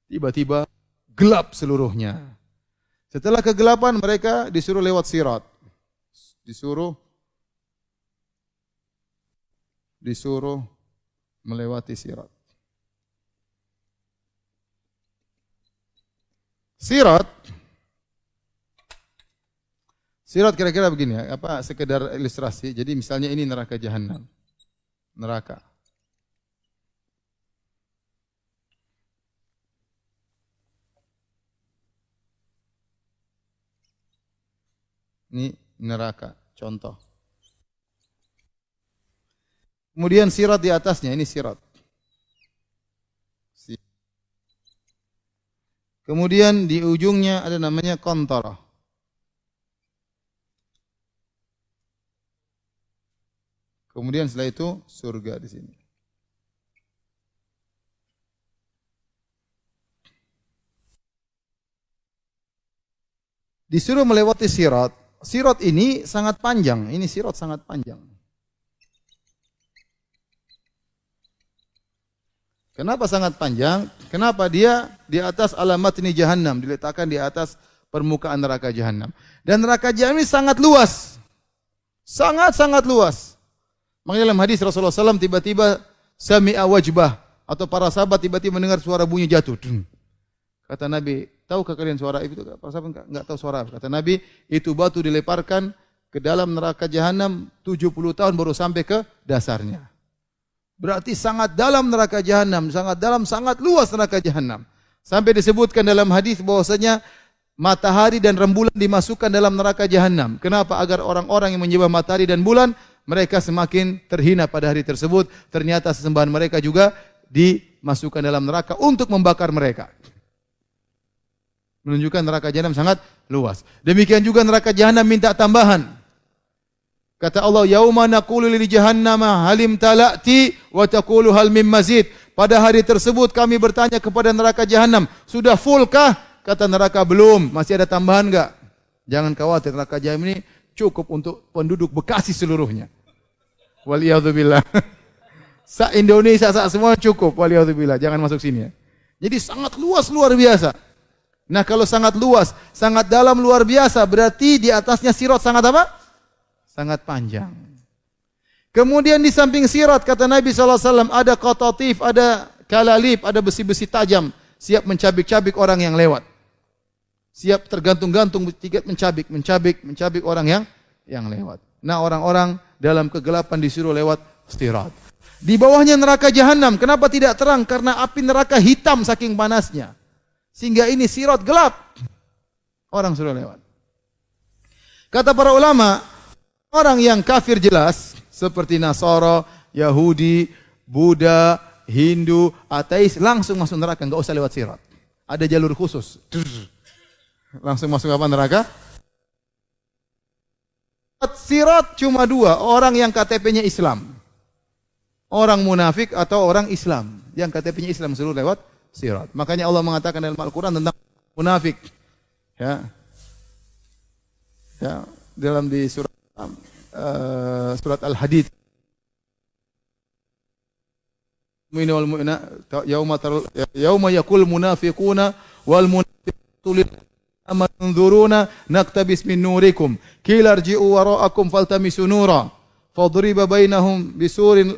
Tiba-tiba gelap seluruhnya. Setelah kegelapan mereka disuruh lewat sirat. Disuruh melewati sirat. Sirat kira-kira begini ya, apa sekedar ilustrasi. Jadi misalnya ini neraka jahanam. Neraka. Ini neraka, contoh. Kemudian sirat di atasnya, ini sirat. Kemudian di ujungnya ada namanya qantarah. Kemudian setelah itu surga di sini. Disuruh melewati sirat. Sirat ini sangat panjang. Ini sirat sangat panjang. Kenapa sangat panjang? Kenapa dia di atas alamat ini jahannam, diletakkan di atas permukaan neraka jahannam. Dan neraka jahannam ini sangat luas. Sangat-sangat luas. Makanya dalam hadis Rasulullah SAW tiba-tiba sami'a wajbah, atau para sahabat tiba-tiba mendengar suara bunyi jatuh. Kata Nabi, tahukah kalian suara itu? Para sahabat enggak tahu suara. Kata Nabi, itu batu dilemparkan ke dalam neraka jahanam 70 tahun baru sampai ke dasarnya. Berarti sangat dalam neraka jahanam, sangat dalam, sangat luas neraka jahanam. Sampai disebutkan dalam hadis bahwasanya matahari dan rembulan dimasukkan dalam neraka jahanam. Kenapa? Agar orang-orang yang menyembah matahari dan bulan mereka semakin terhina pada hari tersebut. Ternyata sesembahan mereka juga dimasukkan dalam neraka untuk membakar mereka. Menunjukkan neraka jahanam sangat luas. Demikian juga neraka jahanam minta tambahan. Kata Allah, yauma naqulu lil jahannama halim talati wa taqulu hal mim mazid. Pada hari tersebut kami bertanya kepada neraka jahanam, sudah full kah? Kata neraka, belum, masih ada tambahan enggak? Jangan khawatir, neraka jahanam ini cukup untuk penduduk Bekasi seluruhnya. Waliyadzubillah. Indonesia semua cukup. Waliyadzubillah. Jangan masuk sini ya. Jadi sangat luas, luar biasa. Nah, kalau sangat luas, sangat dalam, luar biasa, berarti di atasnya sirat sangat apa? Sangat panjang. Kemudian di samping sirat, kata Nabi SAW, ada qatatif, ada kalalib, ada besi-besi tajam, siap mencabik-cabik orang yang lewat. Siap tergantung-gantung, mencabik orang yang lewat. Nah, orang-orang dalam kegelapan disuruh lewat sirat. Di bawahnya neraka jahanam. Kenapa tidak terang? Karena api neraka hitam saking panasnya. Sehingga ini sirat gelap. Orang suruh lewat. Kata para ulama, orang yang kafir jelas, seperti Nasara, Yahudi, Buddha, Hindu, ateis, langsung masuk neraka, enggak usah lewat sirat. Ada jalur khusus. Langsung masuk apa neraka? Sirat cuma dua, orang yang KTP-nya Islam. Orang munafik atau orang Islam. Yang KTP-nya Islam seluruh lewat sirat. Makanya Allah mengatakan dalam Al-Quran tentang munafik. Ya. Ya, dalam di surat Al-Hadid. Mu'minu wal mu'minat yauma yaqul munafiquna wal munafiqatu amanzuruna naktabis min nurikum qila irji'u wara'akum faltamisu nura fadriba bainahum bisurin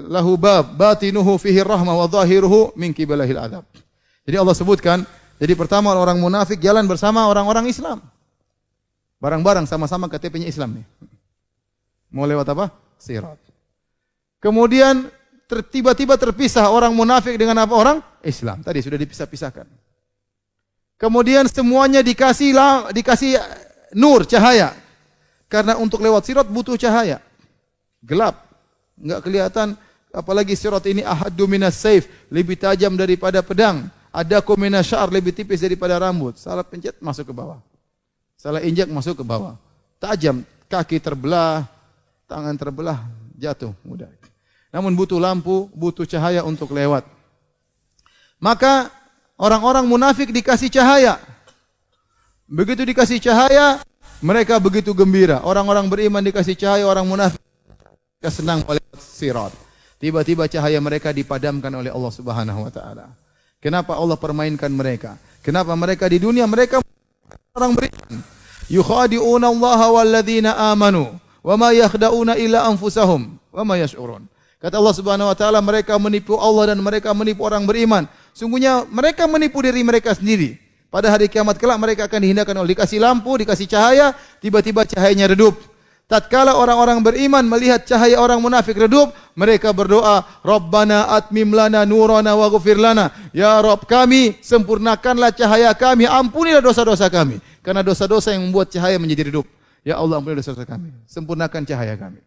lahu bab batinuhu fihi rahmah wa zahiruhu min qibalihil adab. Jadi Allah sebutkan Jadi pertama orang munafik jalan bersama orang-orang Islam. Barang-barang sama-sama KTP-nya Islam nih. Mau lewat apa? Sirat. Kemudian tiba-tiba terpisah orang munafik dengan apa? Orang Islam. Tadi sudah dipisah-pisahkan. Kemudian semuanya dikasih nur, cahaya. Karena untuk lewat sirat butuh cahaya. Gelap. Enggak kelihatan, apalagi sirat ini ahaddu minas saif, lebih tajam daripada pedang. Ada minas sya'ar, lebih tipis daripada rambut. Salah pencet masuk ke bawah. Salah injak masuk ke bawah. Tajam, kaki terbelah, tangan terbelah, jatuh mudah. Namun butuh lampu, butuh cahaya untuk lewat. Maka orang-orang munafik dikasih cahaya. Begitu dikasih cahaya, mereka begitu gembira. Orang-orang beriman dikasih cahaya, orang munafik senang oleh sirat. Tiba-tiba cahaya mereka dipadamkan oleh Allah Subhanahu wa taala. Kenapa Allah permainkan mereka? Kenapa mereka di dunia mereka orang beriman? Yukhadi'una Allah walladzina amanu wa ma yakhda'una illa anfusahum wa ma yash'urun. Kata Allah Subhanahu wa taala, mereka menipu Allah dan mereka menipu orang beriman. Sungguhnya mereka menipu diri mereka sendiri. Pada hari kiamat kelak mereka akan dihindarkan oleh dikasih lampu, dikasih cahaya, tiba-tiba cahayanya redup. Tatkala orang-orang beriman melihat cahaya orang munafik redup, mereka berdoa, Rabbana atmim lana nurana waghfir lana. Ya Rabb kami, sempurnakanlah cahaya kami, ampunilah dosa-dosa kami. Karena dosa-dosa yang membuat cahaya menjadi redup. Ya Allah, ampunilah dosa-dosa kami, sempurnakan cahaya kami.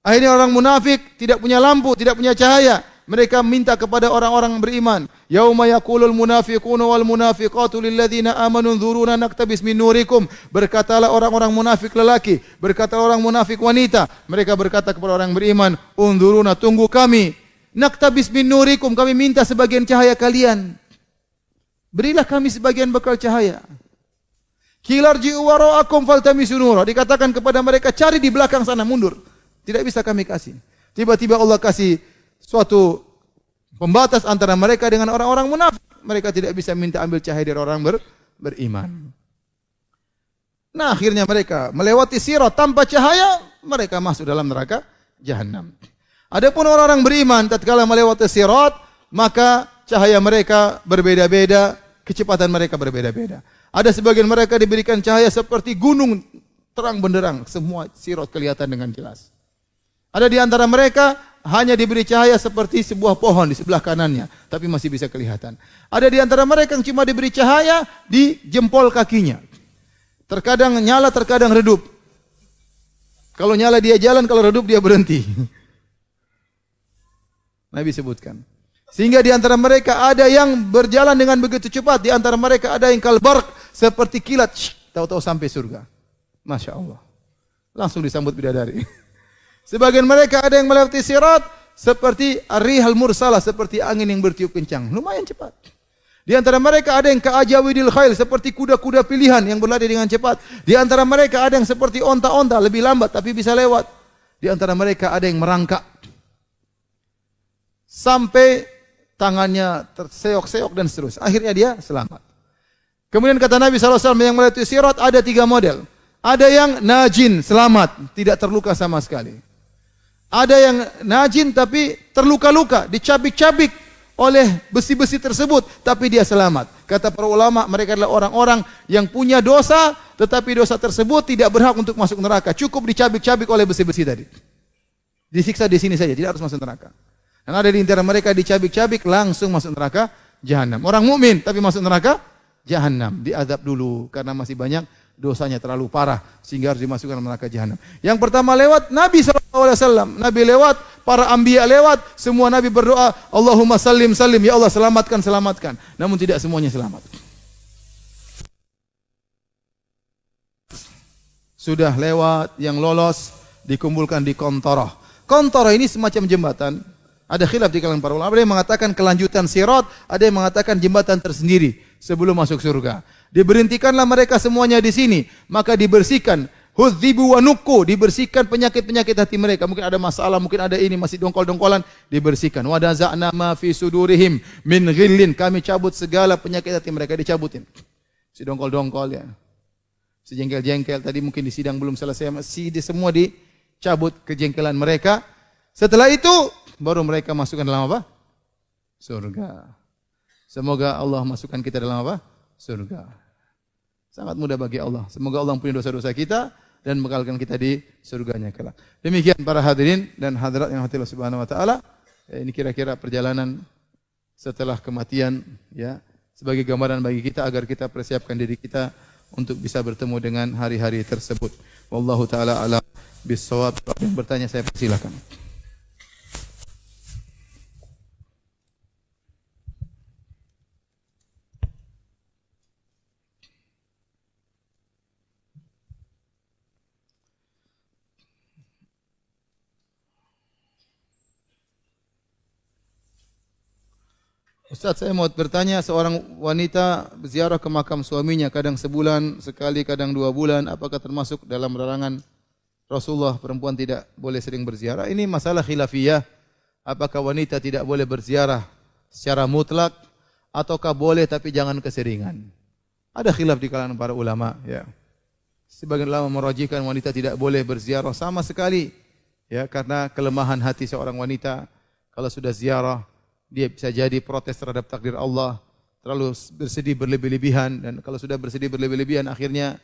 Akhirnya orang munafik tidak punya lampu, tidak punya cahaya. Mereka minta kepada orang-orang beriman, yauma yaqulul munafiquna wal munafiqatu lil ladzina amanu nzuruna naktabis min nurikum. Berkatalah orang-orang munafik lelaki, berkatalah orang munafik wanita. Mereka berkata kepada orang beriman, unzuruna, tunggu kami. Naktabis min nurikum, kami minta sebagian cahaya kalian. Berilah kami sebagian bekal cahaya. Kilarji'u wara'akum faltamisu nura. Dikatakan kepada mereka, cari di belakang sana, mundur. Tidak bisa kami kasih. Tiba-tiba Allah kasih suatu pembatas antara mereka dengan orang-orang munafik. Mereka tidak bisa minta ambil cahaya dari orang beriman. Nah, akhirnya mereka melewati sirat tanpa cahaya, mereka masuk dalam neraka jahanam. Adapun orang-orang beriman tatkala melewati sirat, maka cahaya mereka berbeda-beda, kecepatan mereka berbeda-beda. Ada sebagian mereka diberikan cahaya seperti gunung terang benderang, semua sirat kelihatan dengan jelas. Ada di antara mereka hanya diberi cahaya seperti sebuah pohon di sebelah kanannya, tapi masih bisa kelihatan. Ada di antara mereka yang cuma diberi cahaya di jempol kakinya. Terkadang nyala, terkadang redup. Kalau nyala dia jalan, kalau redup dia berhenti. Nabi sebutkan. Sehingga di antara mereka ada yang berjalan dengan begitu cepat, di antara mereka ada yang kalbarq, seperti kilat, tahu-tahu sampai surga. Masya Allah. Langsung disambut bidadari. Sebagian mereka ada yang melewati sirat seperti ar-rihal mursalah, seperti angin yang bertiup kencang, lumayan cepat. Di antara mereka ada yang ka'ajawidil khail, seperti kuda-kuda pilihan yang berlari dengan cepat. Di antara mereka ada yang seperti onta-onta, lebih lambat tapi bisa lewat. Di antara mereka ada yang merangkak sampai tangannya terseok-seok dan seterusnya. Akhirnya dia selamat. Kemudian kata Nabi SAW, yang melewati sirat ada 3 model. Ada yang najin, selamat, tidak terluka sama sekali. Ada yang najin tapi terluka-luka, dicabik-cabik oleh besi-besi tersebut, tapi dia selamat. Kata para ulama, mereka adalah orang-orang yang punya dosa, tetapi dosa tersebut tidak berhak untuk masuk neraka. Cukup dicabik-cabik oleh besi-besi tadi. Disiksa di sini saja, tidak harus masuk neraka. Dan ada di antara mereka dicabik-cabik langsung masuk neraka jahanam. Orang mukmin tapi masuk neraka jahanam, diazab dulu karena masih banyak dosanya, terlalu parah sehingga harus dimasukkan neraka jahanam. Yang pertama lewat Nabi SAW, Nabi lewat, para anbiya lewat, semua Nabi berdoa, Allahumma sallim sallim, ya Allah selamatkan selamatkan. Namun tidak semuanya selamat. Sudah lewat, yang lolos dikumpulkan di Qantharah. Qantharah ini semacam jembatan. Ada khilaf di kalangan para ulama. Ada yang mengatakan kelanjutan sirat, ada yang mengatakan jembatan tersendiri sebelum masuk surga. Diberhentikanlah mereka semuanya di sini, maka dibersihkan. Hudzibu wa nuqu, dibersihkan penyakit-penyakit hati mereka. Mungkin ada masalah, mungkin ada ini masih dongkol-dongkolan, dibersihkan. Wa daza'na ma fi sudurihim min ghillin, kami cabut segala penyakit hati mereka, dicabutin. Si dongkol-dongkol ya. Si jengkel-jengkel tadi mungkin di sidang belum selesai, semua dicabut kejengkelan mereka. Setelah itu baru mereka masukkan dalam apa? Surga. Semoga Allah masukkan kita dalam apa? Surga. Sangat mudah bagi Allah. Semoga Allah ampuni dosa-dosa kita dan bekalkan kita di surganya kelak. Demikian para hadirin dan hadirat yang hati Allah Subhanahu wa taala. Ini kira-kira perjalanan setelah kematian ya, sebagai gambaran bagi kita agar kita persiapkan diri kita untuk bisa bertemu dengan hari-hari tersebut. Wallahu taala alam bis-shawab. Yang bertanya saya persilakan. Ustaz, saya mau bertanya, seorang wanita ziarah ke makam suaminya kadang sebulan sekali, kadang 2 bulan, apakah termasuk dalam larangan Rasulullah perempuan tidak boleh sering berziarah? Ini masalah khilafiyah. Apakah wanita tidak boleh berziarah secara mutlak ataukah boleh tapi jangan keseringan? Ada khilaf di kalangan para ulama, ya. Sebagian ulama merajihkan wanita tidak boleh berziarah sama sekali, ya, karena kelemahan hati seorang wanita. Kalau sudah ziarah, dia bisa jadi protes terhadap takdir Allah, terlalu bersedih berlebih-lebihan, dan kalau sudah bersedih berlebih-lebihan akhirnya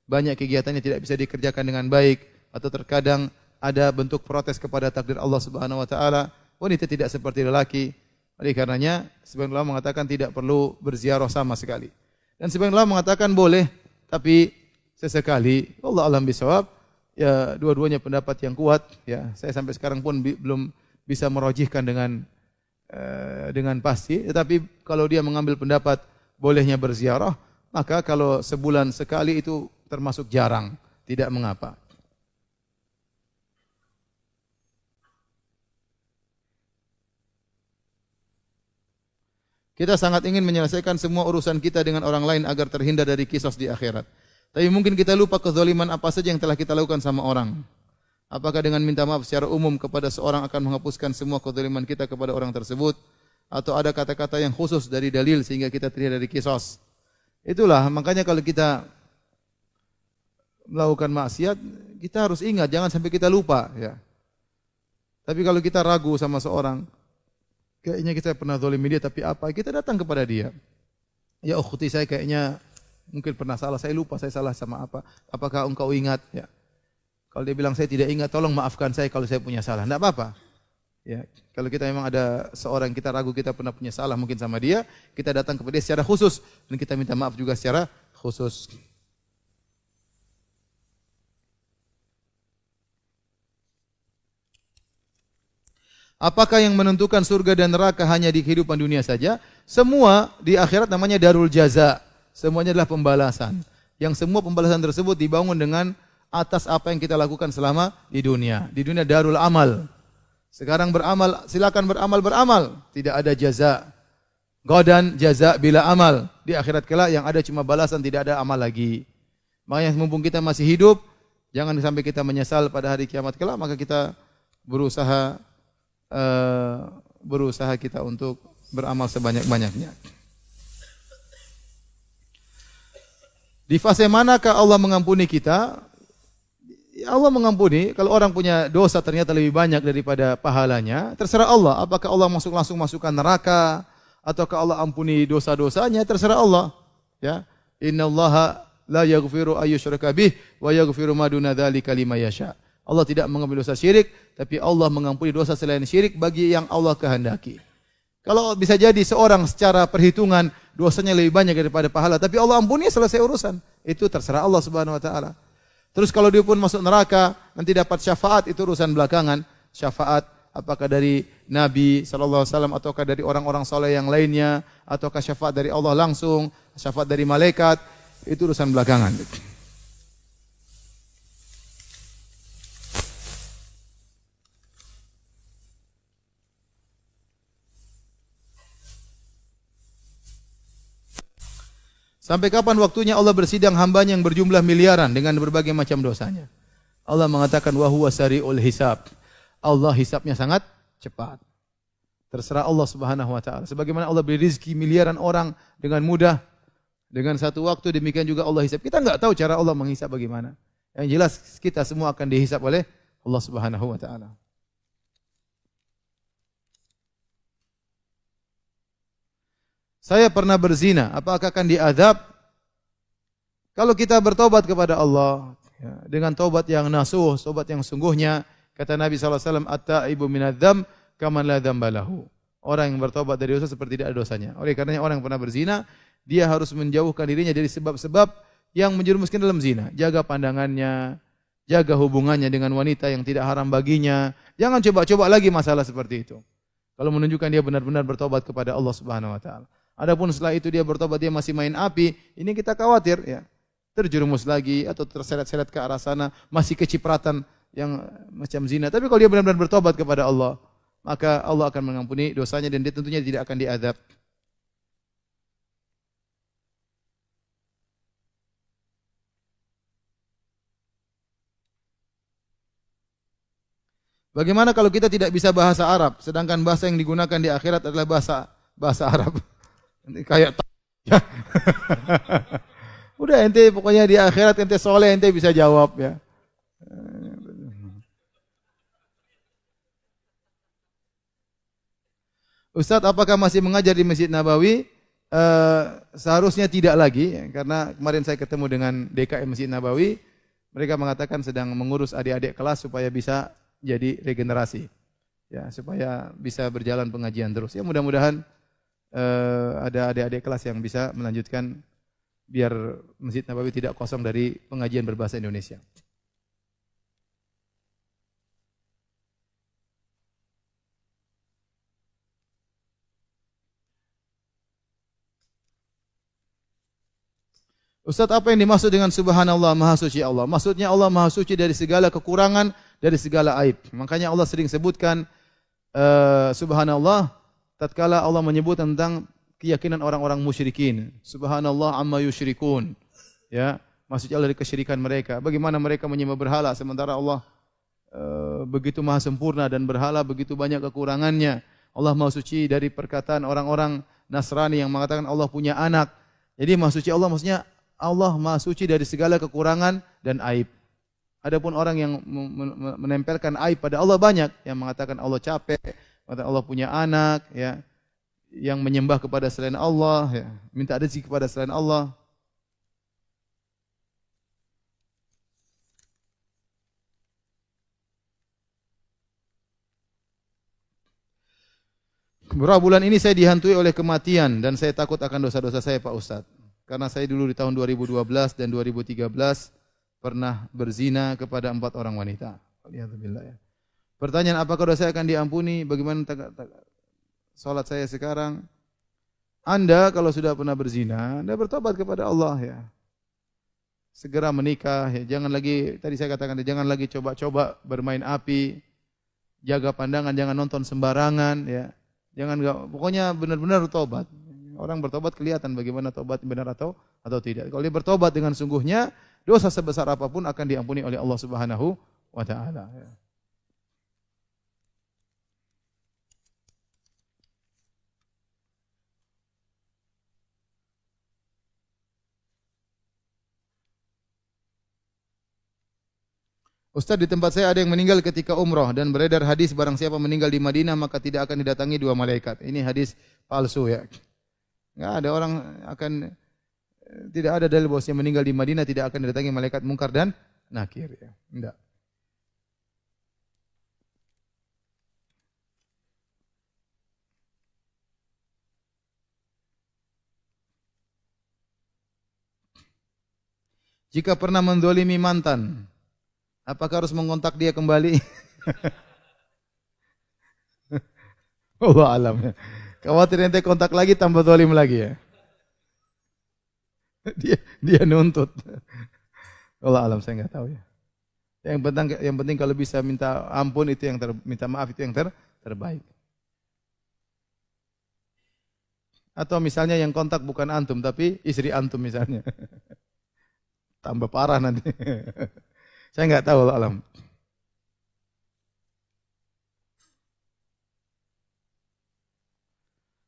banyak kegiatannya tidak bisa dikerjakan dengan baik, atau terkadang ada bentuk protes kepada takdir Allah Subhanahu wa taala. Wanita tidak seperti lelaki. Oleh karenanya sebagian ulama mengatakan tidak perlu berziarah sama sekali. Dan sebagian ulama mengatakan boleh tapi sesekali. Allah alam bisawab. Ya, dua-duanya pendapat yang kuat, ya. Saya sampai sekarang pun belum bisa merajihkan dengan pasti, tetapi kalau dia mengambil pendapat bolehnya berziarah, maka kalau sebulan sekali itu termasuk jarang, tidak mengapa. Kita sangat ingin menyelesaikan semua urusan kita dengan orang lain agar terhindar dari kisos di akhirat. Tapi mungkin kita lupa kezaliman apa saja yang telah kita lakukan sama orang. Apakah dengan minta maaf secara umum kepada seorang akan menghapuskan semua kezaliman kita kepada orang tersebut? Atau ada kata-kata yang khusus dari dalil sehingga kita terhindar dari kisos? Itulah, makanya kalau kita melakukan maksiat, kita harus ingat, jangan sampai kita lupa. Ya. Tapi kalau kita ragu sama seorang, kayaknya kita pernah zalimi dia, tapi apa? Kita datang kepada dia. Ya ukhti, saya kayaknya mungkin pernah salah, saya lupa saya salah sama apa. Apakah engkau ingat? Ya. Kalau dia bilang saya tidak ingat, tolong maafkan saya kalau saya punya salah. Tidak apa-apa. Ya, kalau kita memang ada seorang kita ragu kita pernah punya salah mungkin sama dia, kita datang kepada dia secara khusus dan kita minta maaf juga secara khusus. Apakah yang menentukan surga dan neraka hanya di kehidupan dunia saja? Semua di akhirat namanya darul jaza. Semuanya adalah pembalasan. Yang semua pembalasan tersebut dibangun dengan atas apa yang kita lakukan selama di dunia. Di dunia darul amal. Sekarang beramal, silakan beramal. Tidak ada jaza. Godan jaza bila amal. Di akhirat kelak yang ada cuma balasan, tidak ada amal lagi. Makanya mumpung kita masih hidup, jangan sampai kita menyesal pada hari kiamat kelak, maka kita berusaha kita untuk beramal sebanyak-banyaknya. Di fase manakah Allah mengampuni kita? Allah mengampuni kalau orang punya dosa ternyata lebih banyak daripada pahalanya, terserah Allah. Apakah Allah langsung masukkan neraka ataukah Allah ampuni dosa-dosanya, terserah Allah. Ya. Innallaha la yaghfiru ayyusyraka bih wa yaghfiru ma duna dzalika liman yasha. Allah tidak mengampuni dosa syirik, tapi Allah mengampuni dosa selain syirik bagi yang Allah kehendaki. Kalau bisa jadi seorang secara perhitungan dosanya lebih banyak daripada pahala, tapi Allah ampuni, selesai urusan. Itu terserah Allah Subhanahu wa taala. Terus kalau dia pun masuk neraka, nanti dapat syafaat, itu urusan belakangan. Syafaat apakah dari Nabi sallallahu alaihi wasallam ataukah dari orang-orang saleh yang lainnya, ataukah syafaat dari Allah langsung, syafaat dari malaikat, itu urusan belakangan. Sampai kapan waktunya Allah bersidang hambanya yang berjumlah miliaran dengan berbagai macam dosanya? Allah mengatakan wa huwa sari'ul hisab. Allah hisabnya sangat cepat. Terserah Allah Subhanahu wa taala. Sebagaimana Allah beri rezeki miliaran orang dengan mudah, dengan satu waktu, demikian juga Allah hisab. Kita enggak tahu cara Allah menghisab bagaimana. Yang jelas kita semua akan dihisab oleh Allah Subhanahu wa taala. saya pernah berzina, apakah akan diazab? Kalau kita bertobat kepada Allah ya, dengan tobat yang nasuh, tobat yang sungguhnya, kata Nabi SAW, at-taibu minadz-dzam kaman la dzamba lahu. Orang yang bertobat dari dosa seperti tidak ada dosanya. Oleh karenanya orang yang pernah berzina, dia harus menjauhkan dirinya dari sebab-sebab yang menjerumuskan dalam zina. Jaga pandangannya, jaga hubungannya dengan wanita yang tidak haram baginya. Jangan coba-coba lagi masalah seperti itu. Kalau menunjukkan dia benar-benar bertobat kepada Allah Subhanahu wa taala. Adapun setelah itu dia bertobat, dia masih main api, ini kita khawatir ya. Terjerumus lagi atau terseret-seret ke arah sana, masih kecipratan yang macam zina. Tapi kalau dia benar-benar bertobat kepada Allah, maka Allah akan mengampuni dosanya dan dia tentunya tidak akan diazab. Bagaimana kalau kita tidak bisa bahasa Arab, sedangkan bahasa yang digunakan di akhirat adalah bahasa Arab? Kayak ya. Udah ente pokoknya di akhirat ente soleh ente bisa jawab ya. Ustadz, apakah masih mengajar di Masjid Nabawi? Seharusnya tidak lagi ya, karena kemarin saya ketemu dengan DKM Masjid Nabawi, mereka mengatakan sedang mengurus adik-adik kelas supaya bisa jadi regenerasi. Ya, supaya bisa berjalan pengajian terus. Ya mudah-mudahan ada adik-adik kelas yang bisa melanjutkan biar Masjid Nabawi tidak kosong dari pengajian berbahasa Indonesia. Ustaz, apa yang dimaksud dengan subhanallah, maha suci Allah? Maksudnya Allah maha suci dari segala kekurangan, dari segala aib. Makanya Allah sering sebutkan subhanallah tatkala Allah menyebut tentang keyakinan orang-orang musyrikin. Subhanallah amma yusyrikun. Ya, maksudnya Allah dari kesyirikan mereka. Bagaimana mereka menyembah berhala sementara Allah begitu maha sempurna dan berhala begitu banyak kekurangannya. Allah maha suci dari perkataan orang-orang Nasrani yang mengatakan Allah punya anak. Jadi maha suci Allah maksudnya Allah maha suci dari segala kekurangan dan aib. Adapun orang yang menempelkan aib pada Allah banyak, yang mengatakan Allah capek, mengatakan Allah punya anak, ya, yang menyembah kepada selain Allah, ya, minta rezeki kepada selain Allah. Beberapa bulan ini saya dihantui oleh kematian dan saya takut akan dosa-dosa saya, Pak Ustadz. Karena saya dulu di tahun 2012 dan 2013 pernah berzina kepada 4 orang wanita. Alhamdulillah ya. Pertanyaan, apakah dosa saya akan diampuni? Bagaimana salat saya sekarang? Anda kalau sudah pernah berzina, Anda bertobat kepada Allah ya. Segera menikah ya. Jangan lagi, tadi saya katakan, jangan lagi coba-coba bermain api. Jaga pandangan, jangan nonton sembarangan ya. Pokoknya benar-benar tobat. Orang bertobat kelihatan bagaimana tobat benar atau tidak. Kalau dia bertobat dengan sungguhnya, dosa sebesar apapun akan diampuni oleh Allah Subhanahu wa taala. Ustaz, di tempat saya ada yang meninggal ketika umrah dan beredar hadis barang siapa meninggal di Madinah maka tidak akan didatangi 2 malaikat. Ini hadis palsu ya. Enggak ada orang akan, tidak ada dalil bahwasanya meninggal di Madinah tidak akan didatangi malaikat mungkar dan nakir ya. Enggak. Jika pernah mendolimi mantan, apakah harus mengontak dia kembali? Allah alam. Khawatir ente kontak lagi tambah dolim lagi ya. Dia nuntut. Allah alam, saya nggak tahu ya. Yang penting kalau bisa minta ampun itu yang minta maaf itu yang terbaik. Atau misalnya yang kontak bukan antum tapi istri antum misalnya. Tambah parah nanti. Saya nggak tahu Allah alam.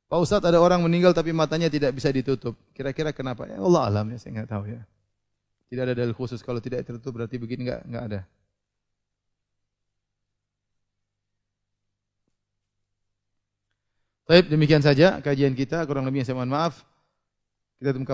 Pak Ustadz, ada orang meninggal tapi matanya tidak bisa ditutup. Kira-kira kenapa? Ya Allah alam ya, saya nggak tahu ya. Tidak ada dalil khusus, kalau tidak tertutup berarti begini, nggak ada. Baik, demikian saja kajian kita, kurang lebihnya saya mohon maaf. Kita tunggu